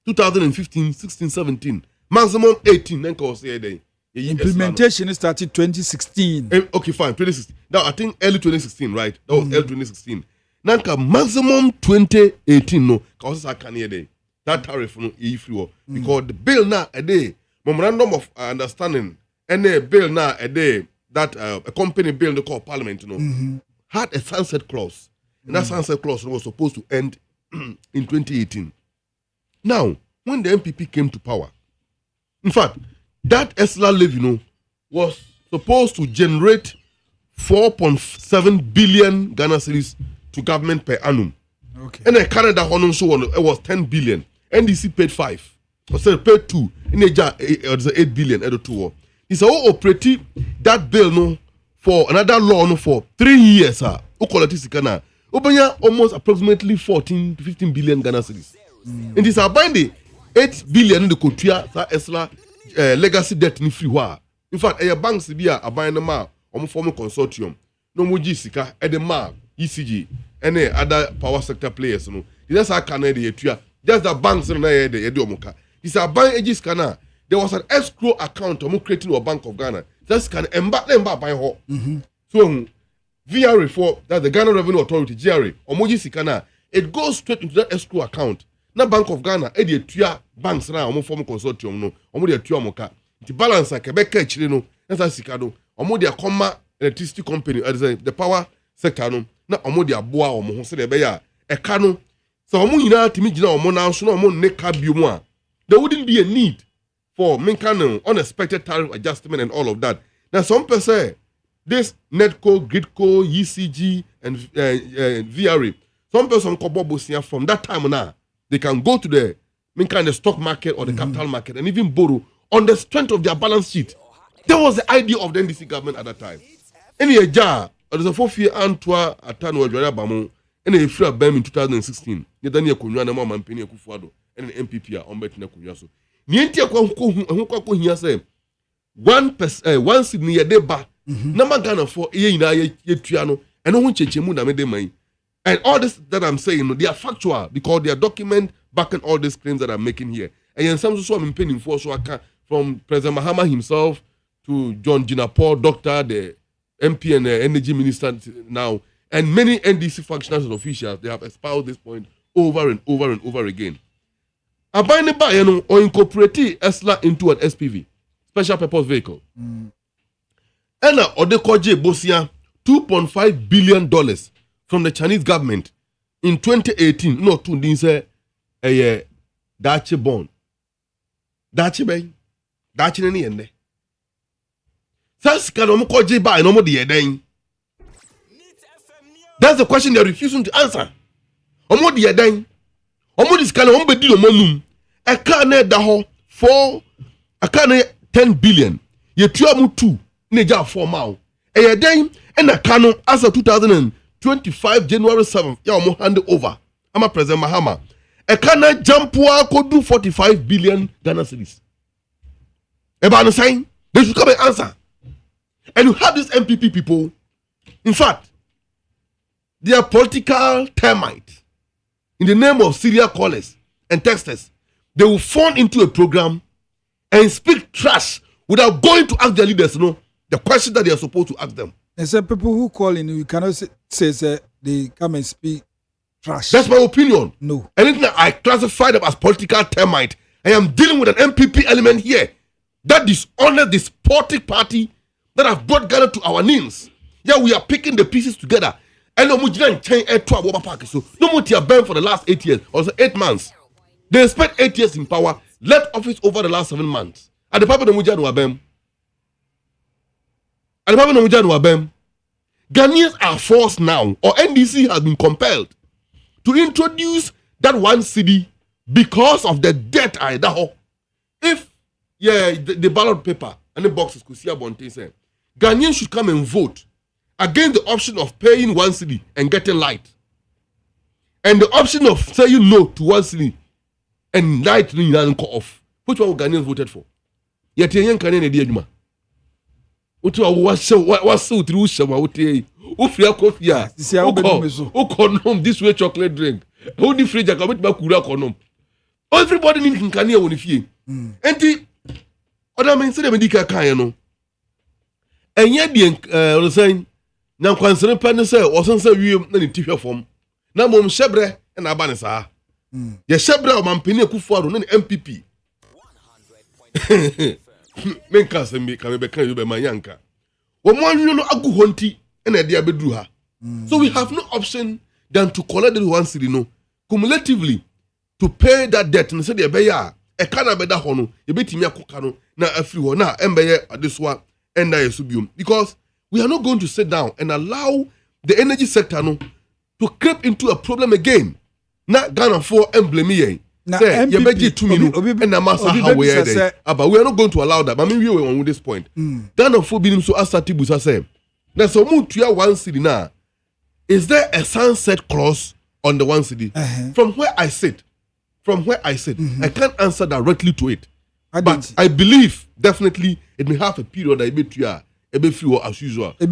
2015, 16, 17. Maximum 18.
Implementation started 2016.
Okay, fine. 2016. Now, I think early 2016, right? That was early 2016. Now, maximum 2018, no. Because that tariff, no, because the bill now, a day, memorandum of understanding, and a bill now, a day, that a company bill they call Parliament, you know, had a sunset clause. And that sunset clause was supposed to end in 2018. Now, when the MPP came to power, in fact, that Esla levy, you know, was supposed to generate 4.7 billion Ghana cedis to government per annum. Okay. And then Canada it was 10 billion. NDC paid 5. Or paid 2. In the 8 billion at the 2. It's all operative that bill no for another law no for 3 years. Almost approximately 14 to 15 billion Ghana cedis. And it's about the 8 billion in the Kotua Esla legacy debt ni free wa. In fact, banks be a buying the ma form a consortium. No more Jessica, Edema, ECG, any other power sector players. No, that's our Canada. Just the banks in the Edomoka. It's a buying ages cana. There was an escrow account creating a Bank of Ghana. Just can embark them by her. So, VRA for that the Ghana Revenue Authority, GRA, or Mojisi it goes straight into that escrow account. Na Bank of Ghana, edi etua banks na omo form consortium no, omo de etua moka. The balance a Quebec chile no, na sika no, omo de akoma electricity company, the power sector no, na omo de aboa omo ho se de be ya eka no. So omo nyina timi gina omo na so na omo ne ka bio mu a. There wouldn't be a need for unexpected tariff adjustment and all of that. Now some people say this Netco, Gridco, ECG, and VRA. Some person from that time now, they can go to the stock market or the capital market and even borrow on the strength of their balance sheet. That was the idea of the NDC government at that time. Any a jar, there's a 4-year Antwa Atano Bamo, and a free BEM in 2016. Yedania Kunyana Mama and Penny Kufuado, and an MPP on Betina Kunyaso. Nientia Kwako here say 1 Sydney a deba. Namagana for Yetuano, and no one chechemuna made money. And all this that I'm saying, they are factual because they are document backing all these claims that I'm making here. And in some sort I'm paying for so I can, from President Mahama himself to John Jinapor, Doctor, the MP and the Energy Minister now, and many NDC functionaries and officials, they have espoused this point over and over and over again. Abandon by or incorporate ESLA into an SPV, special purpose vehicle. And Odekoje Bosia $2.5 billion from the Chinese government in 2018. No, to this a Dachi bond. Dachi bay. Dachi any ende. That's by no more the That's the question they're refusing to answer. Omo the eden. Omo this kind of umbedi omonum. A canne daho 10 billion. Ye tuamu 2. Neja 4 mile. A day and a canon as of 2025 January 7th. Ya omo hand over. I'm a President Mahama. A canon jampua could do 45 billion Ghana cedis. About saying they should come and answer. And you have these MPP people. In fact, they are political termites. In the name of serial callers and texters, they will fall into a program and speak trash without going to ask their leaders, the question that they are supposed to ask them.
And some people who call in, you cannot say they come and speak trash.
That's my opinion.
No.
Anything that I classify them as political termite, I am dealing with an MPP element here that dishonors the sporting party that have brought Ghana to our knees. Yeah, we are picking the pieces together. And no mujina chain air to a park. So no more tia burn for the last 8 years, or 8 months. They spent 8 years in power, left office over the last 7 months. And the Papa no Mujano Abem. And the Papa no Mujano Abem. Ghanaians are forced now, or NDC has been compelled to introduce that one city because of the debt I daho. If the ballot paper and the boxes could see about things, Ghanaians should come and vote against the option of paying one city and getting light, and the option of saying no to one city and light doesn't cut off. Which one Ghanaians voted for? Yet young Ghanaian idea, Juma. What was so through Shama? Ufria coffee, Okonom, this way chocolate drink. Who the fridge? I come with Bakura Konom. Everybody in Kenya will fee. And the other men say, Medica Kayano. And yet, the saying, now concerning Panasa or some say, we have any TV form. Now, Mom Shebre and Abanasa. Yes, Shebre or Mampini Kufuar, and MPP. Menkas and me can be my yanka. One you know, a good hunty and a dear bedruha. So we have no option than to collect the one city, no, cumulatively to pay that debt and say, the beya, a canna beda hono, a bit me a cookano, now a few one, now, and this one, and I subium. Because we are not going to sit down and allow the energy sector no, to creep into a problem again. Not Ghana for and blame me. Say, you beji to me, and a master how we are there. But we are not going to allow that. I mean, we are on this point. Ghana for being so assertive as say. There's a move to one city now. Is there a sunset clause on the one city? From where I sit, I can't answer directly to it. But I believe definitely it may have a period I bet you are a bit fewer as usual. But a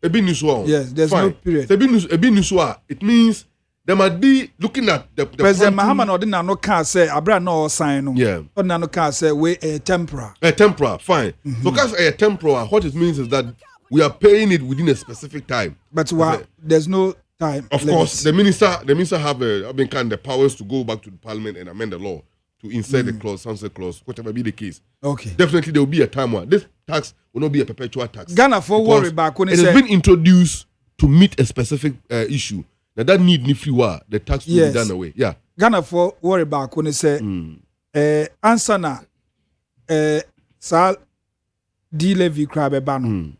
bit new.
Yes, there's no period.
A bit new. It means they might be looking at the
President Muhammad Odina no can say Abra no sign no.
Yeah.
Odina no can say we a temporary.
A temporary, fine. So because a temporary, what it means is that we are paying it within a specific time.
But there's no time.
Of course, the minister have been kind of the powers to go back to the parliament and amend the law to insert the clause, sunset clause, whatever be the case.
Okay.
Definitely there will be a time where this tax will not be a perpetual tax.
Ghana for worry back when
it has been introduced to meet a specific issue. That need ni free war, the tax will be done away. Yeah.
Ghana for worry back when they say answer na sa D levy crab ban.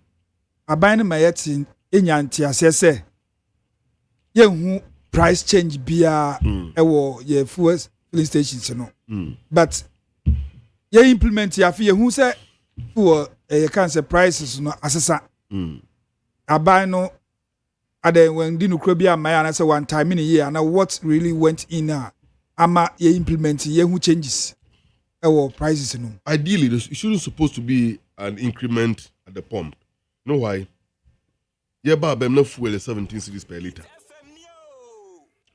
Aban ma yet enya ntiase se ye hu price change bia ewo ye fuel filling stations no. But ye implement ya fi ye hu se for ye can say prices no asesa. Aban no ade when dinu krobia maya na say one time in a year na what really went in ama ye implement ye hu changes ewo prices no.
Ideally it shouldn't supposed to be an increment at the pump. You know why? Yeah, but I'm not fuel 17 cedis per liter.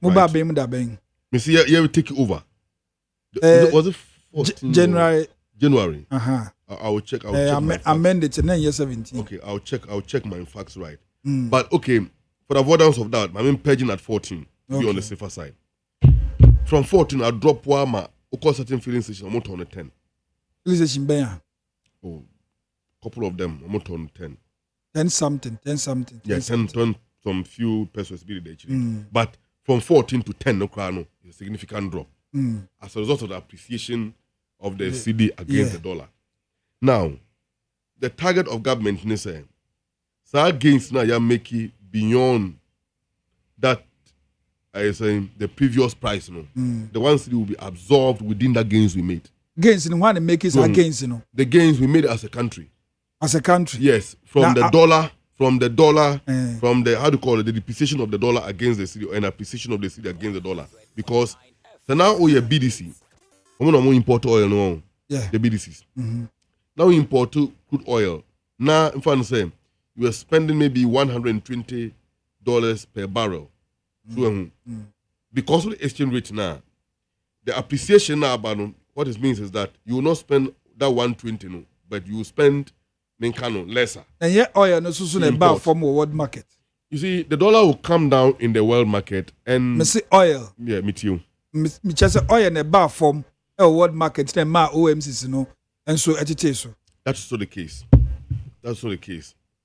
Right. Da ben.
Me see yeah we take it over. Was it 14 January? I will check.
Amend it and year 17.
Okay, I'll check my facts right. But okay, for the avoidance of that, I'm purging at 14. Be on the safer side. From 14, I'll drop one. Of certain filling station, I'm on 10.
Filling station, ben.
Oh, couple of them, I'm on 10.
10 something.
Yeah, 10 some few pesos be the But from 14 to 10, no crano, is a significant drop. As a result of the appreciation of the CD against the dollar. Now, the target of government is saying, so gains now you make it beyond that. I saying the previous price, you know, the ones that will be absorbed within the gains we made.
Gains in one make it gains, you know.
The gains we made as a country.
As a country.
Yes, from the dollar, from the how do you call it, the depreciation of the dollar against the city and appreciation of the city against the dollar. Because so now we have BDC. I'm gonna import oil no.
Yeah.
The BDCs. Now we import crude oil. Now in fact say we are spending maybe $120 per barrel. So because of the exchange rate now, the appreciation now about what it means is that you will not spend that 120 no, but you will spend lesser.
And yet oil no so buy from world market.
You see, the dollar will come down in the world market and
me see oil.
Yeah, me too.
Me just say oil in the bar from a world market then ma OMCs no and so it is so.
That's so the case.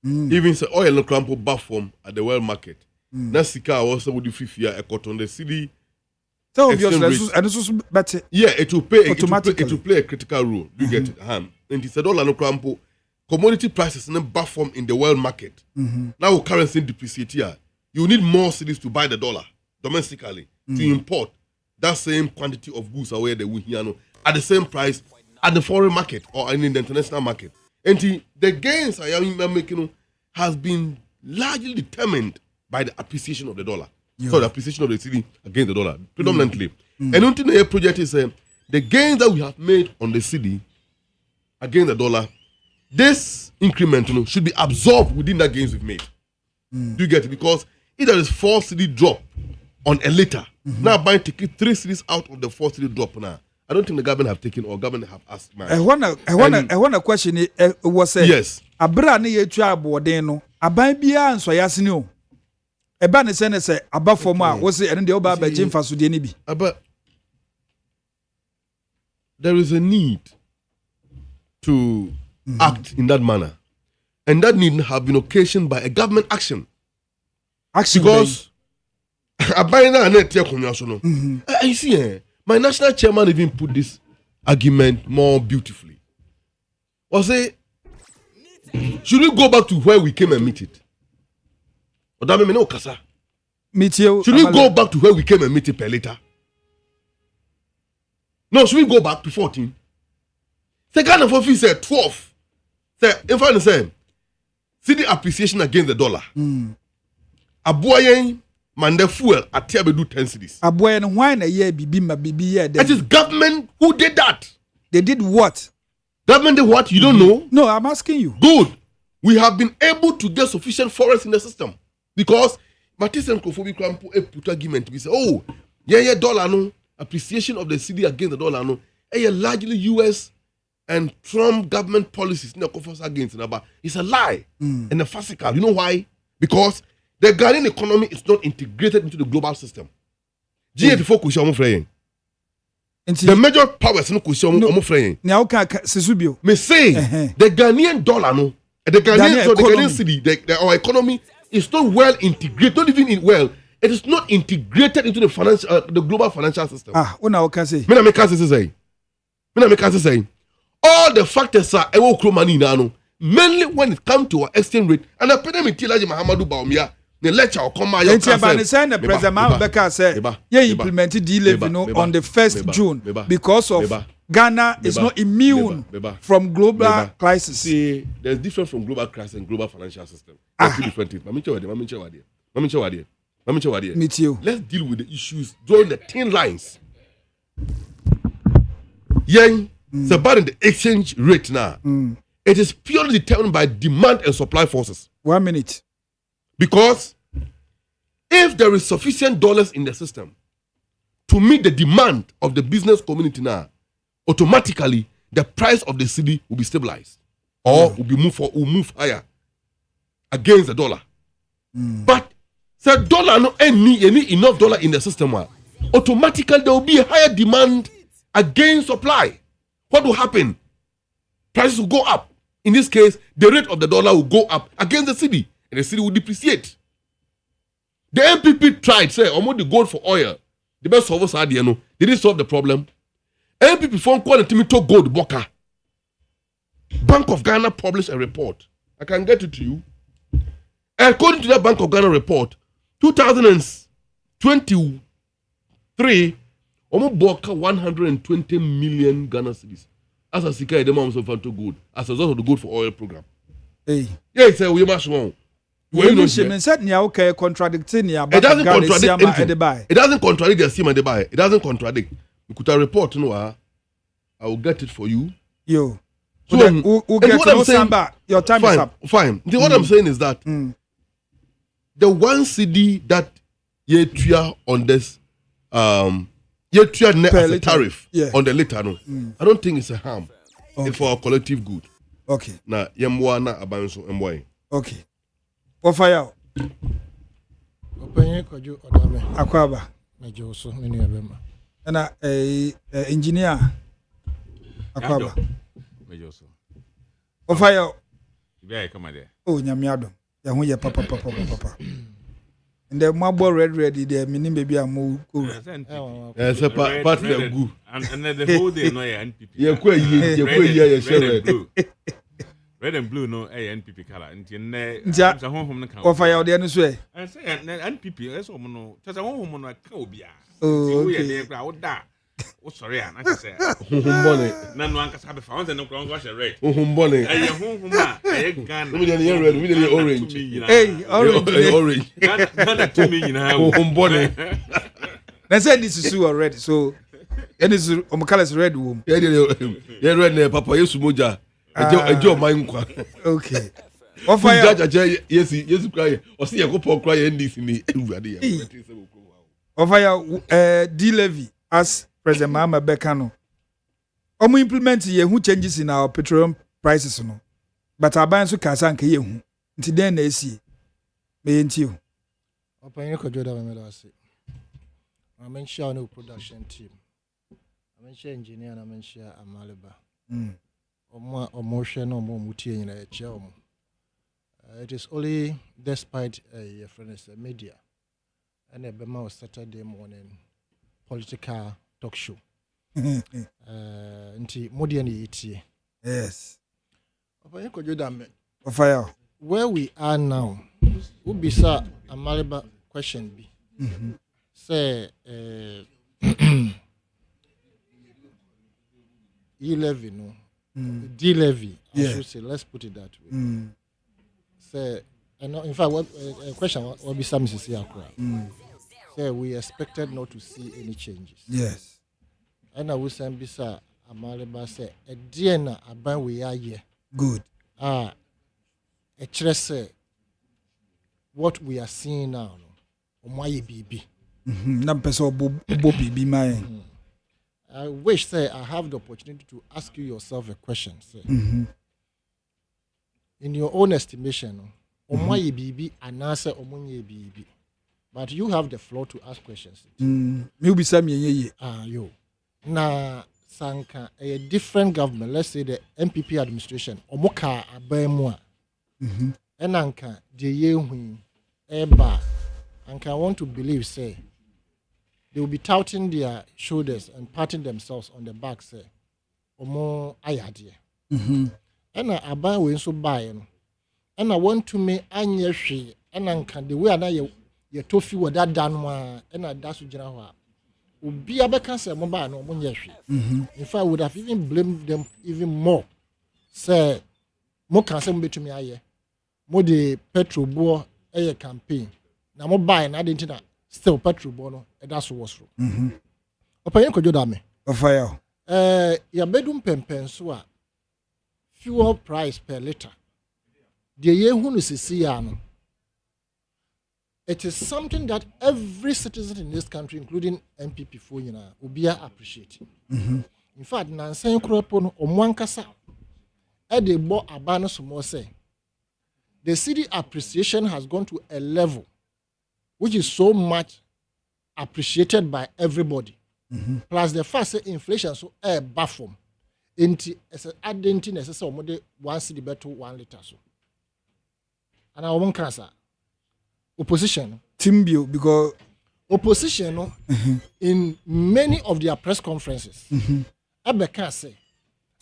Even say oil no crumple bar from at the world market. na sika also would fifia a cotton the city.
So obviously and this was better.
Yeah, it will pay
automatically.
It will play a critical role. You get it. And it's a dollar no crampo. Commodity prices in the form in the world market. Now currency depreciate here. You need more cities to buy the dollar domestically to import that same quantity of goods away the we here at the same price at the foreign market or in the international market. And the gains I am making has been largely determined by the appreciation of the dollar. Yeah. So the appreciation of the city against the dollar, predominantly. And until the project is the gains that we have made on the city against the dollar, this increment should be absorbed within the gains we've made. Do you get it? Because if there is 4 city drop on a liter, now buying ticket 3 cities out of the 4 city drop now. I don't think the government have taken or government have asked.
I want a question. Was
yes.
Abra ne yetua abode no aban bia nso yasene o. Eba ne say aba form a wo say ene de oba ba jimfa so de ne bi.
Aba there is a need to act in that manner. And that need have been occasioned by a government action. Because you see, my national chairman even put this argument more beautifully. Or say, should we go back to where we came and meet it? Odame me no kasa. Should we go back to where we came and meet it per liter? No, should we go back to 14? Second of all, he said 12. Say, in fact, say, see the appreciation against the dollar. Aboyen mande fuel at do 10 cities.
Aboyen why na year bibi year.
It is government who did that.
They did what?
Government did what? You don't know?
No, I'm asking you.
Good. We have been able to get sufficient forest in the system because Matisse and Kofobi Krampo a put argument. We say, oh, yeah, dollar no appreciation of the city against the dollar no. Largely US and Trump government policies in the conference against it. It's a lie and a farcical. You know why? Because the Ghanaian economy is not integrated into the global system. GA4 kusha fraying. The major powers no kusha fraying.
Now Sisubio.
Me say the Ghanaian dollar no, the Ghanaian city, our economy is not well integrated. Not even in well. It is not integrated into the financial, the global financial system.
Una okase.
Me na me kase say. All the factors are ewo kromani na no. Mainly when it comes to our exchange rate, and I pay them in Tilaji Mahamadou Baumia. The lecture will come out.
The President Mahmoud said, "You implemented delay on the 1st June because of Ghana is not immune from global crisis."
See, there's difference from global crisis and global financial system. That's two different things. Let's deal with the issues drawing the thin lines. It's about the exchange rate now. It is purely determined by demand and supply forces.
1 minute.
Because if there is sufficient dollars in the system to meet the demand of the business community now, automatically the price of the cedi will be stabilized or will move higher against the dollar. But the dollar no any enough dollar in the system, automatically there will be a higher demand against supply. What will happen? Prices will go up. In this case, the rate of the dollar will go up against the cedi. And the city will depreciate. The MPP tried, say, almost the gold for oil. The best solvers are there, no. They didn't solve the problem. MPP found quality to gold boka. Bank of Ghana published a report. I can get it to you. According to that Bank of Ghana report, 2023, almost boka 120 million Ghana cedis. As a secret, the moms of gold as a result of the gold for oil program.
Hey.
Yeah, it's a we must wrong.
It doesn't contradict anything. It
doesn't contradict the SEMA they buy. It doesn't contradict. You could report, I will get it for you.
Yo.
So
we'll get to saying, your time is up.
Fine. What I'm saying is that the 1 cedi that you try on this you try net as a tariff on the liter, no. I don't think it's a harm. It's for our collective good.
Okay.
Na yemwa na abanso emboy.
Okay. Ofaya.
OPANIN KWADWO ODAME
Akwaba.
Mejo so me nua bema.
Na engineer Akwaba.
Mejo so.
Ofaya.
Bia e kama de.
Oh nyame adom. Ya ho ye papa. And the mabo red the mini baby are more cool.
Yes, a part of good.
And the whole day no NPP.
Yeah,
red and blue no NPP color. And
Nja offer you the any way.
And say NPP that's all no. Just a home no ka
Oh,
okay. Oh sorry, I say.
Humbone.
Na no anka sabe fa once no crown wash red.
Humbone.
Eh humuma eh Ghana.
We dey red, we dey orange.
Hey, orange.
Ghana to me nyina.
Humbone.
They said this is already. So and this is red room.
Yeah, red na papa Yesu moja. Ejo man kwa.
Okay. Offer you
yes cry. O see yakopon cry NDC ni ewuade ya.
Offer you D levy as President Mahama Bekano. Omo implement ye who changes in our petroleum prices no. But aban so kasa nka ye hu. Nti den na esi. Me yenti o.
OPANIN KWADWO ODAME ADDO. I'm in share no production team. I'm in share engineer and I'm in share Amaliba. Omo share no more mutie nyina e chia omo. It is only despite your friends media and a bema Saturday morning political talk show. Nti modi ani yitie.
Yes.
OPANIN KWADWO ODAME.
Offer
where we are now, who be sir Amaliba question be. Say E-levy no. D-levy, I should say, let's put it that way. Say, in fact, what question will be some Mrs. Yakura. Say, we expected not to see any changes.
Yes.
And I will say, Bisa Amaliba say, a DNA about we are here.
Good.
A say, what we are seeing now, Omaye BB. I wish, say, I have the opportunity to ask you yourself a question, say. In your own estimation, Omaye BB and answer Omonye BB. But you have the floor to ask questions.
Maybe some ye.
You. Na Sanka, a different government, let's say the MPP administration, Omoka Abemwa. Enanka, the Yehui, Eba, and I want to believe, say, they will be touting their shoulders and patting themselves on the back, say, Omo Ayadie. And I buy when so buy, and I want to make Anya and I can the way I know your toffee with that done, and I dash with Janawa. Would be a better mobile no one. In fact, I would have even blamed them even more. Say, more can say to me, aye, more the petrol board a campaign. Now, mobile, and I didn't know. Still petrol bono that's what's wrong. OPANIN KWADWO ODAME.
Offer
your bedroom pen so fuel price per liter. The year who is see it is something that every citizen in this country, including MPP for will be appreciating. In fact, Nansen Kropono or Mwankasa Ede Bo Abano Sumo say the city appreciation has gone to a level which is so much appreciated by everybody. Plus the fact that inflation so baffled into adding necessary 1 cedi better 1 liter so. And I won't cancer. Opposition.
Timbio because
opposition in many of their press conferences. Ebeka say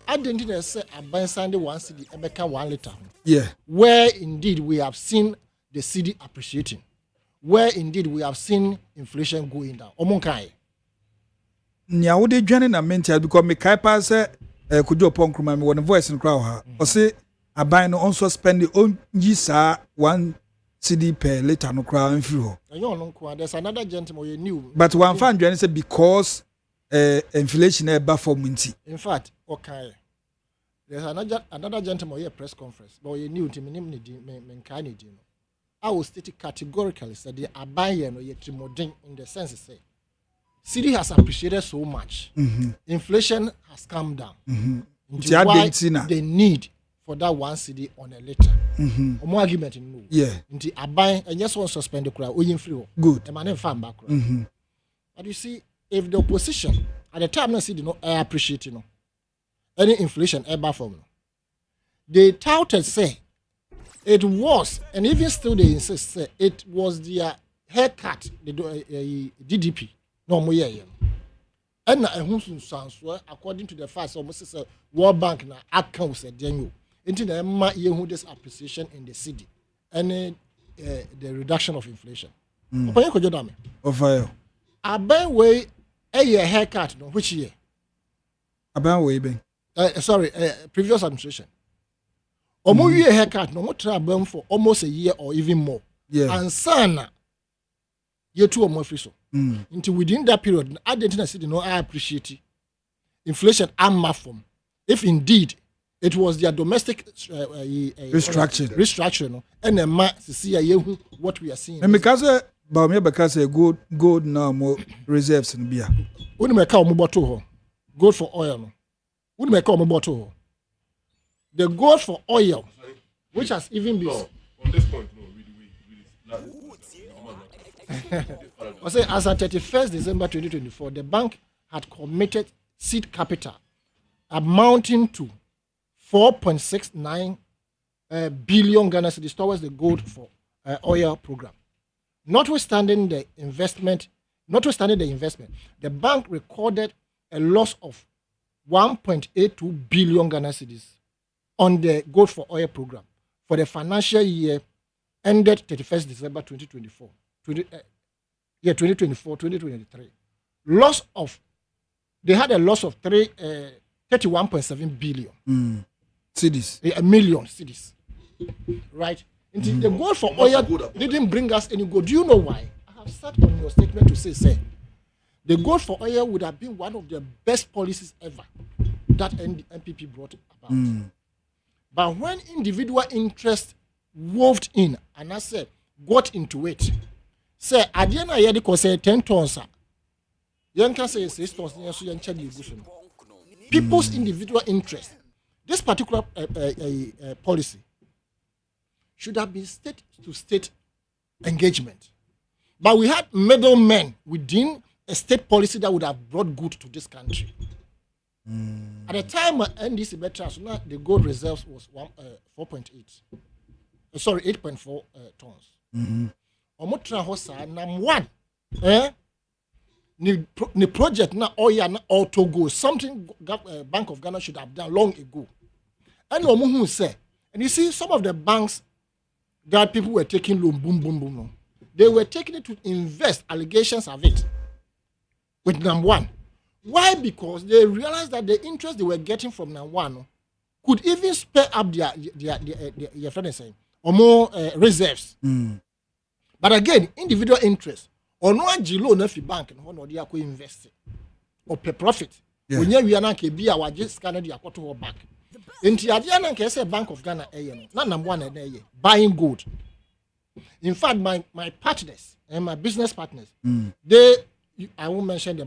identity say aban Sunday 1 cedi ebeka 1 liter.
Yeah.
Where indeed we have seen the cedi appreciating. Where indeed we have seen inflation going down. Omonkai.
Nya wo de dwane na mentia because me kai pa say kudwo pon kruma me won voice in crowd ha. O say aban no also spend on yi sa 1 cedi per liter no crowd in free ho.
There's another gentleman you knew.
But one fan dwane say because inflation e ba for minti.
In fact, okay. There's another gentleman here press conference. But you knew him name ni I will state it categorically that they are buying or yet modern in the sense say city has appreciated so much. Inflation has come down. Why the need for that 1 cedi on a liter. More argument in no.
Yeah.
Nti aban and just one suspend the crowd. Free.
Good.
A man farm back. But you see, if the opposition at the time, I see appreciate any inflation ever from. They touted say it was, and even still they insist say it was their haircut the DDP no more year. And a who sounds according to the facts almost a World Bank na accounts a denu. Into the ma who this appreciation in the city and the reduction of inflation. OPANIN KWADWO ODAME.
Of
Aban way a year haircut no which year?
Aban way ben.
Sorry, previous administration. Omo year haircut no more trouble for almost a year or even more.
Yeah.
And sana year two or more free so. Until within that period, Argentina city no I appreciate it. Inflation and form. If indeed it was their domestic restructuring, no, and a man to see what we are seeing.
And because gold now more reserves in beer.
Wouldn't make our bottle gold for oil. No, wouldn't make our bottle. The gold for oil, which has even been.
No, on this point, no,
I say as at 31st December 2024, the bank had committed seed capital amounting to 4.69 billion Ghana cedis towards the gold for oil program. Notwithstanding the investment, the bank recorded a loss of 1.82 billion Ghana cedis on the gold for oil program for the financial year ended 31st December 2024. 2023. They had a loss of 31.7 billion.
Cedis.
A million cedis. Right? The gold for oil didn't bring us any gold. Do you know why? I have sat on your statement to say, the gold for oil would have been one of the best policies ever that NPP brought about. But when individual interest woved in, and I said, got into it, say, at the end of the year, say 10 tons. You can say 6 tons. People's individual interest. This particular policy should have been state-to-state engagement. But we had middlemen within a state policy that would have brought good to this country. At the time NDC better, so now the gold reserves was 8.4 tons. Omotra hosa nam one. The project na oil na auto go something Bank of Ghana should have done long ago. And who say, and you see some of the banks that people were taking loan, boom. They were taking it to invest allegations of it with number one. Why? Because they realized that the interest they were getting from number one could even spare up their friend saying or more reserves. But again, individual interest or no jilo na fi bank no no they are invest or pay profit. When you are not be our just scan the akwato back. Inti adia na nke say Bank of Ghana na number one buying gold. In fact, my partners and my business partners, I won't mention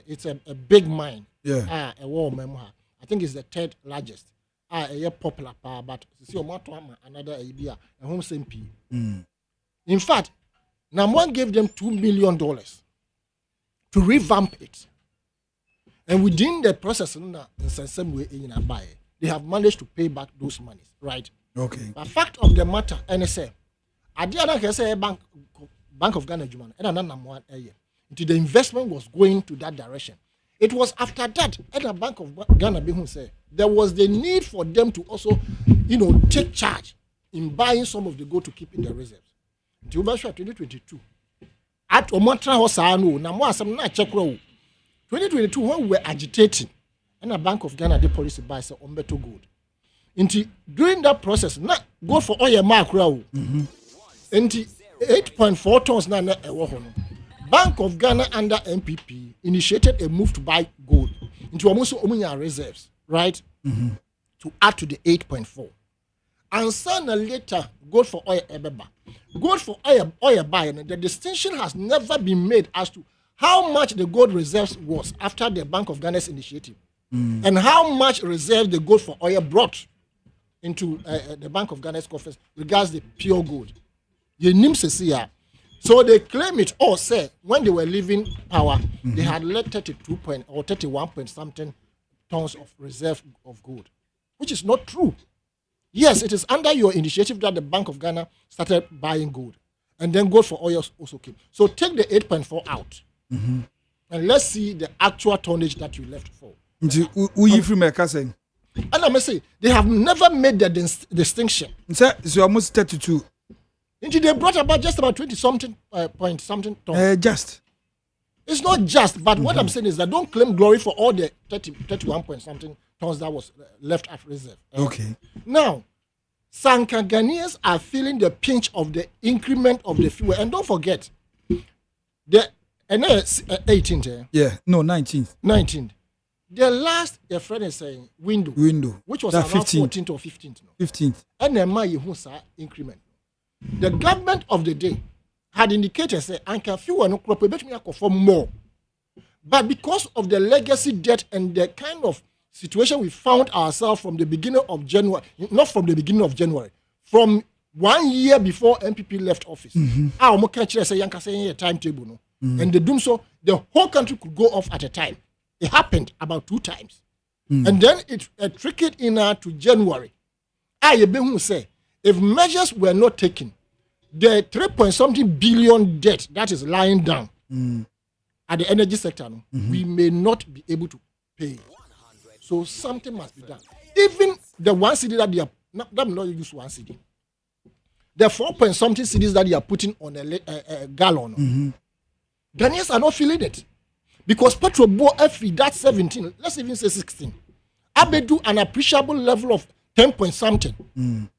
it's a big mine. A war memoir. I think it's the third largest. A popular power, but see another idea a home SMP. In fact, Namwan gave them $2 million to revamp it. And within the process in some way they have managed to pay back those monies, right?
Okay.
The fact of the matter, NSA, I didn't say Bank of Ghana Juman, and another one the investment was going to that direction. It was after that, at the Bank of Ghana, there was the need for them to also, take charge in buying some of the gold to keep in the reserves. Until 2022, at Omotra Hosano, Namwasam na Chakro, 2022, when we were agitating, and the Bank of Ghana did policy buy some better gold. During that process, not gold for oil mark row. 8.4 tons na Bank of Ghana under MPP initiated a move to buy gold into almost Omunya reserves, right? To add to the 8.4. And then later, gold for oil ebeba. Gold for oil buy, the distinction has never been made as to how much the gold reserves was after the Bank of Ghana's initiative. And how much reserve the gold for oil brought into the Bank of Ghana's coffers regards the pure gold. So they claim it all say when they were leaving power, they had left 31 point something tons of reserve of gold, which is not true. Yes, it is under your initiative that the Bank of Ghana started buying gold. and then gold for oil also came. So take the 8.4 out, and let's see the actual tonnage that you left for. And I must say, they have never made the distinction.
It's almost 32.
Indeed, they brought about just about 20 something point something tons.
Just.
It's not just, but what I'm saying is that don't claim glory for all the 31 point something tons that was left at reserve.
Okay.
Now, Sanka Ghanaians are feeling the pinch of the increment of the fuel. And don't forget, the 18th.
Yeah, no, 19th.
19th. The last, your friend is saying, window, which was around 14th or 15th.
15th.
And then my increment. The government of the day had indicated, say, Anka fuel no crop, bet me for more. But because of the legacy debt and the kind of situation we found ourselves from the beginning of January, not from the beginning of January, from 1 year before MPP left office, our country say Yanka saying a timetable, no, and they do so, the whole country could go off at a time. It happened about 2 times, and then it trickled in to January. I who say if measures were not taken, the 3-point-something billion debt that is lying down at the energy sector, we may not be able to pay. So something must be done. Even the 1 cedi that they are not use 1 cedi. The 4-point-something cedis that they are putting on a gallon, Ghanaians are not feeling it. Because petrol bought every that 17, let's even say 16. Abedu an appreciable level of 10-point-something. And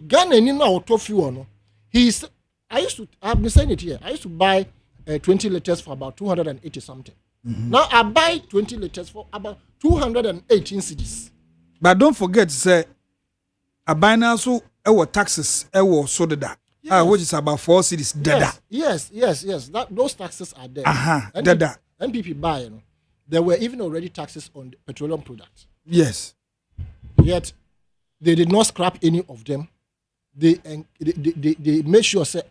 Ghana in our top fuel, I've been saying it here. I used to buy 20 liters for about 280 something. Now I buy 20 liters for about 218 cedis.
But don't forget, say, I buy now so our taxes, our so that. Which is about 4 cedis.
Yes. Those taxes are there. NPP buy, there were even already taxes on petroleum products.
Yes.
Yet they did not scrap any of them. They made sure say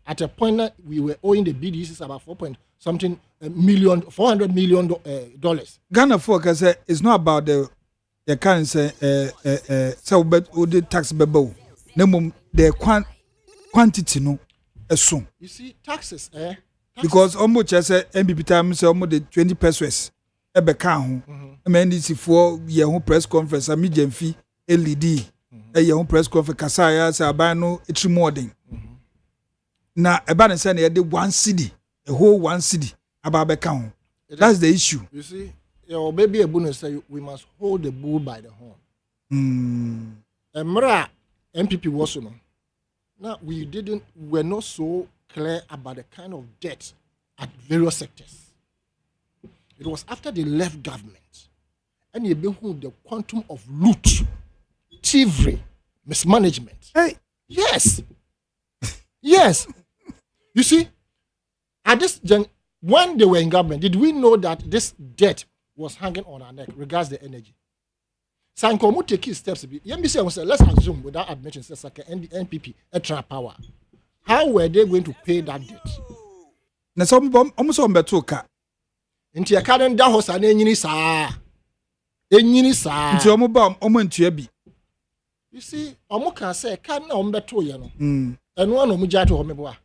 at a point that we were owing the BDCs about $400 million.
Ghana folk say it's not about the currency so the tax bebo. The quantity no soon.
You see, taxes,
because almost just MPP time say almost the 20 pesos ebe kan ho. MNDC for year press conference a medium fee LED year press conference kasaya say aban no etri modern. Na eba na say na dey 1 cedi, a whole 1 cedi aba be kan ho. That's the issue.
You see, your baby Ebunu say we must hold the bull by the horn. Emra MPP was no. Now we're not so clear about the kind of debt at various sectors. It was after they left government and you behold the quantum of loot, thievery, mismanagement.
Hey,
yes. Yes. You see, at this when they were in government, did we know that this debt was hanging on our neck regards the energy? Sankomu take steps. Let's assume without admitting and the NPP extra power. How were they going to pay that debt?
Na some almost on betoka.
Into a current house and enyini sa.
Into omo ntua bi.
You see, omo can say can na omo beto ye no. Eno na omo gya to omo boa.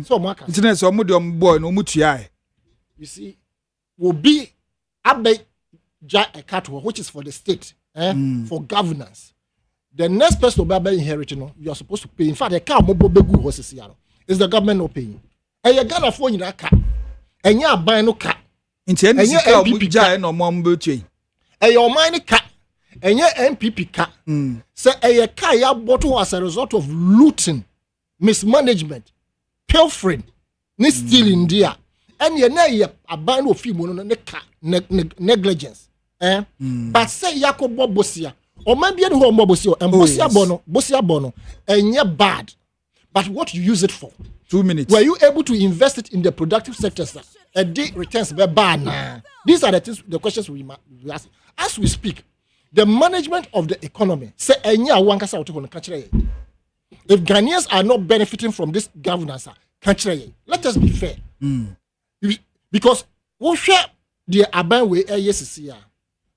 So omo can.
Into na so omo de omo boy no omo tua.
You see, will be abe ja a cattle which is for the state. For governance. The next person to be inheriting, you are supposed to pay. In fact, the car is the government not paying. And you got a phone in that car. And you are buying no car.
And your MPP no more chain.
And your money car. And your MPP car. So a car you bought as a result of looting, mismanagement, pilfering, stealing there. And you know a buying of negligence. But say Yakobo Bosia, or maybe any home Bosio, and Bosia Bono, and you're bad. But what you use it for?
2 minutes.
Were you able to invest it in the productive sectors? A day returns were bad. These are the questions we ask. As we speak, the management of the economy, say, if Ghanaians are not benefiting from this governance, let us be fair. Because we share the Aban way,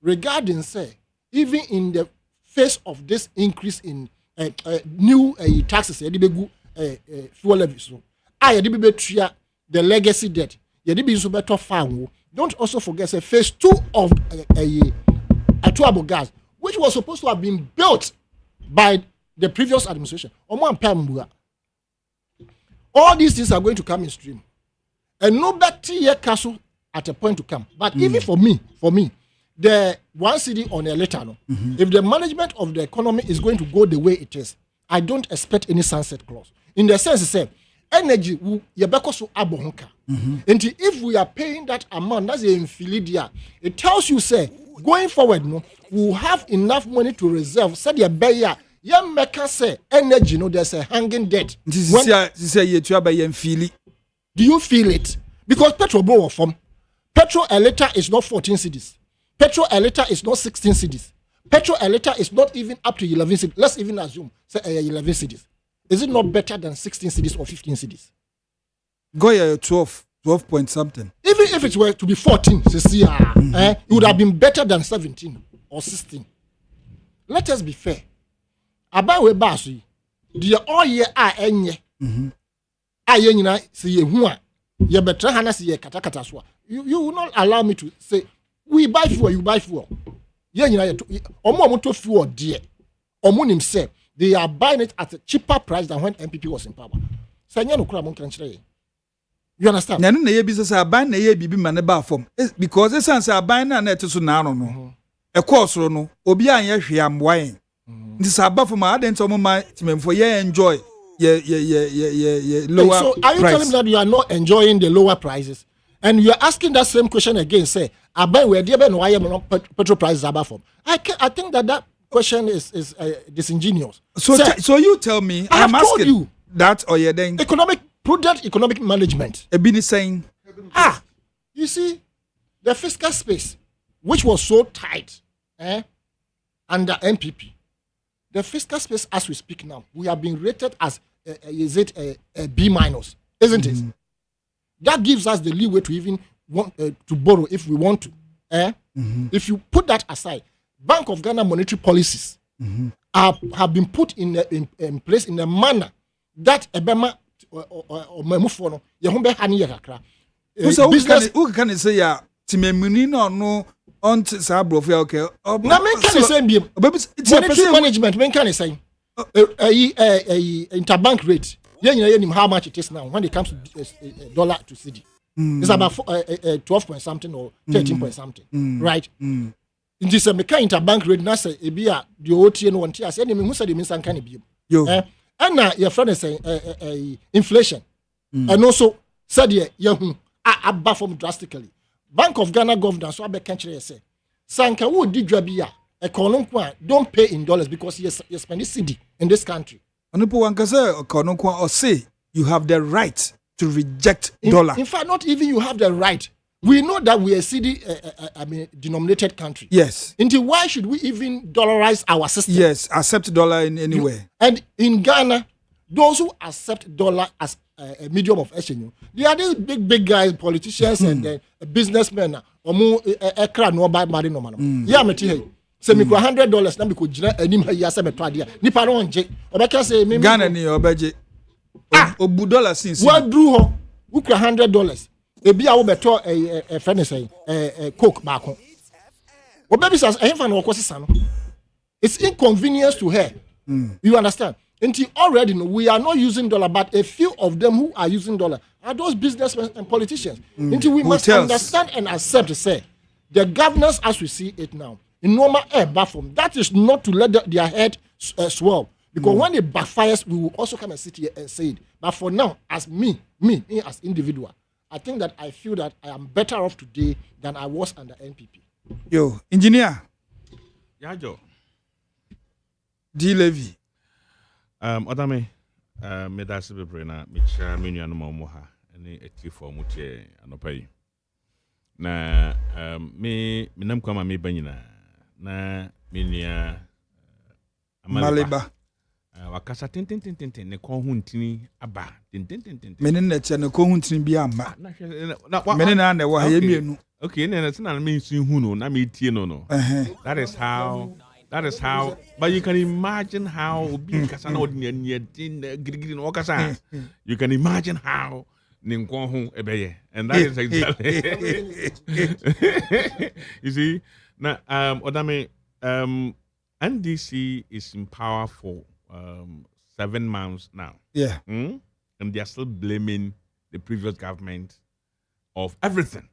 regarding say, even in the face of this increase in new taxes, fuel levy so I yɛde bi betua the legacy debt yɛde bi nso bɛtɔ fan. Don't also forget say phase 2 of Atuabo gas, which was supposed to have been built by the previous administration. All these things are going to come in stream. And nobody here castle at a point to come. But even for me, the one city on a letter, if the management of the economy is going to go the way it is, I don't expect any sunset clause. In the sense, say, energy, so abohunka. And if we are paying that amount, that's in Philadia, it tells you, say, going forward, we'll have enough money to reserve. Said your buyer, young maker say, energy, there's a hanging debt. Do you feel it? Because petrol blow from petrol a liter is not 14 cedis. Petrol a liter is not 16 cedis. Petrol a liter is not even up to 11 cedis. Let's even assume, say, 11 cedis. Is it not better than 16 cedis or 15 cedis?
Go here 12 point something. Even
if it were to be 14, it would have been better than 17 or 16. Let us be fair. About we basu, the all year enye. Aye nyina se ye hu a ye betra hana se ye katakata so. You will not allow me to say we buy fuel, you buy fuel. Ye nyina ye omo to fuel there. Omo nim say they are buying it at a cheaper price than when MPP was in power. Sanya no kura mon kan kire. You understand?
Na ye business aban na ye bibi mane ba form because the sense aban na na to na no. E course no obi anye hwe amwaen. This above from my dent on my team for ye enjoy lower.
So are you
price.
telling me that you are not enjoying the lower prices? And you are asking that same question again, say, abai where dear ben why petrol prices above from? I think that question is disingenuous.
So
Sir,
so you tell me
I
I'm
have told
asking
you
that or you then
prudent economic management.
Ebini saying
you see the fiscal space which was so tight under MPP. The fiscal space, as we speak now, we have been rated as a B minus, isn't it? That gives us the leeway to even want to borrow if we want to. If you put that aside, Bank of Ghana monetary policies have been put in place in a manner that Ebema or Memufono Yahumbe Hani Yakra.
Business who can say ya Timemuni no. On Sabro, okay.
Now, men can say, monetary management, men can say, interbank rate. You know how much it is now when it comes to dollar to CD. It's about 12 point something or 13 point something, right? In this interbank rate, now say, Ebia, the OTN one tier, any who said the means can be. And now your friend is saying inflation. And also, said, you above from drastically. Bank of Ghana governor so abe kanchire say sanka wo di dwabia economic don't pay in dollars because you spend cedi in this country.
Onipo wanka say economic or say you have the right to reject dollar.
In fact, not even you have the right. We know that we are cedi denominated country.
Yes.
Until why should we even dollarize our system?
Yes, accept dollar in anywhere.
And in Ghana, those who accept dollar as a medium of exchange, they are these big guys, politicians and businessmen. Omu ekra no buy marry no man. Yeah, me hey. Say me $100 na me ko gina anim ha ya say me to ade. Nipa no nje. Obeka say me
Ghana ni obeje. Obu dollar since.
What drew ho? Who $100? Ebi a wo beto e friend say coke baako. Obebi say e fa no kwosisa no. It's inconvenience to her. You understand? Until already we are not using dollar, but a few of them who are using dollar are those businessmen and politicians. Until we must understand and accept, say, the governance as we see it now, in normal air bathroom, that is not to let their head swell. Because when it backfires, we will also come and sit here and say it. But for now, as me as individual, I think that I feel that I am better off today than I was under NPP.
Yo, engineer.
Yeah, Joe.
D. Levy.
Odame, medasi bebre na micha menu anoma omo ha ene eti for mu tie anopai. Na me nam kwa ma me banyina na menia
Maleba.
Wakasa ten ne kon hu ntini aba ten.
Mene na che ne kon hu ntini bi amma. Mene na na wa ha yemienu.
Okay, na me nsu hu no na me tie no. That is how That is how, but you can imagine how you can imagine how and that is exactly you see now Odame NDC is in power for 7 months now.
Yeah.
And they are still blaming the previous government of everything.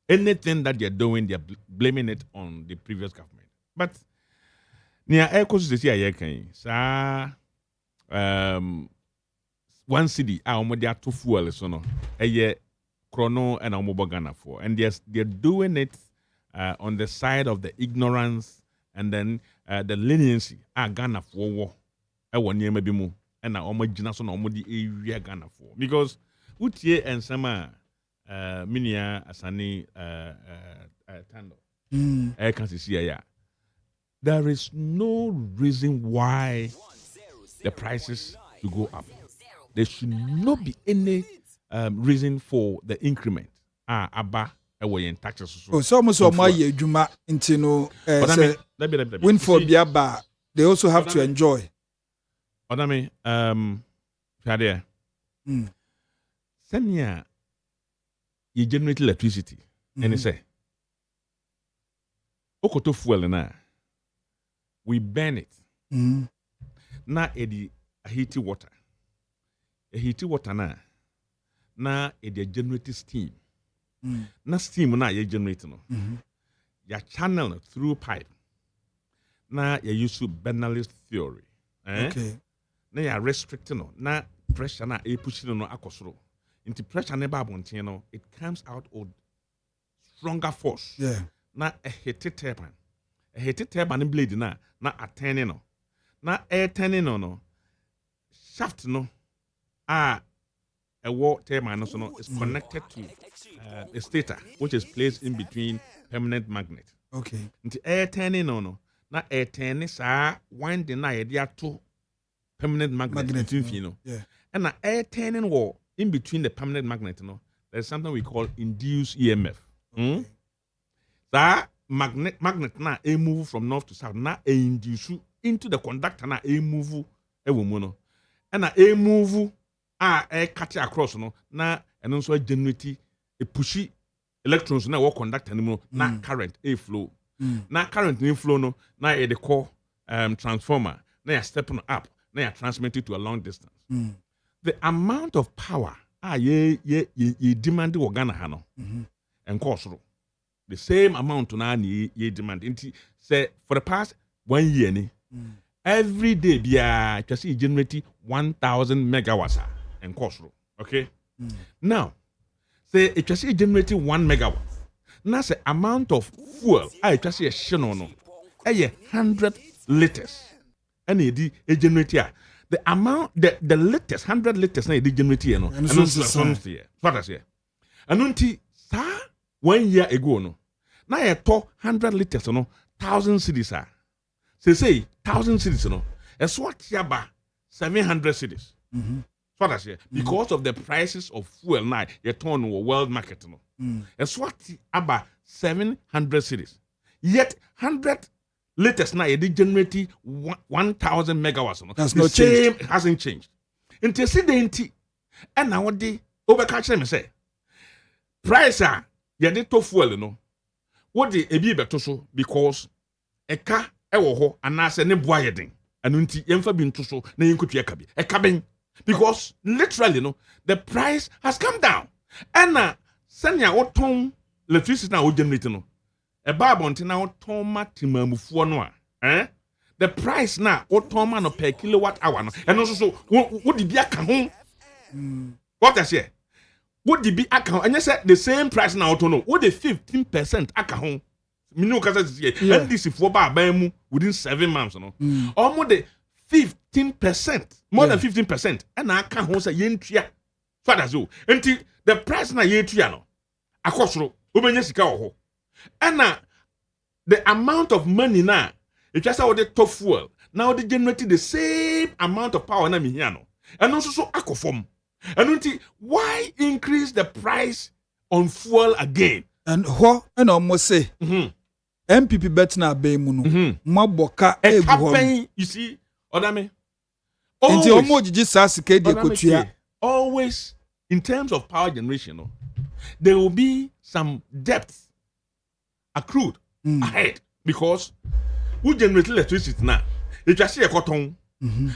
Anything that they're doing, they're blaming it on the previous government. But near Echoes this year, one city, they are 2 fuel, so no, a year chrono and Ghana for, and they're doing it on the side of the ignorance and then the leniency. Ghana for war, I want you maybe more, and now Gina so no the area Ghana for because Utie and Sama Minia Asani Tando, I can see here. There is no reason why the prices to go up. There should not be any reason for the increment. Abba, away in taxes.
Oh, so almost all my Juma into win for Biaba. They also have to enjoy.
Odame, Fadia, Senya, you generate electricity, and say, Okoto fuel na. We burn it. Na edi heaty water. A heaty water na edi generate steam. Na steam na ye generate no. Ya channel through pipe. Na ya use Bernoulli's theory.
Okay.
Na ya restrict no. Na pressure na e push no akosoro. Into pressure na ba bontin no, it comes out with stronger force.
Yeah.
Na a heaty turbine. A heated turbine blade na attending no. Na air turning no. Shaft no. A war turbine no is connected to a stator, which is placed in between permanent magnet.
Okay.
Into air turning no. Na air turning sa winding na idea to permanent magnet. No.
Yeah.
And na air turning war in between the permanent magnet no. There's something we call induced EMF. Okay. That magnet na a move from north to south na a induce into the conductor na a move e womono and a move a cut across no na and also generate a pushy electrons na what conductor no na current a flow na current in flow no na a the core transformer na you stepping up na you transmit it to a long distance. The amount of power ye demand Ghana ha no and cost the same amount na ye demand. Say for the past 1 year, every day bia just generate 1,000 megawatts and cost. Okay. Now, say it just generating 1 megawatt. Now say amount of fuel I just say shino no. 100 liters. And it generate here. The amount the liters 100 liters na it generate here no. And so what I say. And until 1 year ago no. Now you talk 100 liters no 1,000 cities are. Say 1,000 cities no. It's what yaba 700 cities. What I say because of the prices of fuel now you turn world market no. It's what about 700 cities. Yet 100 liters now you generate 1,000 megawatts no.
That's
the
not
same
changed.
Hasn't changed. Until see and now what they overcatch me say price you did to fuel no. What the ebi beto so because eka ewo ho anase ne boa yeden anu nti yemfa bi nto so na yenkotu eka bi eka ben because literally no the price has come down and senya oton electricity na o generate no e ba bonte na oton matimamufuo no the price na oton ma no per kilowatt hour no eno so wo di bi aka ho what I say. What the be account and you said the same price now to know what the 15% account minu kasa say and this for ba mu within 7 months no almost the 15% more than 15% and I can hold say yentua father so until the price na yentua no akosoro obenya sika ho and the amount of money na it just how the top fuel now they generate the same amount of power na me here no and also so akofom. And why increase the price on fuel again?
And what and almost say MPP betina be mu no maboka egu
you see Odame
nti omo jiji sasike de kotua
always in terms of power generation no, there will be some depth accrued ahead because who generate electricity now it just see a cotton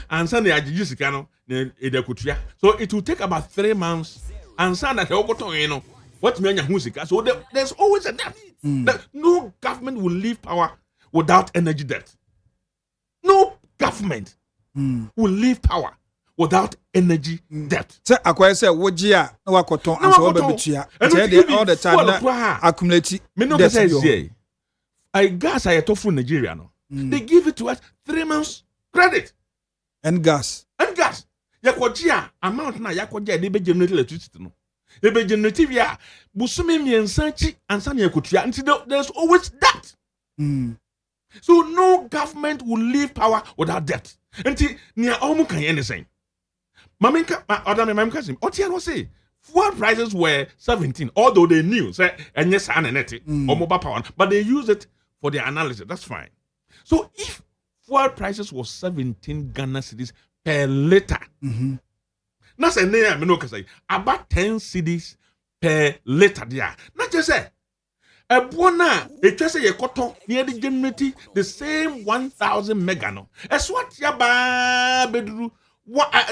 and send the ajiji sika no de kotua so it will take about 3 months and send that cotton you know what me anya hu sika so there's always a depth. No government will leave power without energy debt. No government will leave power without energy debt.
Say akwai say wojia na wakoton anso wo bebetua. Say all the time na accumulate.
Me no say I gas I to from Nigeria no. They give it to us 3 months credit.
And gas.
Yakojia amount na yakojia dey be generate electricity no. Ebe generative ya busumi miensanchi ansani yakutia until there's always debt. So no government will leave power without debt. Until near almost can anything. Maminka Odame Mamka sim. Otia no say fuel prices were 17, although they knew say and yes and or mobile power, but they use it for their analysis. That's fine. So if fuel prices was 17 Ghana cedis per liter. Na say na me no say about 10 cedis per liter there. Not just say a bona it just say a cotton near the generate the same 1,000 mega no. As what ya ba bedru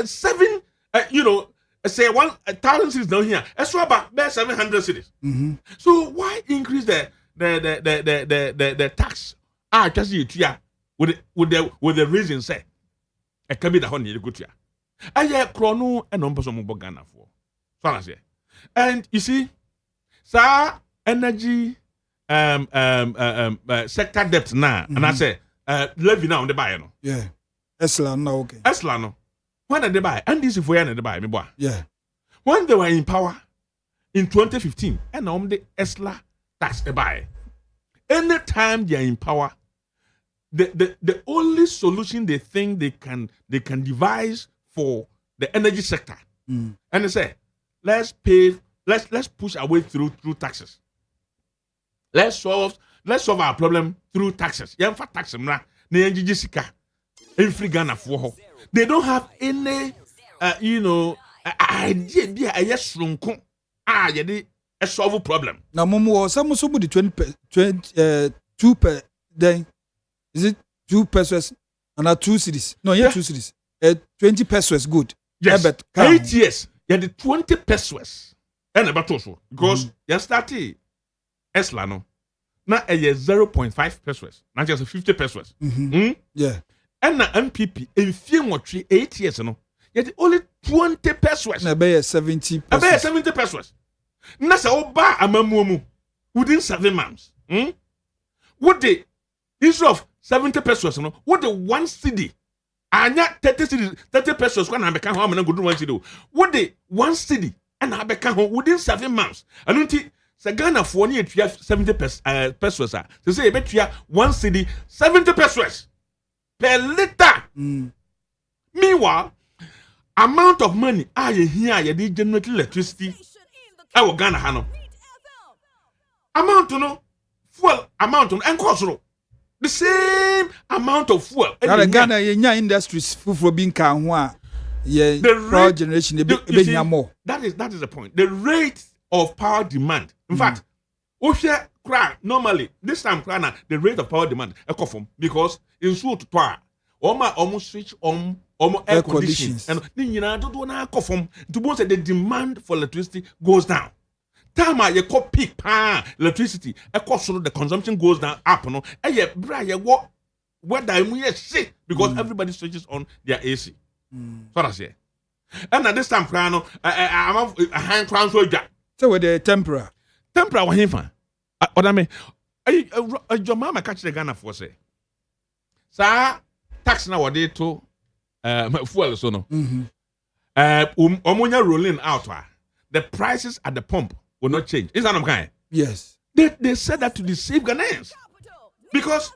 7 say 1,000 cedis down here. As what about 700 cedis. So why increase the tax? Just you with the reason say it can be the honey good here. Aye krono and person mo Ghana for. So I say. And you see, sa energy sector debt now and I say levy now on the buy no.
Yeah. Esla no okay.
Esla no. When did they buy? And this is where they buy me boy.
Yeah.
When they were in power in 2015 and on the Esla tax they buy. Anytime they are in power, the only solution they think they can devise for the energy sector. And they say, let's push our way through taxes. Let's solve our problem through taxes. Yeah, for tax every Ghana for they don't have any idea yes a solve problem.
Now momo some the 2 per then is it 2 pesos and 2 cities? No, yeah, 2 cities. 20 pesos good.
Yes. 8 years. Yeah, the 20 pesos. And about also because you started Esla no. Now a 0.5 pesos. Not just 50 pesos.
Yeah.
And na MPP in few 8 years no. Yet only 20 pesos.
Na be 70 pesos.
Be 70 pesos. Na sa oba amamuomu within 7 months. What the instead of 70 pesos no, what the 1 cedi anya 30 pesos when I become how many good 1 cedi. What the 1 cedi and I become within 7 months. And until Ghana for near 70 pesos. They say bet 1 cedi 70 pesos per liter. Meanwhile, amount of money here you generate electricity. I Ghana hano. Amount to no fuel amount to and cost the same amount of fuel.
Ghana yenya industries for being can the power generation more.
That is the point. The rate of power demand. In fact, normally this time the rate of power demand because in so to almost switch on air conditions and the demand for electricity goes down. Time you call peak electricity, the consumption goes down up no. Because everybody switches on their AC. So that's it. And at this time, I'm a hand transfer.
So with the tempera
was him. What I mean, your mama catch the Ghana for say. Sir, tax nowadays to fuel so no. Omonia rolling out. The prices at the pump will not change. Is that okay?
Yes.
They said that to deceive Ghanaians. Because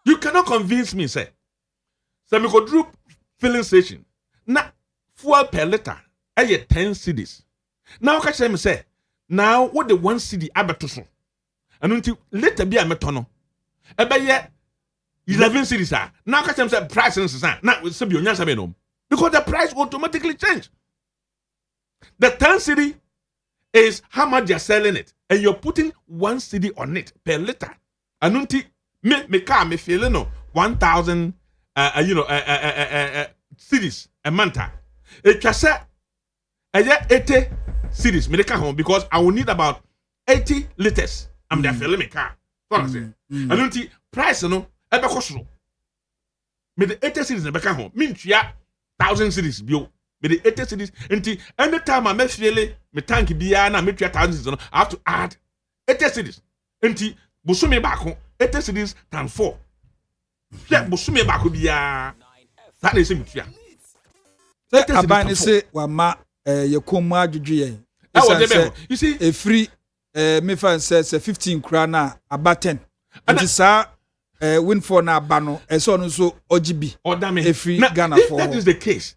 you cannot convince me, say, so we could drop filling station. Now, fuel per liter, 10 cedis. Now, catch them say, now what the 1 cedi abatuso. And until later be a metono. Ebeye 11 cities are now catch them say price and now we say because the price automatically change. The 10 city is how much you're selling it, and you're putting 1 city on it per liter. Anunti me car me feeling no 1,000 cities a month. It just say 80 cities me car home because I will need about 80 liters. I'm there filling my car. What I say? Anunti price no ebe koso. Me the 80 cities me car home. Mean 1,000 cities bio. Me the 80 cities. Anti anytime I me feeling me tank biya na me 1,000 cities no I have to add 80 cities. Anti busumi back home. 80 cities times 4. Yeah, busumi baako biya. That is him tia.
Say abane say wa ma ye koma adwudwe yen. You see a free me fan says 15 krana about 10. And this win for na bano so no so OGB
Odame
a free
now,
Ghana
if
for.
That is the case.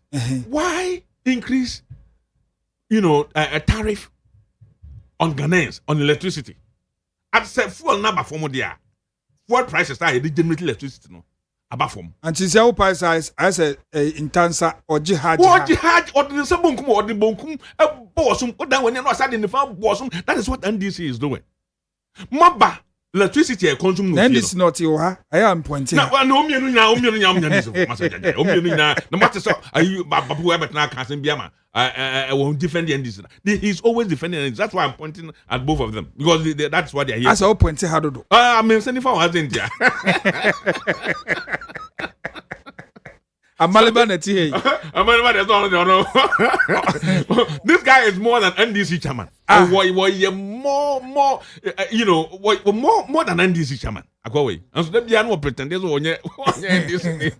Why increase a tariff on Ghanaians on electricity? At say fuel number for there. Fuel prices are generate electricity no about form.
And since your price I say intensa or jihad
or the sabunkum or the bonkum bossum or that when you're not starting the farm bossum. That is what NDC is doing. Maba electricity consume no.
NDC not you I am pointing.
No matter so are you babu ebet na can biama I won't defend the NDC. He's always defending NDC. That's why I'm pointing at both of them because that's what they're here.
As I pointing how to do.
I mean sending for us India. This guy is more than NDC chairman. More than NDC chairman. And so they are no pretenders on NDC.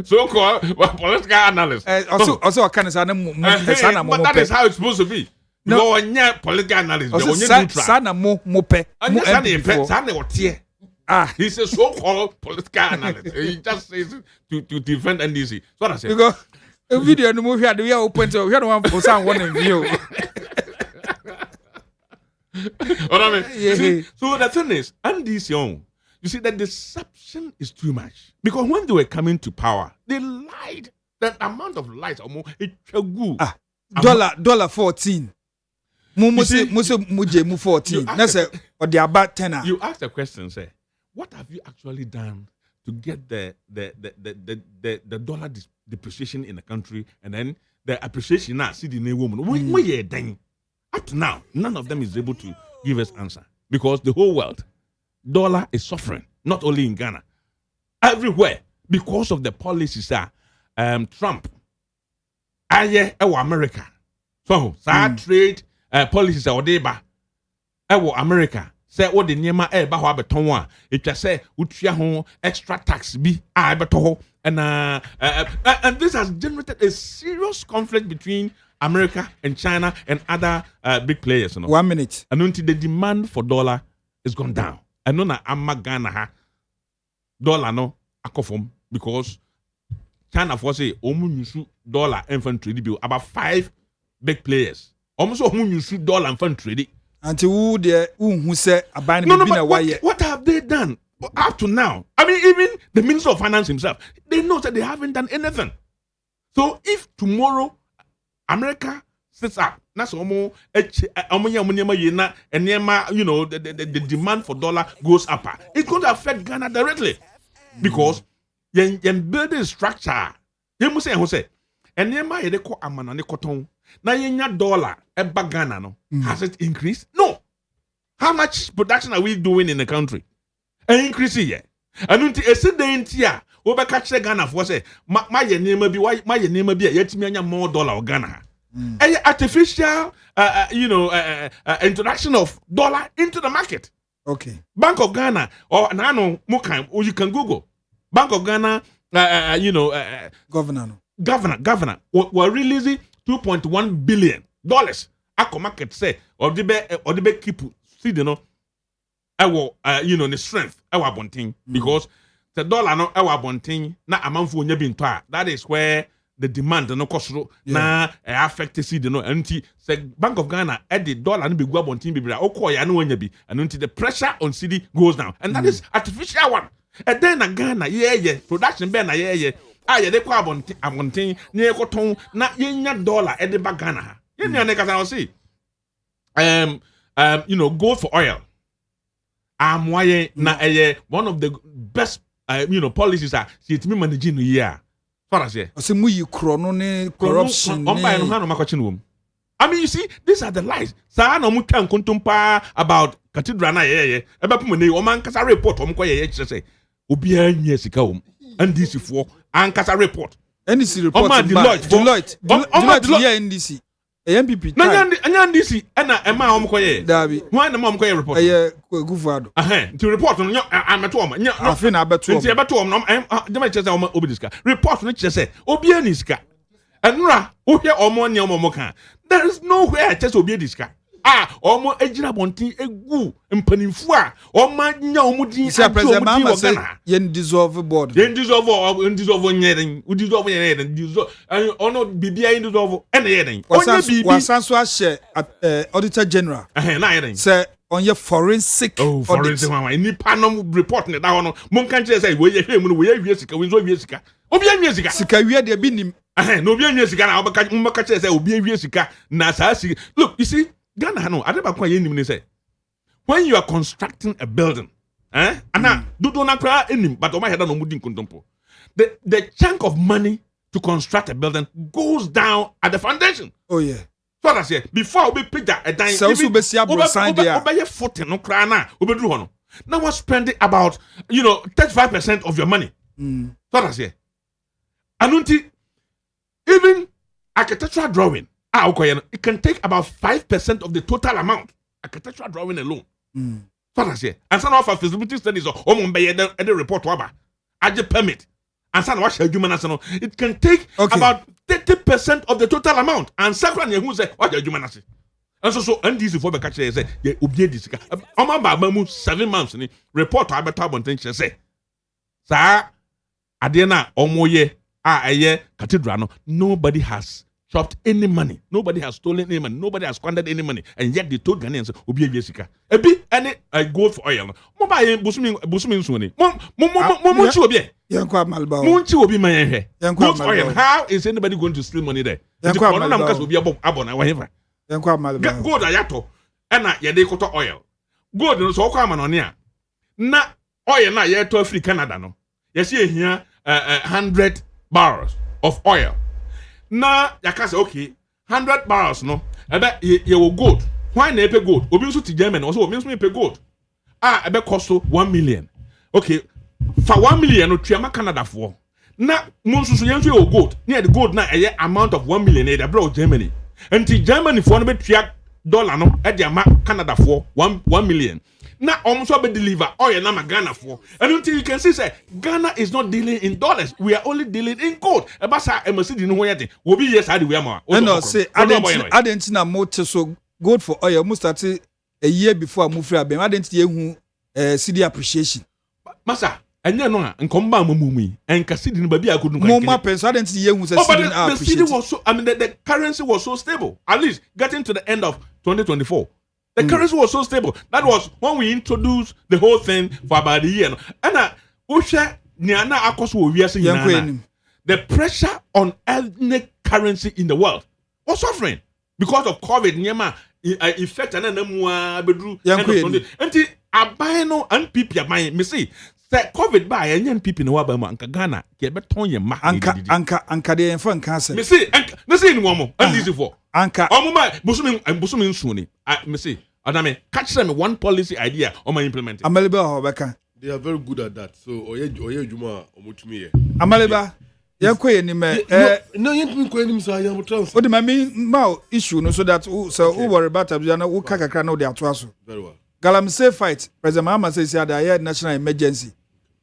So-called political analyst.
Also, I can't say
but that is how it's supposed to be. No, political analyst.
Sana mope.
He's a so-called political analyst. He just says to defend NDC. So what I say.
Because a video no movie we are open to we are one for someone in view.
So the thing is, NDC young. You see, the deception is too much. Because when they were coming to power, they lied. That amount of lies are more
dollar 14. Muje 14. That's or the about 10.
You ask the question, say, what have you actually done to get the dollar depreciation in the country and then the appreciation now see the new woman? Up to now, none of them is able to give us answer. Because the whole world, dollar is suffering, not only in Ghana, everywhere, because of the policies Trump, America. So, trade policies are there, America. Say what the Niema Baha Betonwa, it just say, Utia extra tax be Beto, and this has generated a serious conflict between America and China and other big players.
1 minute.
And until the demand for dollar is gone down. I know that I'm Ghana dollar no akofom because China for say omu dollar infantry bill about 5 big players. Almost omu dollar infantry.
Until who say abandon
what have they done up to now? I mean, even the Minister of Finance himself, they know that they haven't done anything. So if tomorrow America sits up, that's the demand for dollar goes up. It's going to affect Ghana directly because you build a structure. You must say, and Nema Yedeko Amana Cotton. Now you dollar eba Ghana no has it increased? No. How much production are we doing in the country? An increase here. And until a sedent here, over catch the Ghana for say, my name be why my name be yet me more dollar Ghana. Artificial, introduction of dollar into the market.
Okay.
Bank of Ghana or Nano Mukan, or you can Google Bank of Ghana. Governor. We're releasing $2.1 billion. Ako market say or the be keep see the no. The strength our bunting because the dollar no our bunting na amount for that is where the demand no kosoro na affect see the no anti say Bank of Ghana at the dollar no be go abontin be bra okọ ya no wanya bi and until the pressure on cedi goes down and that is artificial one and then na Ghana production be na ye de kwa abontin na ye koton na yenya dollar at the back Ghana ha yenya na kasa say gold for oil why na one of the best policies are see it me managing no year. I mean, you see, these are the lies. Sa no mutan kuntumpa about cathedral na eba pumene o man kasa report o mkoye say obi anya sika o NDC for an kasa report.
NDC report Deloitte NDC MPP
anya NDC na ema o mkoye
dabi
why na mkoye report
Gufado
to report no ameto o nya
afi na abeto
nti abeto o no dem chese o obi diska report no chese obi ani sika enura wo hwe omo nya omo kan there is nowhere chese obi diska omo ejira bontin egu mpanimfu a omo nya omo din
see president mama say yen dissolve board
yen dissolve nyeren u dissolve nyeren dissolve ono bibia yen dissolve ene yeren onye bibi
wasanso a share auditor general
na yeren
say onye forensic
forensic one ni panel report ne da hono mon kan kire say we ye hwe mu no we ye wie sika we nzo wie sika obi anwie
sika wie de bi nim
no obi anwie sika na obaka kire say obi awie sika na sa sika look you see Ghana no adeba kwa ye nim ne say when you are constructing a building ana do na kra enim but o ma head na omudi nkontompo the chunk of money to construct a building goes down at the foundation.
Oh yeah.
So that's it. Before we pick that a dime, over 40 no krana, obedru hono. Now we're spending about 35% of your money. So that's it. Anunti, even architectural drawing, it can take about 5% of the total amount. Architectural drawing alone. So that's it. And some of our feasibility studies are the report waba. Aje permit. And some wash it can take about 30% of the total amount. And second, who say what you manage. And so NDC for the catch say yeah obey this. 7 months ni report about bontension say. Sa adena omoye cathedral no nobody has chopped any money. Nobody has stolen any money. Nobody has squandered any money. And yet they told Ghanaians obi Jessica. Ebi any gold for oil. Mo ba yen busumi nsuni. Mo chi obi.
Yankwa malba.
Mo chi obi man yen he. Gold for oil. How is anybody going to steal money there?
Yankwa malba.
Na mkas obi abona whatever.
Yankwa malba.
Gold ayato. Ena ye dey koto oil. Gold no so kwa manone a. Na oil na ye to Africa Canada no. Ye see here 100 barrels of oil. Na yaka say okay 100 barrels no ebe ye will gold why na pay gold obi nso ti Germany also obi nso pay gold ebe cost 1 million okay for 1 million no tuama Canada for na mo nso yen so ye gold na the gold na eye amount of 1 million e dey bro Germany until Germany for no be tua dollar no e dey ama Canada for 1 million na almost be deliver oil na Ghana for and until you can see say Ghana is not dealing in dollars, we are only dealing in gold. Ebasa emasi no hoyete will be yes ade we am
no say adentina motor so gold for oil must start a year before move free abem adentina hu CD appreciation
masa enye no a nkomba mamumi enka CD no ba bia akodu
kan mo penso adentina hu say CD
the CD was so the currency was so stable at least getting to the end of 2024. The currency was so stable. That was when we introduced the whole thing for about a year. And the pressure on any currency in the world was suffering because of COVID. Effect and and people me see. Say COVID by and people no Anka Ghana ke beton ye ma
anka de enfo nka se
me see anka me see no mo and this for
anka
omuma busumi nsuni me see Adame catch them one policy idea on my implement
Amaleba Hobeka
they are very good at that so oye juma omutumi ye
Amaleba yankoye ni me
no yentumi ko enim sa yam trans
o de ma issue no so that so who worry about abia na wo kakakra na wo de ato aso
very well
Galamsey fight President Mahama say there national emergency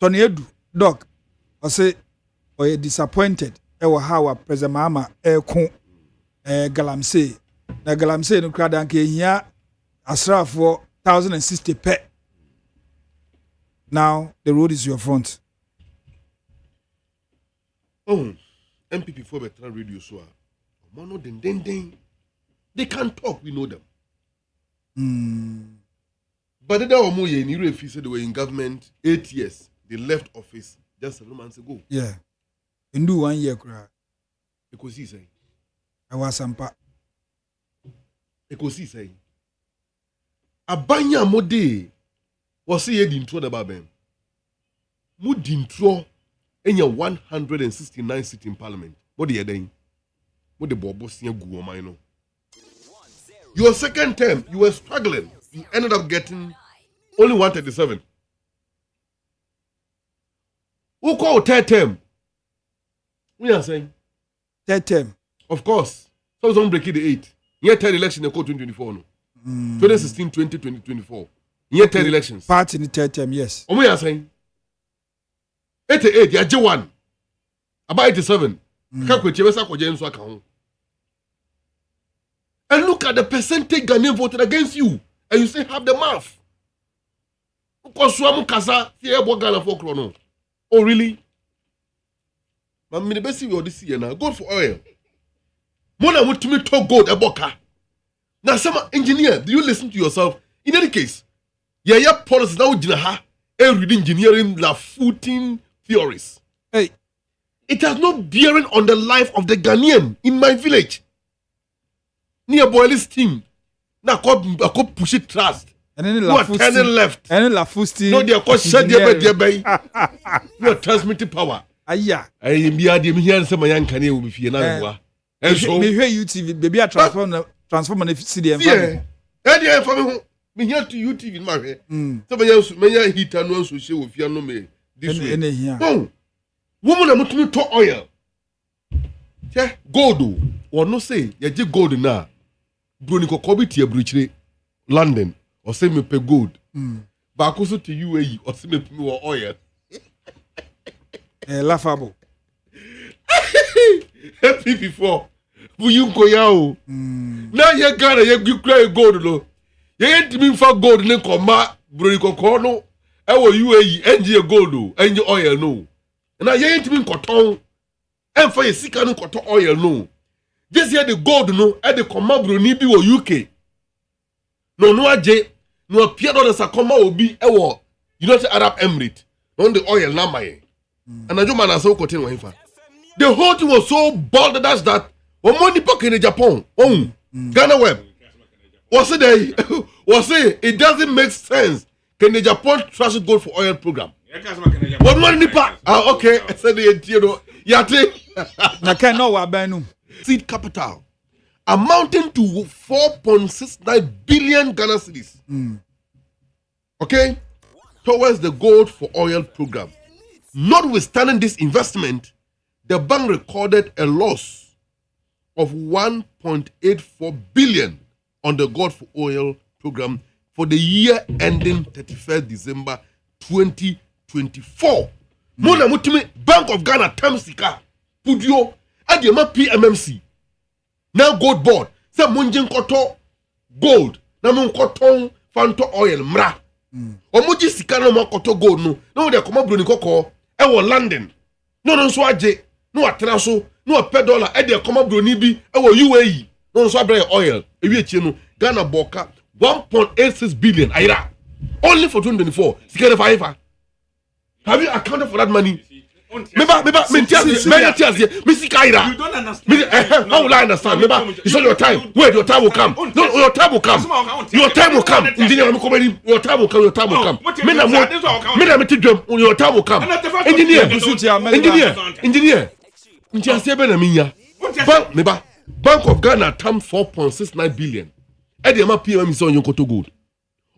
Tony Edu doc I say oye disappointed e how President Mahama ko Galamsey na Galamsey no kra dan ke hia asraf for 1060 per now the road is your front
MPP for better radio so. Mono den. They can't talk, we know them. But the Omoye in Europe said they were in government 8 years. They left office just 7 months ago.
Yeah. In do 1 year cry.
Because he say.
I was some part.
Because he say. Abanya mode was he intro the babem. Mood intro in your 169 seat in parliament. What do you doing? What the bobo see go on. Your second term, you were struggling. You ended up getting only 137. Who call third term? We are saying
third term.
Of course. So don't break it the 8. Year third election in 2024. No. 2016, 2020, 2024. Year third elections.
Part in the third term, yes.
We are saying 88, yeah, J1. About 87. And look at the percentage Ghanaian voted against you. And you say have the math. Oh, really? But me the best thing this year now. Gold for oil. Mona want to me talk gold a boka. Now, some engineer, do you listen to yourself? In any case, yeah, policy now jinaha reading engineering la footing theories.
Hey,
it has no bearing on the life of the Ghanaian in my village. Near Boyle's team. Now I could push it trust.
And then
you are turning left.
And then la fusti.
No, they are called Shadi. You are transmitting power.
Aya.
I am here some young Kanye will be here now. And so
me hear UTV, baby, I transform the CDM.
Yeah. And yeah, for me here to UTV in my head. Somebody else may hit and also show if you know me this way. Oh, woman, I'm to talk oil. Yeah, gold. Or no say, you just gold now. Bruni ko kobi tie bruchire London or say me pay gold. But also to UAE or say me pay oil.
Laughable.
Happy before. Will you go yao? Now you got you cry gold no. You ain't me for gold ne koma bruni ko kono. E wo UAE enje gold enje oil no. Now you ain't me cotton. And for a sick and cotton oil no. Just here the gold no at the comabro ni bi wo UK. No aje no appear on the sakoma obi ewo United Arab Emirates. On the oil na my. And I do man so cotton wa the whole thing was so bold that when money pocket in Japan, Ghana web was it doesn't make sense. Can the Japan trash gold for oil program? What money pa? Okay, I said the
na can no wa banu.
Seed capital amounting to 4.69 billion Ghana cedis. Okay, towards the gold for oil program. Notwithstanding this investment, the bank recorded a loss of 1.84 billion on the gold for oil program for the year ending 31st December 2024. Mona mutimi Bank of Ghana Tamsika Pudio Adiama PMMC. Now gold board. Say munjin koto gold. Na mun koton fanto oil mra. Omuji sika no ma koto gold no. No de koma broni koko e wo London. No so aje. No atena so. No $1 e de koma broni bi e wo UAE. No so abre oil. E wi echi no Ghana boka 1.86 billion aira. Only for 2024. Sika five. Have you accounted for that money? You don't understand. How will I understand? It's not your time. Wait, your time will come. No, your time will come. Your time will come. Engineer, your time will come. Your time will come. Your time will come. Engineer. Bank of Ghana tam 4.69 billion. At the PMM is on your Koto Gold.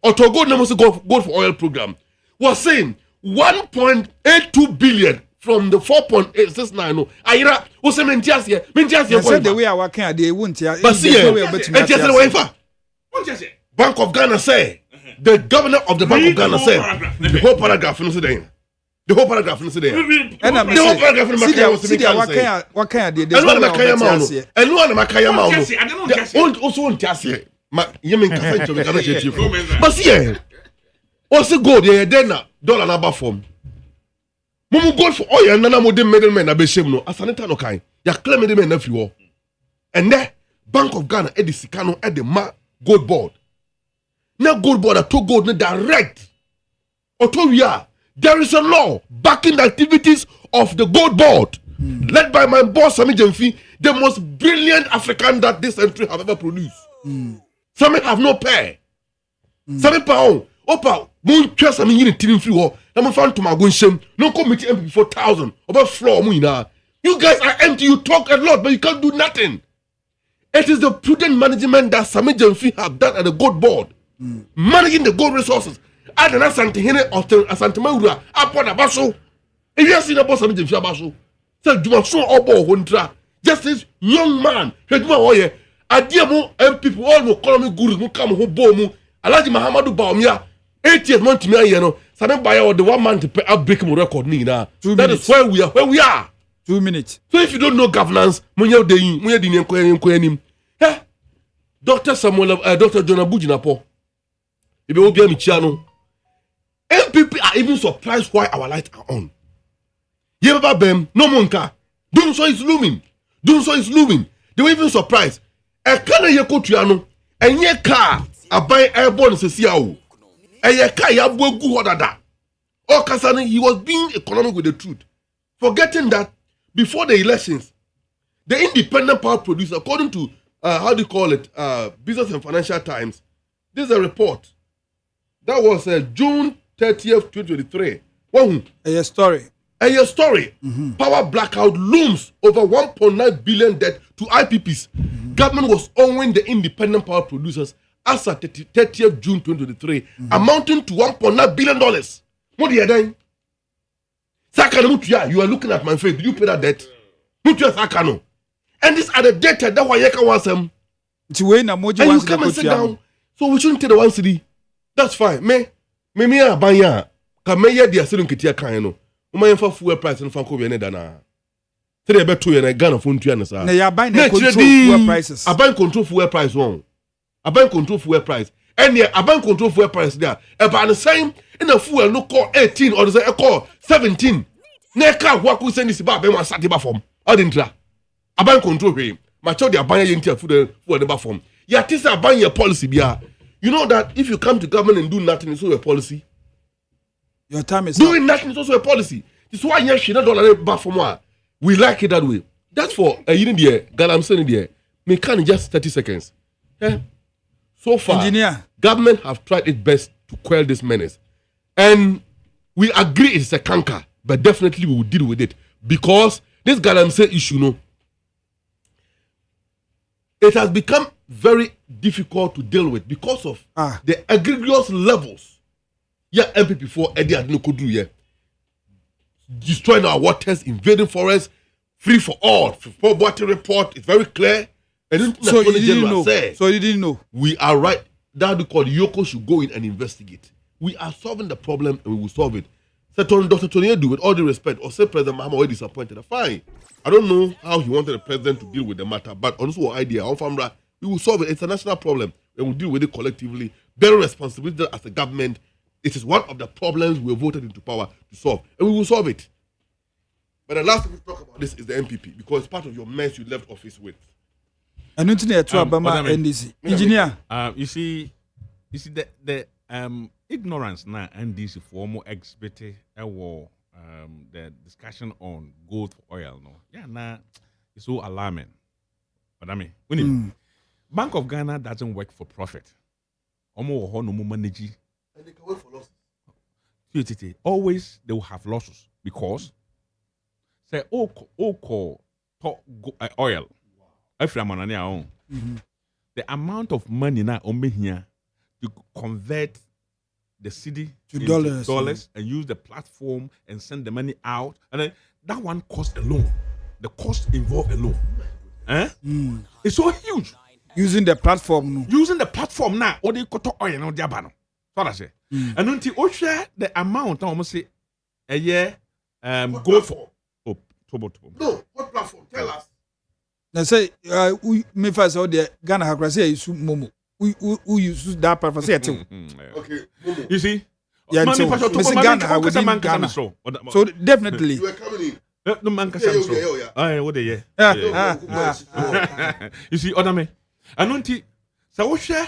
Or to gold numbers gold for oil program was saying 1.82 billion from the 4.869. No, Ira was a mentias here.
Said the way I work here, they won't hear.
But see, Bank of Ghana say the governor of the Bank of Ghana said the whole paragraph in the whole paragraph in the
and I'm the whole paragraph in the what can I do? There's one Makaya
and one Makaya Mount. Also, won't just here. You mean, but see, what's the gold? Yeah, then $1 number form. Mumu gold for oil nana mo de middlemen abeshem no asaneta no kan. Ya claim middlemen na fi wo. And there Bank of Ghana e di sika no e di ma gold board. Na gold board to gold no direct. Otoria, there is a law backing the activities of the gold board, led by my boss Sami Jemfi, the most brilliant African that this country have ever produced. Some have no pay. Some pound. Opa, moon trust I mean you team free war. I'm found to my gun no committee MP 4,000 over floor muina. You guys are empty, you talk a lot, but you can't do nothing. It is the prudent management that Sami Jemfi have done at the gold board. Managing the gold resources. Adana Santihene Asantamura, upon a basso. If you have seen a boss of the Fiabasso, said Jumaso Obo Huntra, just this young man, Hedma Oye, Adiamo, and people all will call me gurus, who come who bomu, Alaji Mahamadou Baumia, 80th month to me, you know, Saddam Bayo, the 1 month to pay up breaking record, Nina. That is where we are.
2 minutes.
So if you don't know governance, Munyo Dein, Munya Dinian Quenim, eh? Dr. Samuel, Dr. John Abujinapo, if you will be a Michiano. MPP are even surprised why our lights are on. Yeba Bem, no monka. Don't so is looming. Don't so is looming. They were even surprised. A kana yeko triano. And ye car, a buy airborne se siao. And ye car ya bogu hodada. Or Kasani, he was being economic with the truth. Forgetting that before the elections, the independent power producer, according to, how do you call it, Business and Financial Times, this is a report. That was June 30th, 2023.
A story.
Power blackout looms over 1.9 billion debt to IPPs. Government was owing the independent power producers as at 30th June 2023, amounting to $1.9 billion. What are you doing? Sakano, you are looking at my face. Did you pay that debt? Sakano. And these are the data that Wayeka wants them. And you come and sit down. So we shouldn't take the 1 cedi. That's fine. Me abanya ka me ye dia sirin kitia kan no. O ma yemfa fuel price no fa ko be ne dana. Three be to ye na Ghana fo ntua ne sa.
Na ya ban na control fuel prices.
Aban control fuel price won. Aban control fuel price. And yeah, aban control fuel price there. E ba the same in a fuel no call 18 or say e call 17. Na ka ho aku send this ba be ma sati ba form. Odintra. Aban control him. Ma cho dia ban ye ntia fuel ne ba form. Ya tisa aban ye policy bia. You know that if you come to government and do nothing, it's also a policy.
Your time is
doing nothing is also a policy. This is why you should not back from what we like it that way. That's for a year in the air. God, I'm saying there. Me can just 30 seconds. Yeah. So far, government have tried its best to quell this menace, and we agree it's a canker, but definitely we will deal with it because this Galamsey issue, no, it has become very difficult to deal with because of the egregious levels. Yeah, MPP4 Eddie Adno could do destroying our waters, invading forests, free for all. For water report, it's very clear. And
so you didn't know. So you didn't know.
We are right. That we call Yoko should go in and investigate. We are solving the problem and we will solve it. So Dr. Tony do with all due respect, or say President Mahama was disappointed. Fine. I don't know how he wanted the president to deal with the matter, but also idea, we will solve it. It's a national problem and we'll deal with it collectively. Bear responsibility as a government. It is one of the problems we voted into power to solve, and we will solve it. But the last thing we talk about this is the MPP because it's part of your mess you left office with.
And NDC engineer.
You see the ignorance now NDC for more exhibited the discussion on gold for oil. No, yeah, now it's so alarming. But I mean, Bank of Ghana doesn't work for profit. Almost no more manage.
And they can work for losses.
Always they will have losses because say oil. The amount of money now on here to convert the city
to
dollars and use the platform and send the money out, and then that one cost alone. The cost involved alone. It's so huge.
Using the platform
now, or they cut oil no diabano. What I say. And until you share the amount, I almost say a year go for
No, what platform? Tell us.
They say we me first all the Ghana have say you momo. We use that platform say
Okay,
you see,
Yeah, Mr. Ghana within Ghana. So definitely.
You were coming in.
No man can say I what they You see, Odame. I don't think so. What share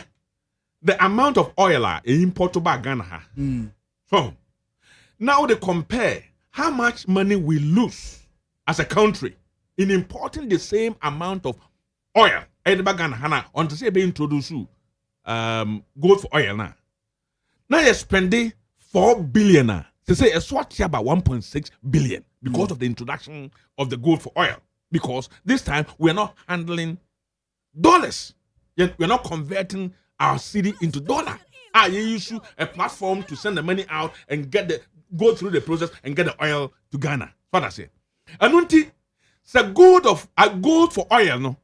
the amount of oil imported by Ghana? So now they compare how much money we lose as a country in importing the same amount of oil. Ghana on to say be introduced gold for oil now. Now you're spending 4 billion. To say a swat here about 1.6 billion because of the introduction of the gold for oil. Because this time we're not handling dollars. We're not converting our city into dollar. You use a platform to send the money out and go through the process and get the oil to Ghana. What I say. And until the gold for oil, no.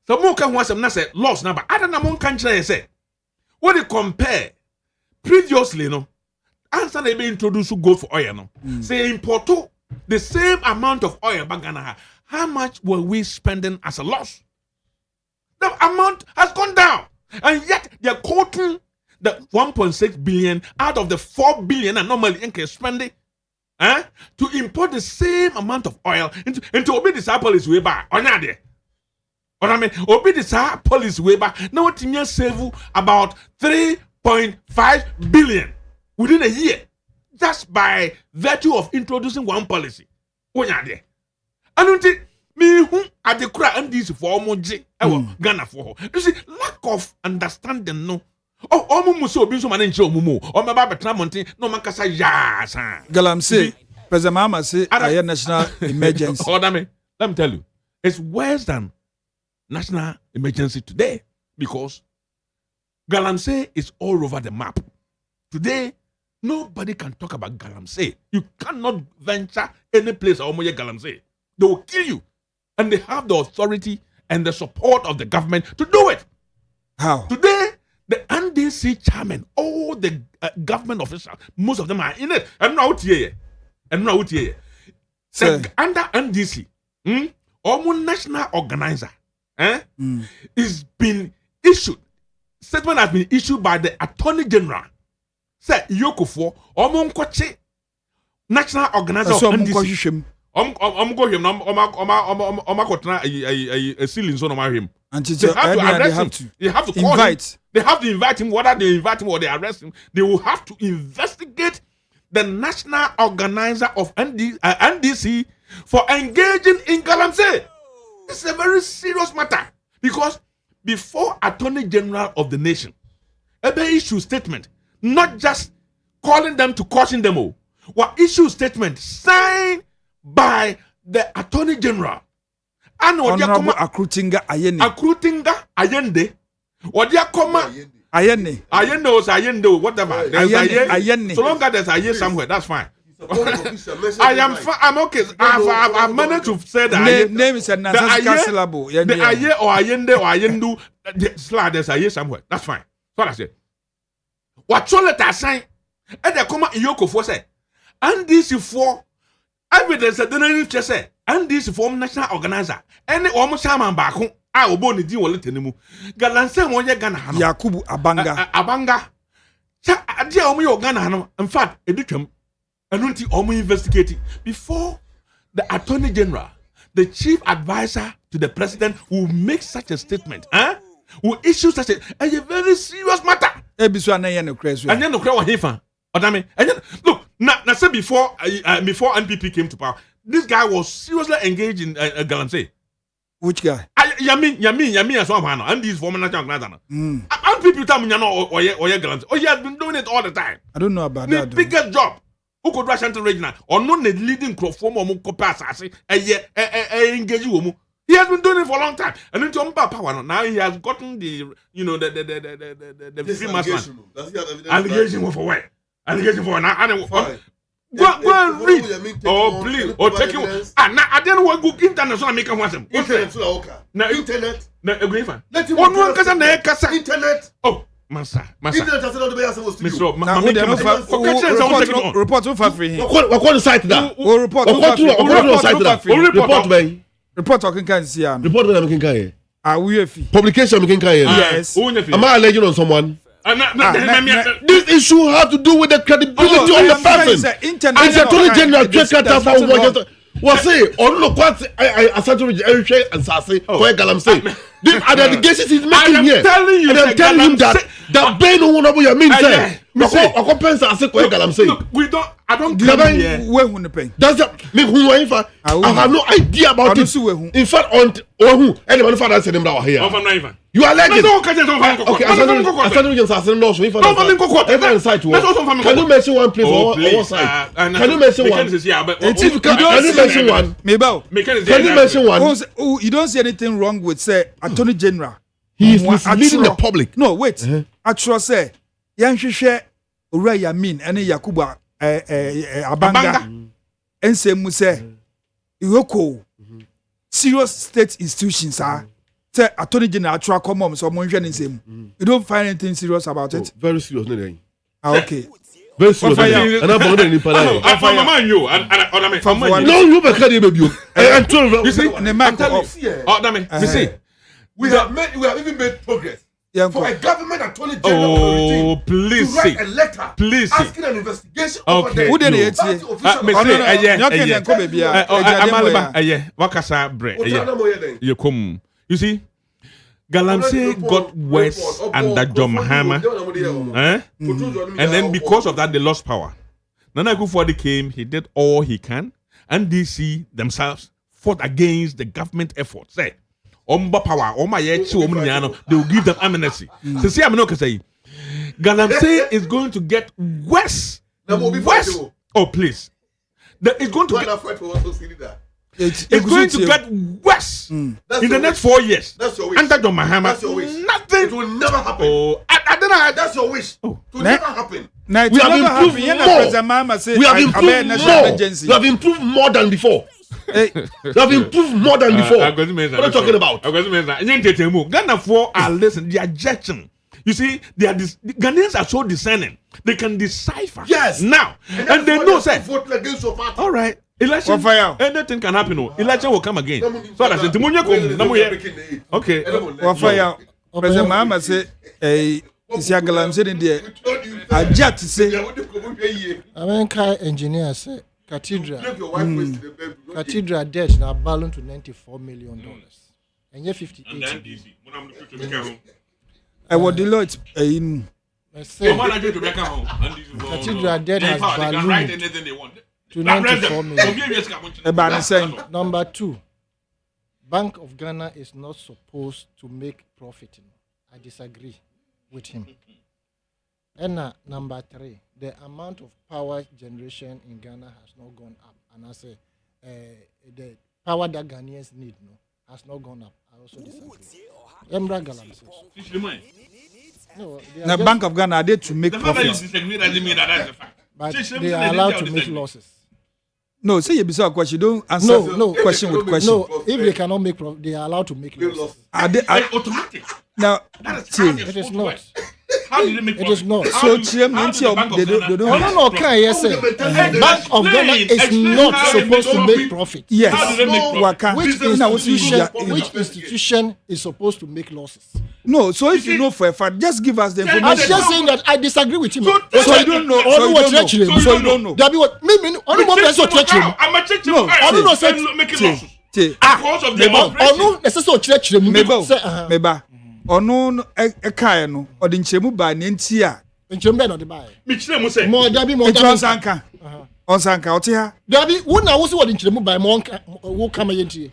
So more can want some say loss number. I don't know more country say. What they compare previously, no. Answer they be introduced to gold for oil, no. Say import the same amount of oil back Ghana. How much were we spending as a loss? The amount has gone down, and yet they're quoting the 1.6 billion out of the 4 billion and normally in spending, to import the same amount of oil into Obi the police way back. On there. What I mean, Obi the police way back. Now what you save about 3.5 billion. Within a year, just by virtue of introducing one policy. I don't think me who at the cry and this for Moji, Ghana for. You see, lack of understanding, no. Oh, Muso, Biso Manencho Mumu, or my Baba Tramonti, no Makasa Yas.
Galam say, President Mama say, I have national emergency.
Let me tell you, it's worse than national emergency today because Galamsey is all over the map. Today, nobody can talk about Galamsey. You cannot venture any place or Galamsey. They will kill you. And they have the authority and the support of the government to do it.
How?
Today, the NDC chairman, all the government officials, most of them are in it. I'm not out here. Under NDC, almost national organizer, is been issued. Statement has been issued by the Attorney General. Say Yokofo, Omonkwache, national organizer of NDC. Go him. A ceiling zone of him.
And they have to invite him.
They have to invite him. Whether they invite him or they arrest him, they will have to investigate the national organizer of NDC for engaging in Galamsey. It's a very serious matter because before Attorney General of the nation, Ebe issue statement, not just calling them to caution them all, what issue statement signed by the Attorney General.
Honorable Akrutinga
Ayende. What you come
Ayende
or Ayende, whatever. Ayende. So long as there's Aye somewhere, that's fine. I'm okay. I've managed to say that
name is a nonsensical syllable.
The Aye or Ayende or Ayendu, there's Aye somewhere. That's fine. That's what I said. What you let us sign? And they come in Yoko for say, and this is for evidence that they don't just say, and this is for national organizer. Any almost shaman back home, I will born the deal with the Galanse Moya Ghana.
Yakubu
Abanga. Dear Omo Ghana. In fact, a dictum. And until Omo investigating before the Attorney General, the chief advisor to the president, will make such a statement, will issue such a very serious matter. And then no cry look, now say before NPP came to power, this guy was seriously engaged in Galamsey.
Which guy?
Yami as one and these former national organizer. NPP tell me Galamsey. Oh, he has been doing it all the time.
I don't know about
that. The biggest job. Who could rush into regional or not the leading crop form or capacity engage you. He has been doing it for a long time. And into power now he has gotten the famous allegation for what? Allegation for now. Go and read. Oh, please. Or take you. I didn't want to go internet so I make a once.
Internet.
No, agree. One casa.
Internet.
Oh. Massa.
Internet has not been able to
report over free.
What the site that?
Report talking can see.
Report when I'm making
Are we a fee?
Publication making
yes.
Am I alleging on someone? This issue has to do with the credibility of the person. And the Attorney General was saying, on look what I said to Eric and Sassy, where Galamsey. These are the allegations he's making here. And I'm telling him that Ben won't know what you mean, sir.
I don't care where who the pain.
That's me who I have no idea about it. In fact, on who anyone father said him now here. You are legend. Okay, I said you just asking law. Can you mention one place or one side? Can you mention one? Can you mention one?
Mabel,
can you mention one?
You don't see anything wrong with say Attorney General.
He is misleading the public.
No, wait. Actually, say Yanshwe Ura Yamin and Yakuba Abanga and say Muse Iroko serious state institutions are. Say Attorney General actually come on so same. You don't find anything serious about it?
Very serious, no.
Okay.
Very serious. And I'm not any
No,
you be carry baby.
You see, you see,
we have even made progress. For a government attorney general
please
to write a letter asking an investigation over there.
Who did it?
You see, Galamsey got worse under John Mahama, and then because of that, they lost power. Nana Akufo-Addo came, he did all he can, and DC themselves fought against the government efforts. Say, Omba power, they will give them amnesty. So see, I'm not saying Galamsey is going to get worse. Worse. Oh, please. It's going to get. It's going to get worse in the next 4 years.
That's your wish.
Under John Mahama,
that's your wish.
Nothing.
It will never happen.
Oh, I don't know.
That's your wish. It will never happen.
We have improved
We have improved more than before. We have improved more than before. What are you talking about?
Ghana for are listening. The objection. You see, the Ghanaians are so discerning. They can decipher.
Yes.
Now, and they know say.
Vote against your party.
All right. Election. Anything can happen. Election will come again. So that's it. Okay.
President Mahama say, Galamsey in there. I just say,
American engineer say cathedral debt now balloon to $94 million. And you 58.
I would Deloitte in.
Cathedral debt has ballooned to $94 million. Number 2, Bank of Ghana is not supposed to make profit. I disagree with him. And number 3, the amount of power generation in Ghana has not gone up. And I say the power that Ghanaians need has not gone up. I also disagree. Emra Galamsey. No,
the Bank of Ghana are there to make profits.
But they are allowed to make losses.
No, say you be a question. Don't answer question with question.
No, if they cannot make profit, they are allowed to make losses.
Are they automatic? Now,
it is not.
How did they make profit?
It is not.
So,
they don't. Okay, yes, sir. Bank of Ghana is not supposed to make profit.
Yes.
Which institution is supposed to make losses?
No, so if you know for a fact, just give us the information.
I'm just saying that I disagree with him.
So you don't know. So you don't know.
That be what me only one person church him.
I'm a church.
No, I don't know. Say
making losses. Because of the operation.
No, necessary church him.
Meba. Ono ekae no odi nchemu ba ne ntia
nchemu be no de ba
me kire mu say
mo da bi
onsanka ote ha
da bi wo na wo se wodi nchemu ba mo wo kama yentie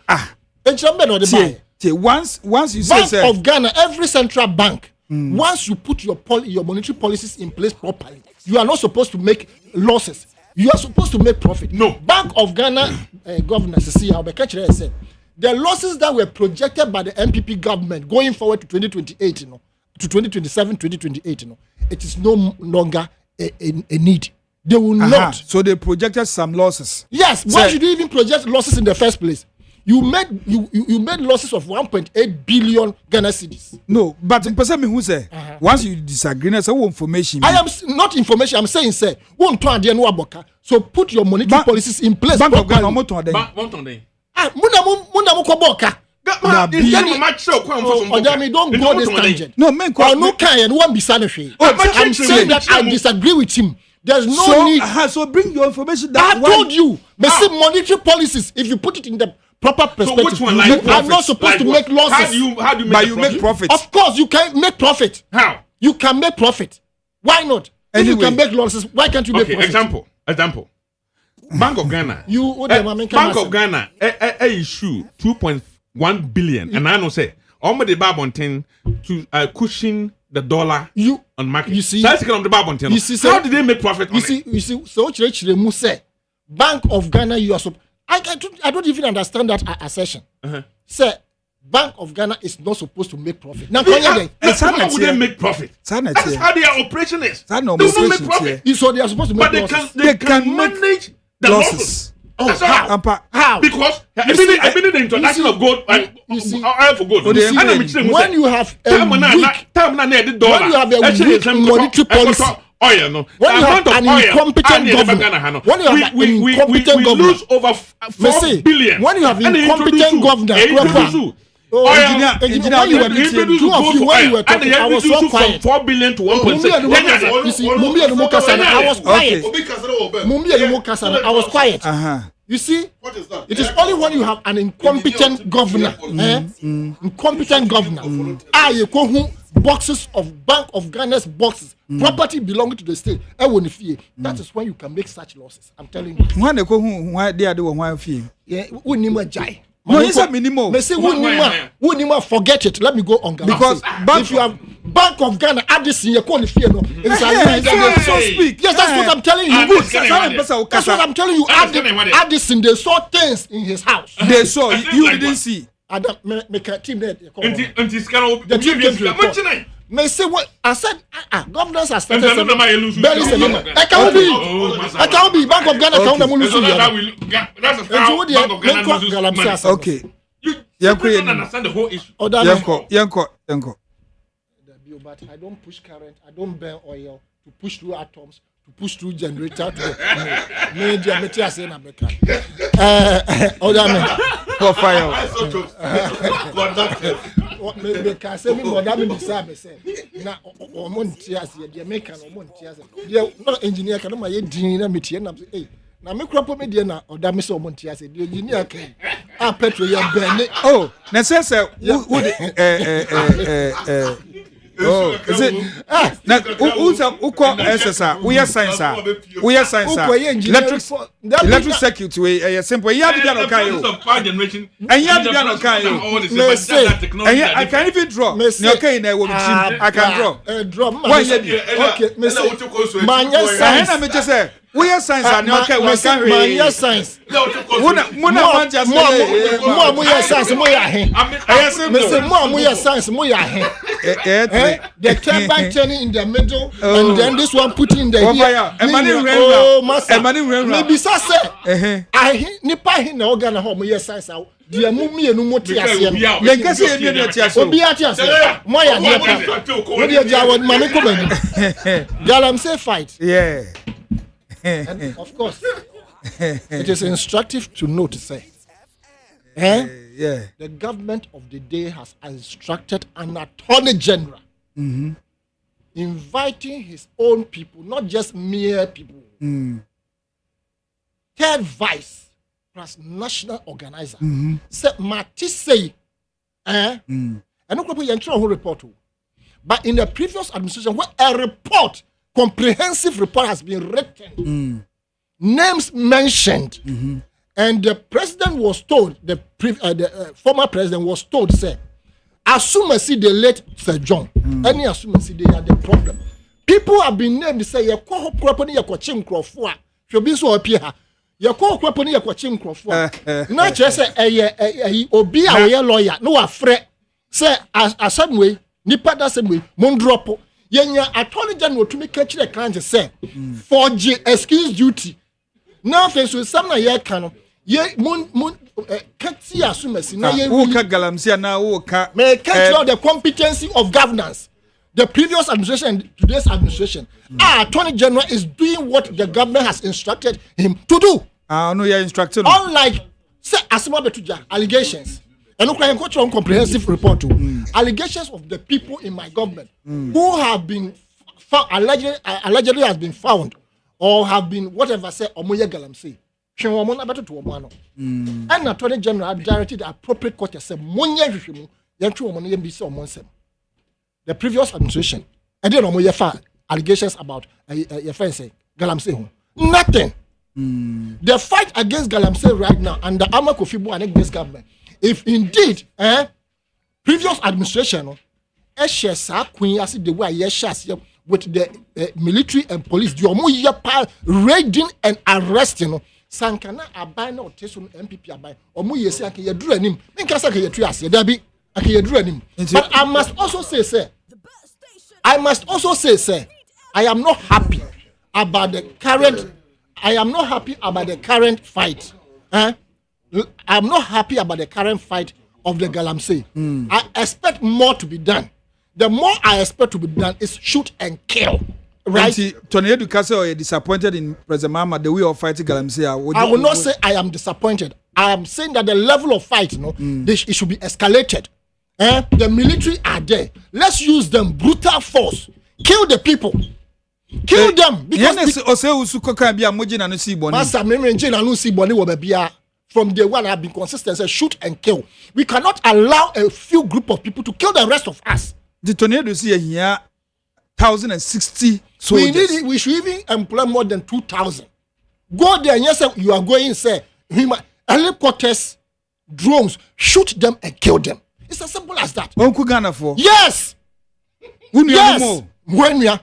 nchemu be no de ba
once you
say Bank of Ghana, every central bank, once you put your monetary policies in place properly, you are not supposed to make losses. You are supposed to make profit.
No.
Bank of Ghana governor said the losses that were projected by the MPP government going forward to 2028, to 2027, 2028, it is no longer a need. They will not.
So they projected some losses.
Yes. Why should you even project losses in the first place? You made losses of 1.8 billion Ghana cedis.
No, but in person who say once you disagree, that's all information.
I am not information. I'm saying say won't turn the no aboka. So put your monetary policies in place.
Bank of Ghana,
Muna
Odame, don't go this tangent.
No, men
no kind one be sanitary. I'm saying that I disagree with him. There's no need.
So bring your information.
I told you. But see, monetary policies, if you put it in the proper perspective,
which one,
you are not supposed to make losses.
How do you make
profit?
Of course, you can make profit.
How?
You can make profit. Why not? Anyway. If you can make losses, why can't you make profit?
Example. Bank of Ghana.
Bank
of Ghana issue 2.1 billion, and I know say almost the Babontin to cushion the dollar on market.
You see,
that's of the Babontin. You see, how did they make profit?
You see. So say Bank of Ghana, you are so. I don't even understand that assertion. Say Bank of Ghana is not supposed to make profit. Now,
how would they make profit? That's how their operation is. They will not make profit.
So they are supposed to make losses.
They can manage the losses.
How?
Because I've been in the introduction of gold and oil for gold.
When you have a weak monetary policy,
oil, no.
When you have an incompetent governor, when you have an incompetent governor,
lose over 4 billion.
When you have incompetent governor, engineer, when you were talking, I was so quiet.
4 billion to 1.6.
I was quiet. You see, it is only when you have an incompetent governor, incompetent governor, boxes of Bank of Ghana's boxes, property belonging to the state. That is when you can make such losses. I'm telling you.
Why they are doing one fee?
Yeah, we need more jai.
No, it's a minimum.
They say forget it. Let me go on Ghana.
Because
if you have Bank of Ghana add this in your quality, no, yes, that's what I'm telling you. That's what I'm telling you. Add this in. They saw things in his house.
They saw. You didn't see.
Make a team there. The team came to report. May say what I said. Governors are started. I can't be Bank of Ghana.
Okay.
You don't understand the whole issue.
Yanko.
But I don't push current. I don't burn oil to push through atoms, to push through generator. Media material saying America. Odame
for fire.
Me can say me more than me say. Na omontias ye make an omontias. Ye no engineer can my din na metie na say na me kura po me die na Odame say omontias the engineer can petrol ya burn.
Oh, na say who oh, is it? Now, who's SSR? We are science. Electric circuit. We are simple. You have to be on Okayo. And you have to be on Okayo. I can even draw. Okay, I can draw. Why you? Okay, okay. We are science and okay, we can read science. Muna science,
the turbine turning in the middle, and then this one put in the
here.
Maybe so say. I nipa hin na organ home yes science out. The mummy and motias. Galam say fight.
Yeah.
And of course, it is instructive to note, say, the government of the day has instructed an attorney general, inviting his own people, not just mere people, third vice plus national organizer. Say, Mati say, and no report. But in the previous administration, where a report, comprehensive report has been written, names mentioned, and the president was told, the former president was told, say, as soon as the late Sir John, any as soon as they had the problem, people have been named to say, "You call property, you call Chim Crawford, you be so appear." You call property, you call Chim Crawford. Not just say, "Obi a lawyer, no afraid." Say, as some way, nipa that same way, Mondropo. Yenya attorney general to me catch the client say for excuse duty. Now face with some na ye can ye mun catch assume na ye
who ka galamsia na who ka
may catch the competency of governance. The previous administration and today's administration. Attorney general is doing what the government has instructed him to do.
No, you instructed.
Unlike say asima betuja allegations.
And okay, I got comprehensive report too. Allegations of the people in my government who have been allegedly has been found or have been whatever say omoye galamsey. And Attorney General directed the appropriate court to say the previous administration and then omoye file allegations about your friend say galamsey. Nothing. The fight against galamsey right now under Ama Kofi Buwa and against government. If indeed, previous administration, the way with the military and police, the raiding and arresting, Sankana abana or Tesun MPP abay, or Muyesi and Kayadrenim, and Kasaka Trias, Debbie, and Kayadrenim. But I must also say, sir, I am not happy about the current. I am not happy about the current fight. I'm not happy about the current fight of the galamsey. I expect more to be done. The more I expect to be done is shoot and kill. Right?
Tony Edukase, are you disappointed in President Mahama the way of fighting galamsey?
I will not say I am disappointed. I am saying that the level of fight, it should be escalated. The military are there. Let's use them brutal force. Kill the people. Kill them because from day one I have been consistent. Say shoot and kill. We cannot allow a few group of people to kill the rest of us.
The tornado see here 1,060 soldiers.
We should even employ more than 2,000. Go there and yes, you are going say helicopters, drones, shoot them and kill them. It's as simple as that. Yes. Yes. When you are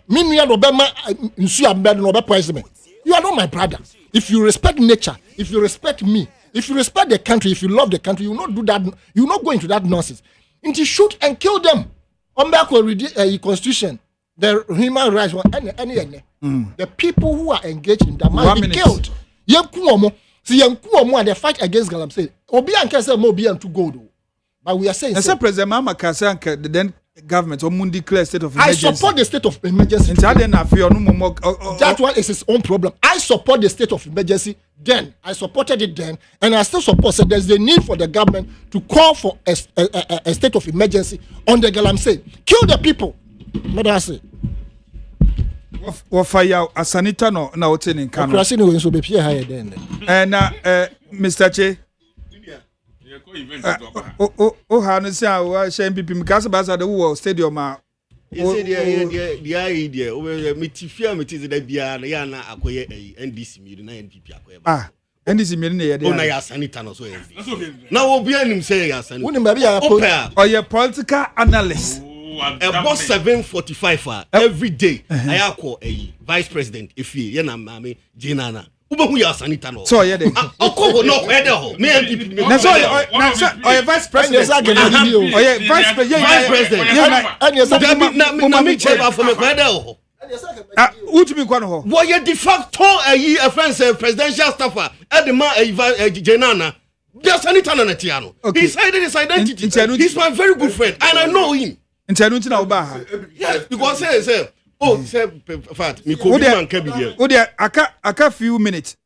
not my brother. If you respect nature, if you respect me, if you respect the country, if you love the country, you will not do that. You will not go into that nonsense. Into shoot and kill them. On back the constitution, the human rights, the people who are engaged in that must be killed. The fight against galamsey. Obi and Kasa Mobi and to go. But we are saying,
President Mahama Kasa then government or Mundi declare state of emergency.
I support the state of emergency. That one is its own problem. I support the state of emergency then. I supported it then, and I still support. So there's the need for the government to call for a state of emergency on the galamsey. Kill the people. What do I say?
Fire asanita no na hotel in Kano. And Mr. Che. No say our MPP because baza the wo stadium a
the idea me tifia me tize da bia na ya na akoye NDC mi na NPP akoye
NDC mi na ye
na ya sanita no so na obi anim say ya sanita
woni ba bia
or your political analyst
a boss 7:45 every day I call a vice president if ye na mame Jinana Ubehu ya sanita no.
So yeah,
Oko no kwede ho. Me MPP.
Na so or vice president. Oh yeah, vice president.
Na me chair for me kwede ho.
Utimi kwa no ho.
Wo ye de facto a friend say presidential staffer e de ma Jenana. Dia sanita na tia no. He hiding his identity. He's my very good friend and I know him.
Ntanu ntina oba.
Yes, because say say fat me ko bi man ka bi dia.
O dia aka few minutes.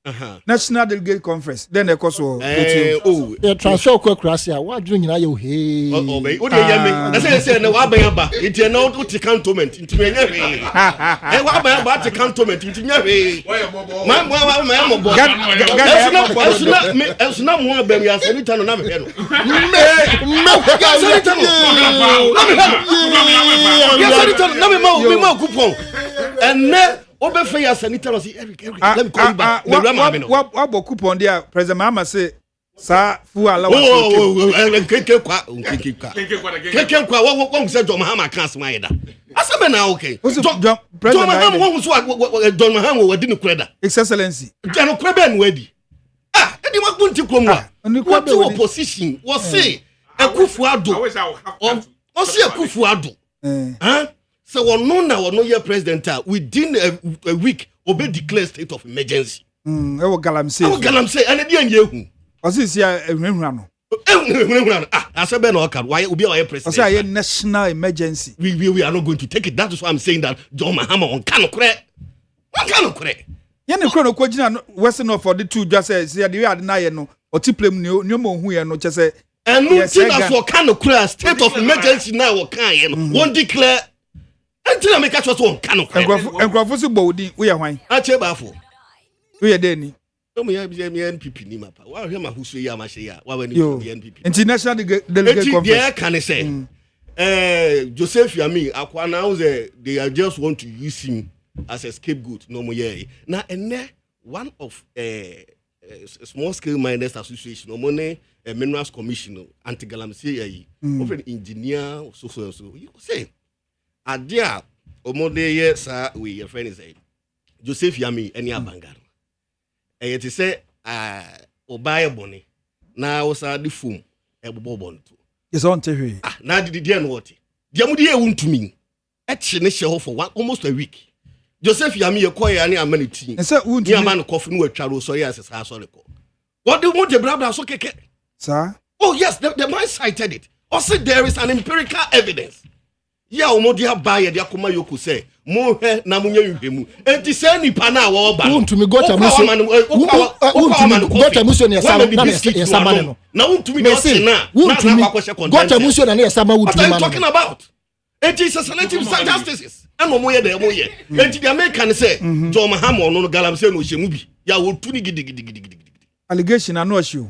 National Delegate Conference. Then they cause
the transfer kwakurasia. What do nyina ye he?
O dia ye me. Na say na wa ban ba. Nti na o ti cantonment. Nti me nya he. Wa ban ba ti cantonment. Nti nya he. Ma mo bo. Esuna mo ba mi asanita no na me he no. Me asanita no. Na me ma coupon. And ne obefe ya sanita no si Eric let me call you back.
What coupon there President Mahama say sa fu ala wa
keke kwa wo say John Mahama kan asema yeda asema na okay John Mahama wo so John Mahama wo di ne kreda
excellency
John kreda no wadi edi wa kunti komwa what the opposition was say Akufo-Addo o say Akufo-Addo so no year president within a week obe declare state of emergency galamsey and dey anye
o say sia ehunhura no
asebe na oka why obi a president
o say national emergency
we are not going to take it. That is why I'm saying that John Mahama on kan kure
ye ne kro no kwagina western of for the two just say the way ade na ye no o ti plem ni o mo hu ye no che say
And no thing as what kind of clear state of emergency now what kind won't declare until I make a choice one kind of
and Crawford body we are wine.
I tell Bafo.
We are Denny.
No me NPP ni mapa. Why him who say ya mashia? Why when you NPP?
International delegate conference.
Yeah, can I say? Joseph Yami Akwana they are just want to use him as a scapegoat no more. Now and one of small scale miners association no money minerals commission anti-galamsey of an engineer so you say adia omode ye sir we your friend is Joseph Yami any abangar it is say obaye boni na wosa the foam ebobon to
yes on tell
na did the no what dia mu dey won to me e ne she for almost a week Joseph Yami ye koy ani amanity
and say won
to man coffee no atwaro so yes sa so le ko what do want the brother so keke
sir
oh yes the man cited it also there is an empirical evidence yeah omodia buy the akoma yoku say mo he na munya yuhemu enti say nipa na wo ba
won to me gota muso gota muso ne yasama no
na won to me na
gota muso na yasama won to me
man talking about enti is selective justices and mo ye there mo ye enti the American say John Mahama no galamse no hyemu bi ya wo tu ni gidi
allegation na no show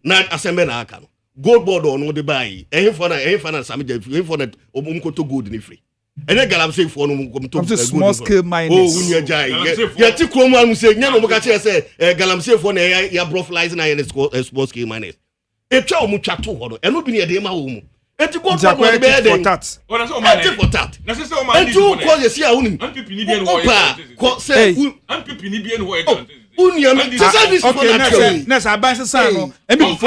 na asembe na aka no gold board on the buy ehim na same je ehim for na omumkoto gold ni free ene galamsey for no mumkoto
small scale miners
oh unya jai ya ti krom anu say nya no muka che say galamsey for na ya broflies na ya small scale miners etwa omutwa to ho no eno bi ne de ma wo mu enti gold board be dey
ona so man
for that
na say o man
enti ko ye sia unu
MPP ni bi en wo
ko say
MPP ni bi en wo
unia me service for that
na sa ban say no MPP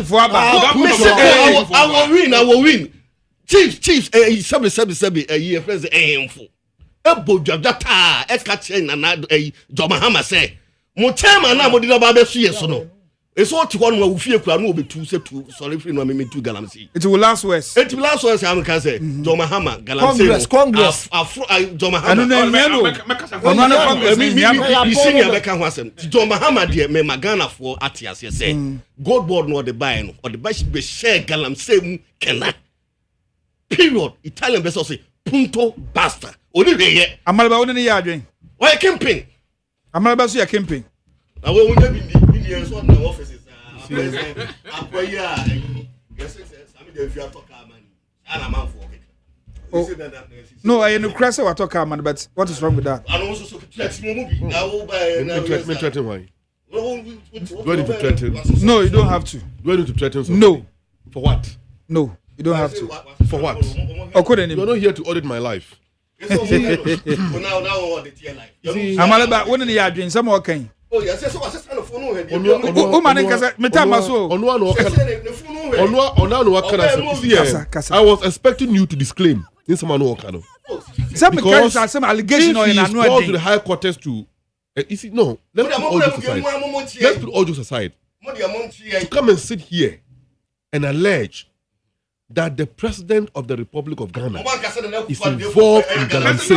for
our win chief sabi year friends ehemfo ebodwa data e ka che na John Mahama say mo chairman na mo di na ba be so yeso no eso oti ho no awufie kura no obetu se tu sorry free no me tu galamsey
it will last worse
am can say John Mahama galamsey
Congress
John Mahama senior beka ho asem John Mahama de me magana for atiase say gold board no the buy no or the buy be share galamsey mu kena period Italian best say punto basta oni hweye
amalba oni ne ya adwen
why campaign
amalba so ya campaign
na we won bi years on the offices apoya yes sami dey fear talk man ana man for
no I no crash what talk man but what is wrong with that
and also so threat mo mu bi na wo buy na
me threaten why
do I need to
threaten
no you don't have to
do I need to threaten somebody
no
for what
no you don't have to
for what
you're
not here to audit my life
now the tier life
amalba won ne ya adwen some o kan
oh yes so was just on the phone
o man kasa metama so
I was expecting you to disclaim in some no kind of
some allegation or in
to the high court to you see no let's put all jokes aside to come and sit here and allege that the president of the Republic of Ghana is involved in galamsey.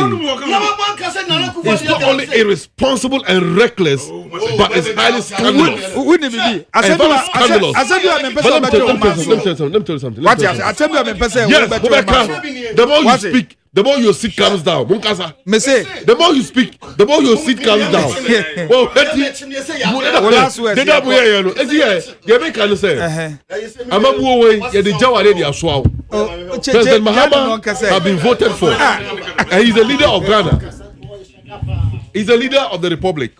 It's not only irresponsible and reckless, but it's highly scandalous.
Let me
tell you something. Yes, the more you speak, the more your seat comes down. The more you speak, the more your seat comes down. President Mahama has been voted for. And he's the leader of Ghana. He's the leader of the Republic.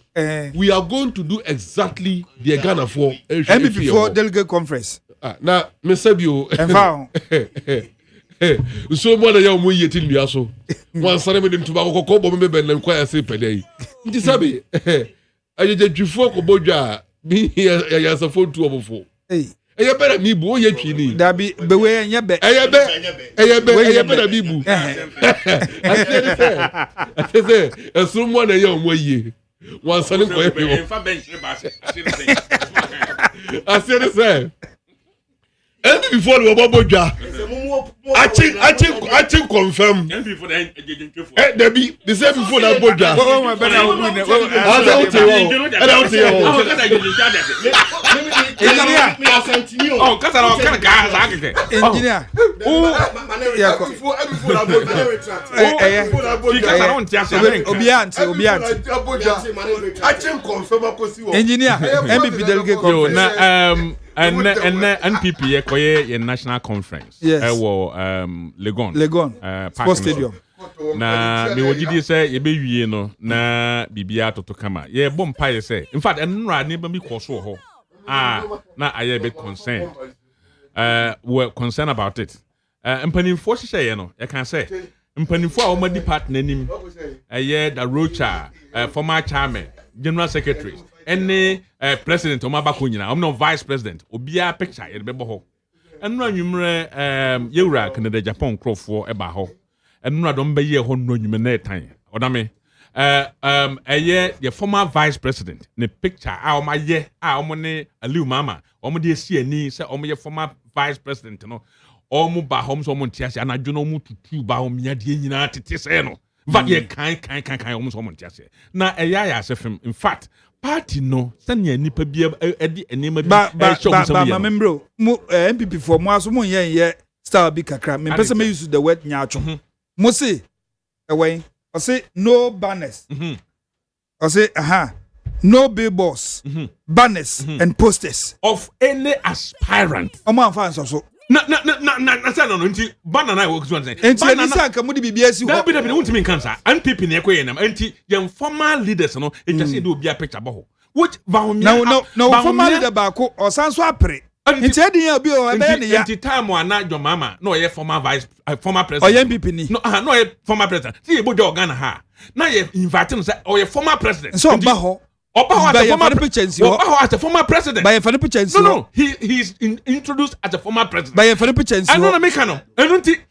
We are going to do exactly the Ghana for
MPP for delegate conference.
Now, Mr. Bio. So more than your way till me also. One ceremony to Bako Bobo and inquire say per day. Disabi. I did before Koboja. Me here as a phone 2 over 4. Hey. You better me boy ye chini.
That be way and yebe.
You better be boo. I said, someone a young way. One son of I said, sir. And before we were Boboja.
I think confirm. Debbie, the same before that Boja.
Oh, because I kind of guys
engineer. Engineer, MPP delegate conference.
And NPP koye national conference.
Yes.
Legon.
Sports stadium.
Na me wogidi say ye be wie no na bibia toto kama. Ye bom pa ye say. In fact, enra ne ba mi koso ho. Na I a bit concerned. We're concerned about it. Mpanimfo hye ye no, ye can say. Mpanimfo a omadi partner nim. The Rocha, former chairman, general secretary. Any president o mabako nyina I'm not vice president obia picture e bebo ho enu anwumre yewura Canada Japan crofo e ba ho enu adom be ye ho no anwume na etan odame ye former vice president ne picture a o ma ye a o ne Aliu Mama o mo de esi ani se o mo ye former vice president no o mo ba ho so mo ntiase anadwo no mo tutu ba ho mia de nyina tete se no va ye kan o mo so mo ntiase na ya asefem in fact party no sanya nipa bia edi enema bi show
ba membro MPP for mo aso mo ye star bi kakra me pese me use the word nyaatwo mo say I say no banners I say no billboards banners and posters
of any aspirant
omo anfa so
na say no nti banner na work so say
enti ani say anka mo di bibia si ho
na bi untimi kansa NPP na ekoye nam enti ye former leaders no e just do bia picture bo ho which
no former leader ba ko osan so apre enti edi ya bi o ebe ne ya
enti time ana John Mama no ye former president
o ye MPP ni
no ye former president see ye bojo organ ha na ye invite no say o ye former president
so ba ho
as a former president.
By a funny picture.
No. He's introduced as a former president.
By a funny picture.
I don't know, Mekano. I don't think.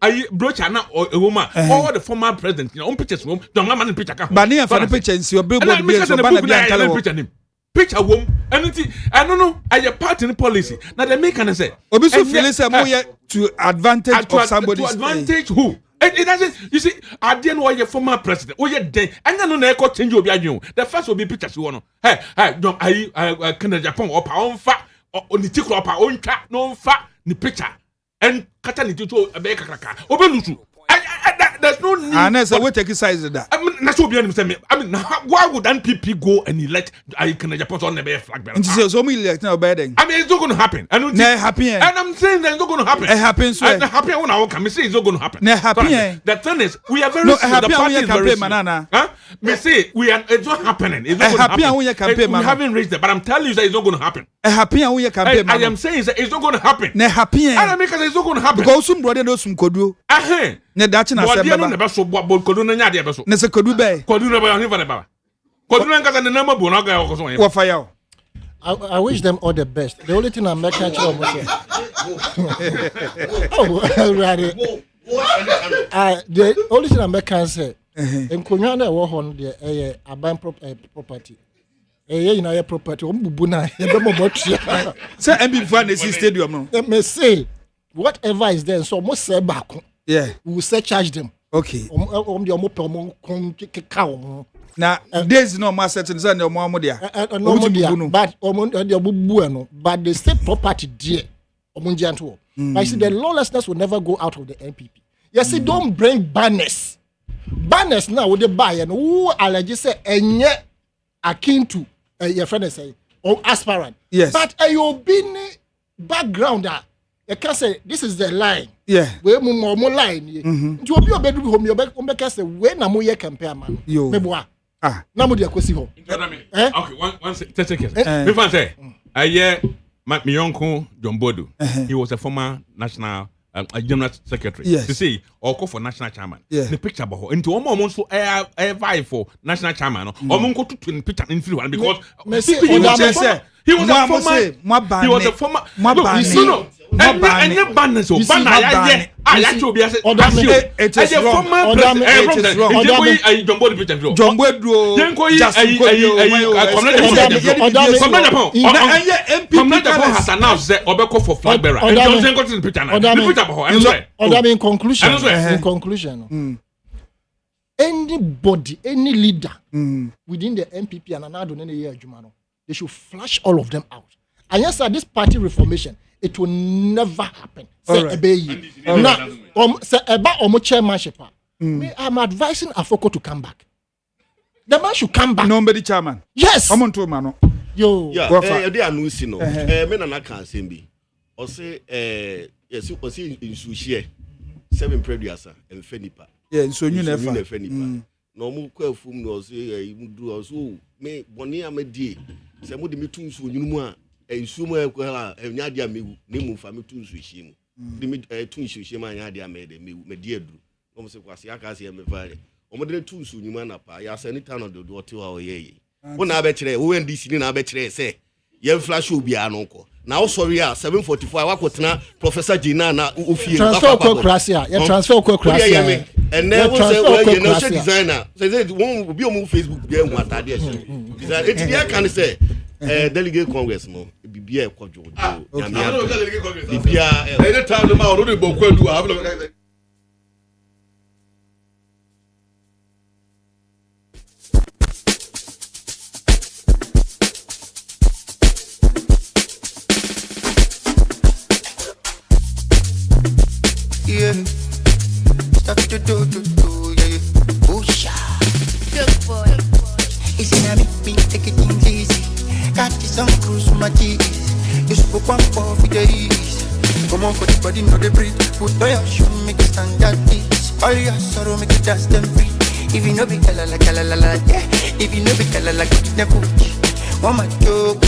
I broach a woman. All the former president. You know, pictures. Don't have picture.
But near funny pictures. Your billboard.
Picture woman. I don't know. I a part in the policy. Now the Mekano say.
Obisu feelings are more to advantage of somebody.
To advantage who? It doesn't. You see, I didn't know your former president. Oh, yeah, then. And then I got change your value. The first will be pictures you want. Hey, don't I Canada Japan or pound fat or the tickle up our own cat, no fat, the picture. And Katani to a baker cracker. Obenusu. There's no need.
And as I will take size of that.
I mean, that's what why would NPP go and elect Canada Japan on the bear flag bearer?
So many elect now bedding.
I mean, it's not going to happen. And I'm saying that it's not going to happen.
It happens.
And happy when I come, say it's not going to happen. The thing is, we are very
no happy when you campaign, manana.
Me say we are. It's not happening. It's not
happy when you campaign,
we haven't reached it, but I'm telling you that it's not going to happen.
Happy when you campaign.
I am saying that it's not going to happen.
Ne happy.
I don't make it. It's not going to happen.
Because some brother knows some kodu. Ne dachi na sebe ba.
Never so kodu na nya de be so.
Ne se kodu be.
Kodu na ba ni ba. Kodu na nkasa ne nama bo na ga ko so.
Wa fire.
I wish them all the best. The only thing I'm making sure of the only thing I'm making say in Kunyana Wahon the Aban property. You know, property.
Say MB stadium.
Let me say whatever is there. So most say back.
Yeah,
we will surcharge them.
Okay. Now, there's no mass settings and no more there.
But the state property there. But you see, the lawlessness will never go out of the NPP. You see, don't bring banners. Banners now with the buy and who allergy say and yet akin to your friend say or aspirant.
Yes.
But you been backgrounder. You can say this is the line.
Yeah.
We more line. You will be a bedroom home. You make say when na mo ye campaign man.
Yo.
Na mo dia kwesi ho.
Okay, one second. Me fan say my uncle John Bodu. He was a former national general secretary.
Yes.
You see, or call for national chairman.
Yeah.
The picture about into almost so vie for national chairman. Or go to picture in free because he was a former. Any ban so ban I actually be say
it is wrong.
In conclusion, anybody, any leader within the MPP and another they should flush all of them out. And yes, sir, this party reformation, it will never happen. Now, say about chairmanship. I'm advising Afoko to come back. The man should come back.
Nobody chairman.
Yes.
I'm on to man.
Yo.
Yeah. They are no sino. Men are not canceling be. Or say yes. Or say in sushi 7 producer and Fenipa.
Yeah. So you never.
Fenipa. No more kwefum no say you do also me boni amedi. Say mo de me tunsu nyumu a ensumo ekwela enyade amewu ne mu fa me tunsu hyimu. De me tunsu hyimu anyade amede me di aduru. No say kwase aka say me vare. Omo de tunsu nyumu na pa ya say anytime no do ote wa oyeye. Wo na be kire wo NDC ni na be kire say ye flash obi anonko. Na wo sorry a 744 wakotena Professor Gina na ofie.
TransferOkrasia. Ya transferOkrasia.
And then we say you know designer. Say won be on Facebook be hu atade e say. Design it dey can say delegate congress no bibia e kwadwo. Bibia
any time the man no dey bokwadu have
yeah. Stuff to do, yeah. Busha.
Good boy.
It's in a me, take it easy. Got this on cruise my keys. You spoke one for days. Come on for the body, not the breathe. Put on your shoe, make it stand that this. All your sorrow, make it dance them free. If you know be kalala, yeah. If you know be kalala, go get the booty. One my joke,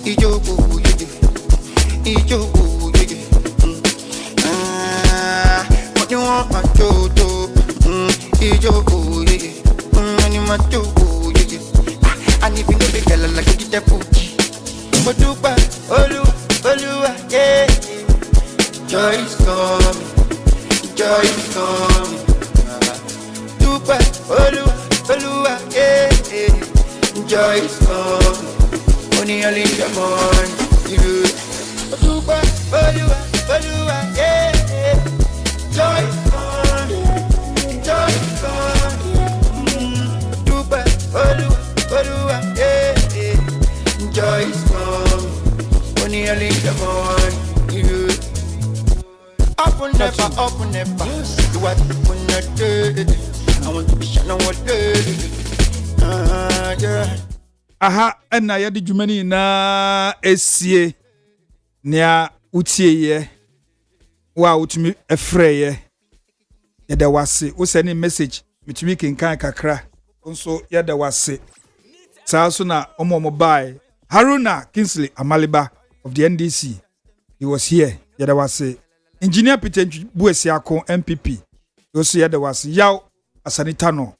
ijogo, you want my jodo, ijogo, and my jogo, and if you know the girl like get the booty, but do back, olu, yeah, joy is coming, do back, olu, yeah, joy is coming, only in the morning, you do back, olu, yeah. Joy is coming, Dubai, Olua, yeah. Joy is coming, only early in the morning. Up never, do what you wanna do. I want to be shining what yeah.
Aha, and na yadi jumani na esie, nia utie ye. Wa utumi efreye yada wase wo send message mitumi kenkan kakra nso yada wase saa so na omo buy Haruna Kingsley Amaliba of the NDC, he was here yada wase. Engineer Peter Buesiako MPP, he also yada wase. Yaw Asanitano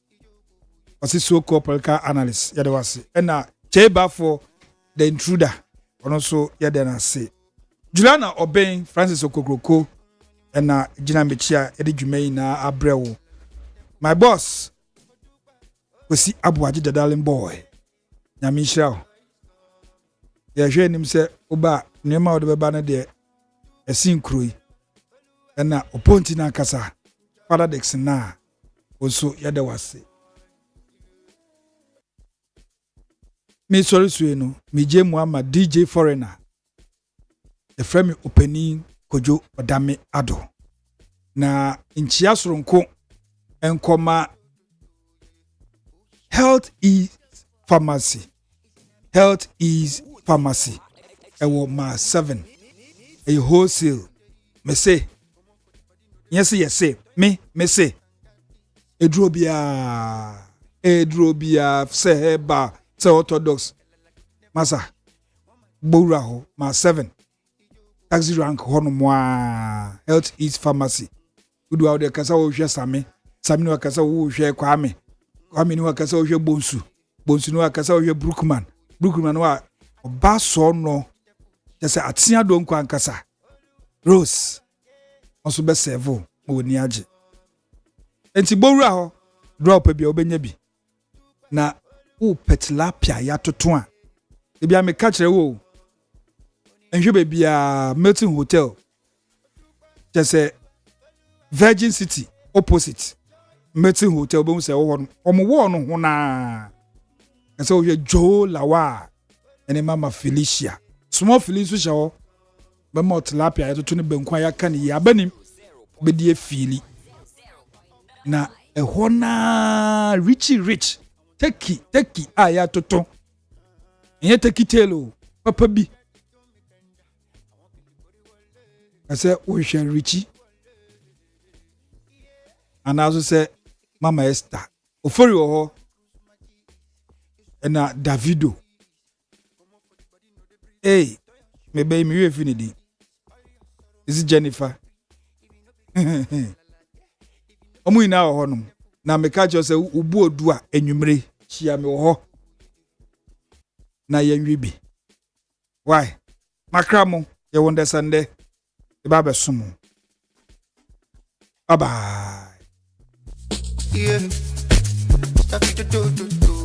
was so called political analyst yada wase. And na Cheba for the intruder also yada na say Juliana Obeng Francis Okokroko and Gina Michia Eddie Jumei na Abreu. My boss was see Abuaji the darling boy. Nyamisha. Ya jwe nim se oba nema ode beba na de esin kroi. Na oponti na kasa. Father Dex na also yada wase. Me sorry suwe no, mi je Muhammad DJ Foreigner. The frame OPANIN KWADWO ODAME ADDO. Na inchia soronko enkoma Health is Pharmacy. Health is Pharmacy. Ewo ma 7. A wholesale. Me say. Yes, me say. Edrobia se heba se orthodox. Masa. Bora ho ma 7. Taxi rank hono mwa. Health is Pharmacy. Udu wa de kasa wo hwe same no kasa wo hwe kwame no kasa wo hwe bonsu no kasa wo hwe brookman wa oba so no just atia do nkwa nkasa Rose also be serve o ni age enti bowura ho drop bi obenya bi na o petilapia ya toto a e bia me ka kire wo enhwe be bia Milton Hotel just Virgin City opposite Milton Hotel be say wo no no ho na ese wo Joe Lawa ene mama Felicia small Felicia so be mo tilapia ya toto ne benkwa ya kan ya banim be die fili na ehona rich teki aya toto enye teki telo papa bi ase wo hwe richi anazo se mama Esther ofori ho na Davido me be mi we finidi is Jennifer omu ina ho no na me ka jo se ubu odu a enwumre chia me ho na yanwi bi why makramo ye wonde sande e ba be sumu bye bye
yeah. Stuff you do.